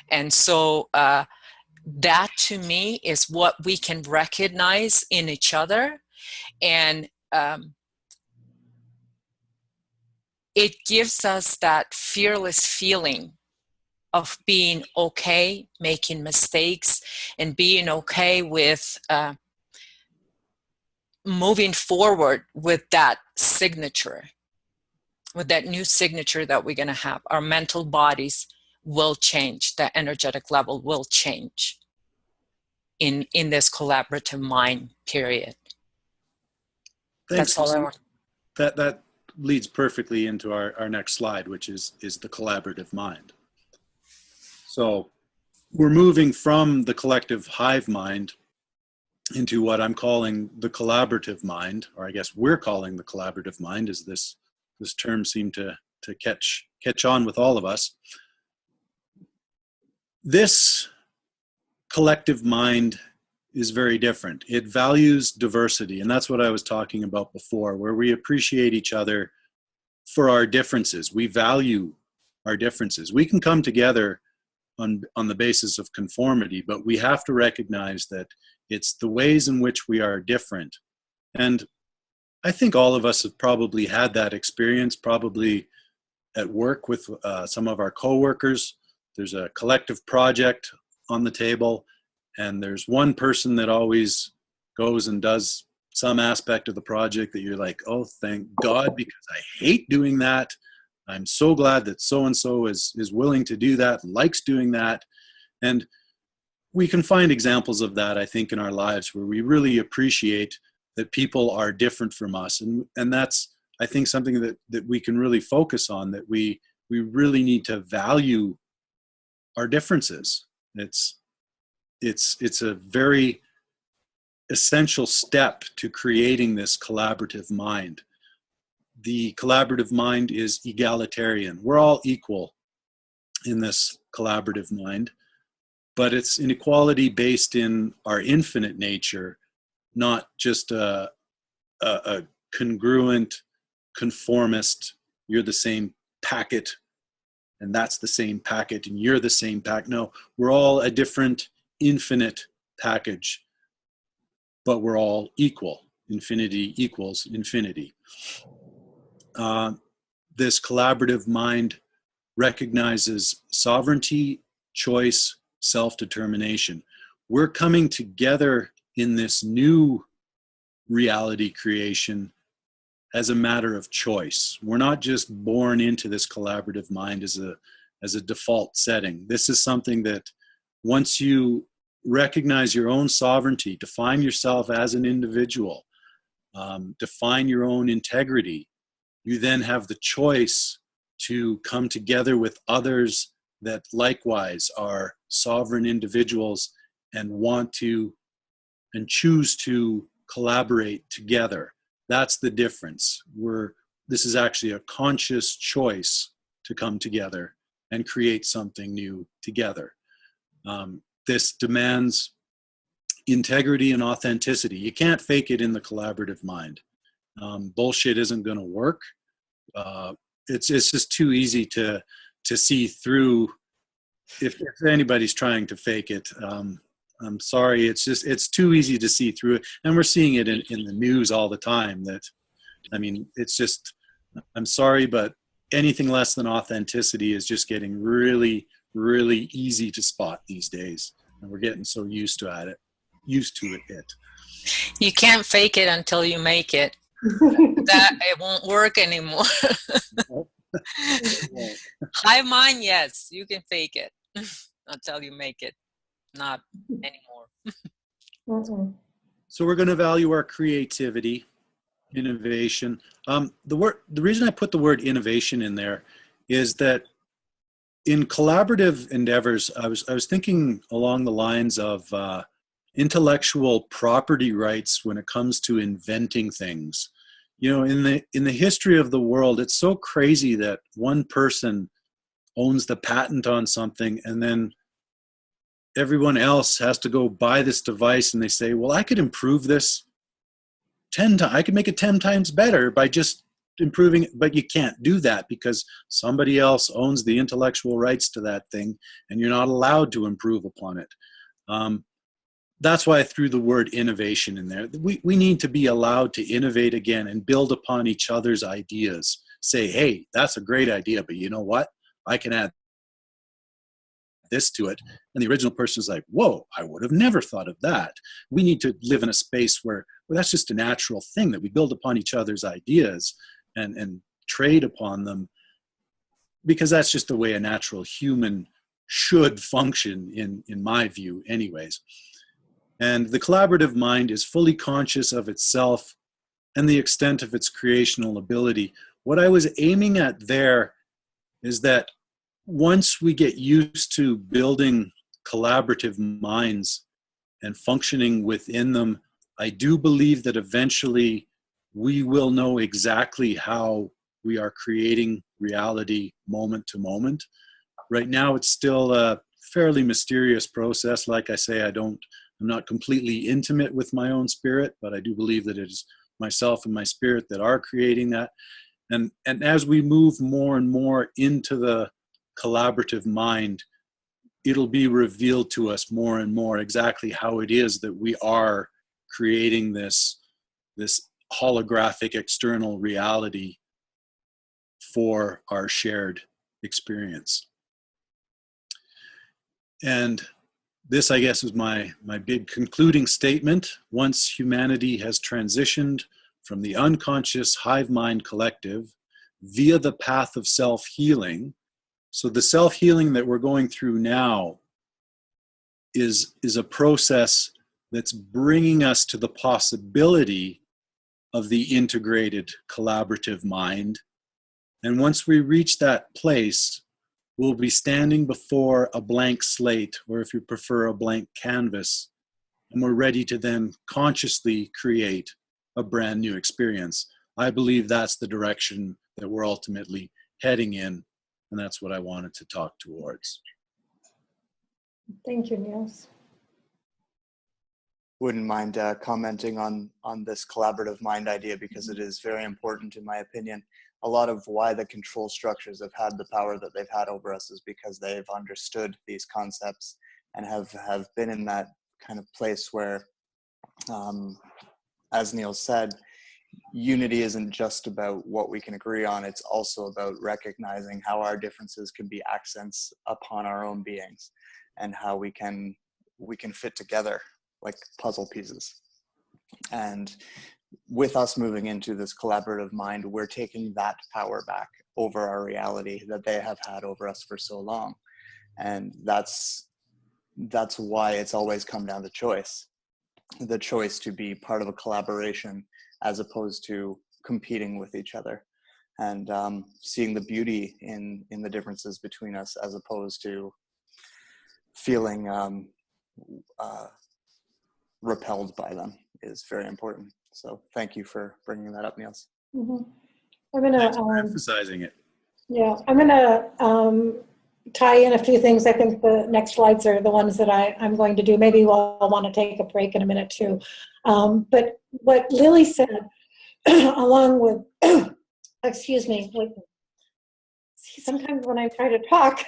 And so that to me is what we can recognize in each other, and it gives us that fearless feeling of being okay, making mistakes, and being okay with moving forward with that signature, with that new signature that we're going to have. Our mental bodies will change, the energetic level will change in this collaborative mind period. Thanks. That's all I want. That leads perfectly into our next slide, which is the collaborative mind. So we're moving from the collective hive mind into what I'm calling the collaborative mind, or I guess we're calling the collaborative mind, as this term seemed to catch on with all of us. This collective mind is very different. It values diversity, and that's what I was talking about before, where we appreciate each other for our differences. We value our differences. We can come together on the basis of conformity, but we have to recognize that it's the ways in which we are different. And I think all of us have probably had that experience, probably at work with some of our coworkers. There's a collective project on the table, and there's one person that always goes and does some aspect of the project that you're like, oh, thank God, because I hate doing that. I'm so glad that so-and-so is willing to do that, likes doing that. And we can find examples of that, I think, in our lives where we really appreciate that people are different from us. And that's, I think, something that we can really focus on, that we really need to value our differences. It's a very essential step to creating this collaborative mind. The collaborative mind is egalitarian. We're all equal in this collaborative mind, but it's an equality based in our infinite nature, not just a congruent, conformist, you're the same packet and that's the same packet and you're the same packet. No, we're all a different infinite package, but we're all equal. Infinity equals infinity. This collaborative mind recognizes sovereignty, choice, self-determination. We're coming together in this new reality creation as a matter of choice. We're not just born into this collaborative mind as a default setting. This is something that once you recognize your own sovereignty, define yourself as an individual, define your own integrity, you then have the choice to come together with others that likewise are sovereign individuals and want to and choose to collaborate together. That's the difference. This is actually a conscious choice to come together and create something new together. This demands integrity and authenticity. You can't fake it in the collaborative mind. Bullshit isn't going to work. It's just too easy to see through. If anybody's trying to fake it, I'm sorry. It's too easy to see through it, and we're seeing it in the news all the time. It's just. I'm sorry, but anything less than authenticity is just getting really, really easy to spot these days, and we're getting so used to it. You can't fake it until you make it. That it won't work anymore. Hive mind, yes, you can fake it until you make it. Not anymore. So we're going to value our creativity, innovation. The reason I put the word innovation in there is that in collaborative endeavors, I was thinking along the lines of intellectual property rights when it comes to inventing things. You know, in the history of the world, it's so crazy that one person owns the patent on something and then everyone else has to go buy this device and they say, well, I could improve this 10 times. I could make it 10 times better by just improving it. But you can't do that because somebody else owns the intellectual rights to that thing and you're not allowed to improve upon it. That's why I threw the word innovation in there. We need to be allowed to innovate again and build upon each other's ideas. Say, hey, that's a great idea, but you know what? I can add this to it. And the original person is like, whoa, I would have never thought of that. We need to live in a space where that's just a natural thing, that we build upon each other's ideas and trade upon them, because that's just the way a natural human should function in my view anyways. And the collaborative mind is fully conscious of itself and the extent of its creational ability. What I was aiming at there is that once we get used to building collaborative minds and functioning within them, I do believe that eventually we will know exactly how we are creating reality moment to moment. Right now, it's still a fairly mysterious process. Like I say, I'm not completely intimate with my own spirit, but I do believe that it is myself and my spirit that are creating that. And as we move more and more into the collaborative mind, it'll be revealed to us more and more exactly how it is that we are creating this holographic external reality for our shared experience. And this, I guess, is my big concluding statement. Once humanity has transitioned from the unconscious hive mind collective via the path of self-healing, so the self-healing that we're going through now is a process that's bringing us to the possibility of the integrated collaborative mind. And once we reach that place, we'll be standing before a blank slate, or if you prefer, a blank canvas, and we're ready to then consciously create a brand new experience. I believe that's the direction that we're ultimately heading in, and that's what I wanted to talk towards. Thank you, Niels. Wouldn't mind commenting on this collaborative mind idea, because it is very important in my opinion. A lot of why the control structures have had the power that they've had over us is because they've understood these concepts and have been in that kind of place where, as Neil said, unity isn't just about what we can agree on, it's also about recognizing how our differences can be accents upon our own beings and how we can fit together like puzzle pieces. And with us moving into this collaborative mind, we're taking that power back over our reality that they have had over us for so long. And that's why it's always come down to choice. The choice to be part of a collaboration as opposed to competing with each other, and seeing the beauty in the differences between us as opposed to feeling repelled by them is very important. So thank you for bringing that up, Niels. Mm-hmm. I'm gonna Thanks for emphasizing it. yeah, I'm gonna tie in a few things. I think the next slides are the ones that I'm going to do. Maybe we'll want to take a break in a minute too. But what Lily said, along with, excuse me, see, sometimes when I try to talk,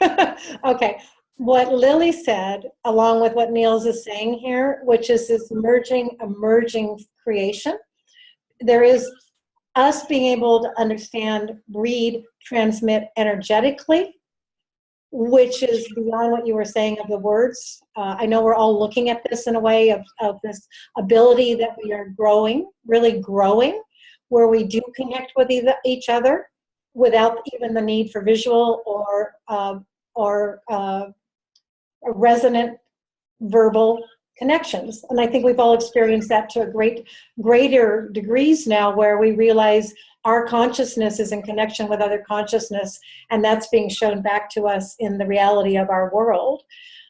okay. What Lily said, along with what Niels is saying here, which is this emerging creation, there is us being able to understand, read, transmit energetically, which is beyond what you were saying of the words. I know we're all looking at this in a way of this ability that we are growing, really growing, where we do connect with each other without even the need for visual or resonant verbal connections. And I think we've all experienced that to greater degrees now, where we realize our consciousness is in connection with other consciousness, and that's being shown back to us in the reality of our world.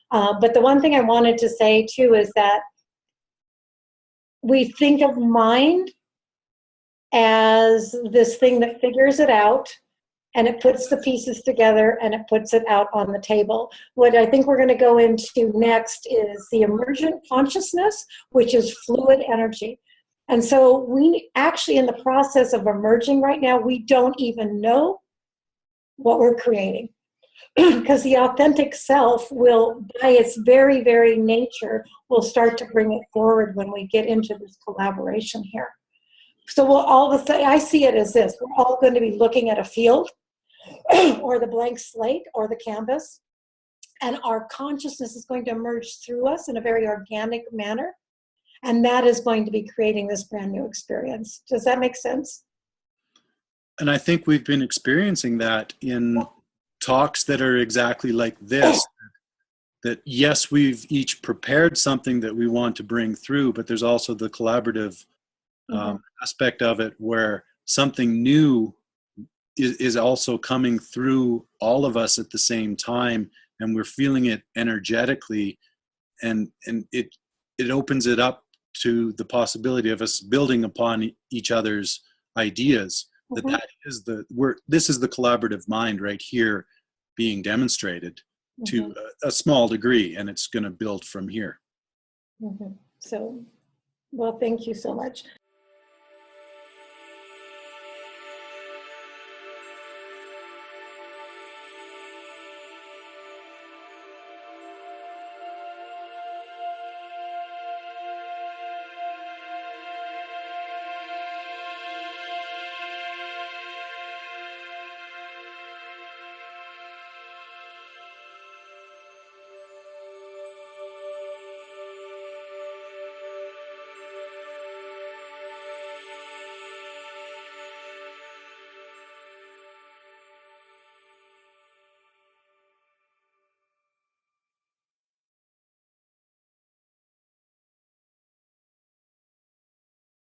But the one thing I wanted to say too is that we think of mind as this thing that figures it out, and it puts the pieces together and it puts it out on the table. What I think we're going to go into next is the emergent consciousness, which is fluid energy. And so we actually, in the process of emerging right now, we don't even know what we're creating. Because the authentic self will, by its very, very nature, will start to bring it forward when we get into this collaboration here. So we'll all of a sudden, I see it as this: we're all going to be looking at a field or the blank slate or the canvas, and our consciousness is going to emerge through us in a very organic manner, and that is going to be creating this brand new experience. Does that make sense? And I think we've been experiencing that in talks that are exactly like this, that yes, we've each prepared something that we want to bring through, but there's also the collaborative aspect of it, where something new is also coming through all of us at the same time, and we're feeling it energetically, and it opens it up to the possibility of us building upon each other's ideas. That is this is the collaborative mind right here being demonstrated to a small degree, and it's going to build from here. So, well, thank you so much.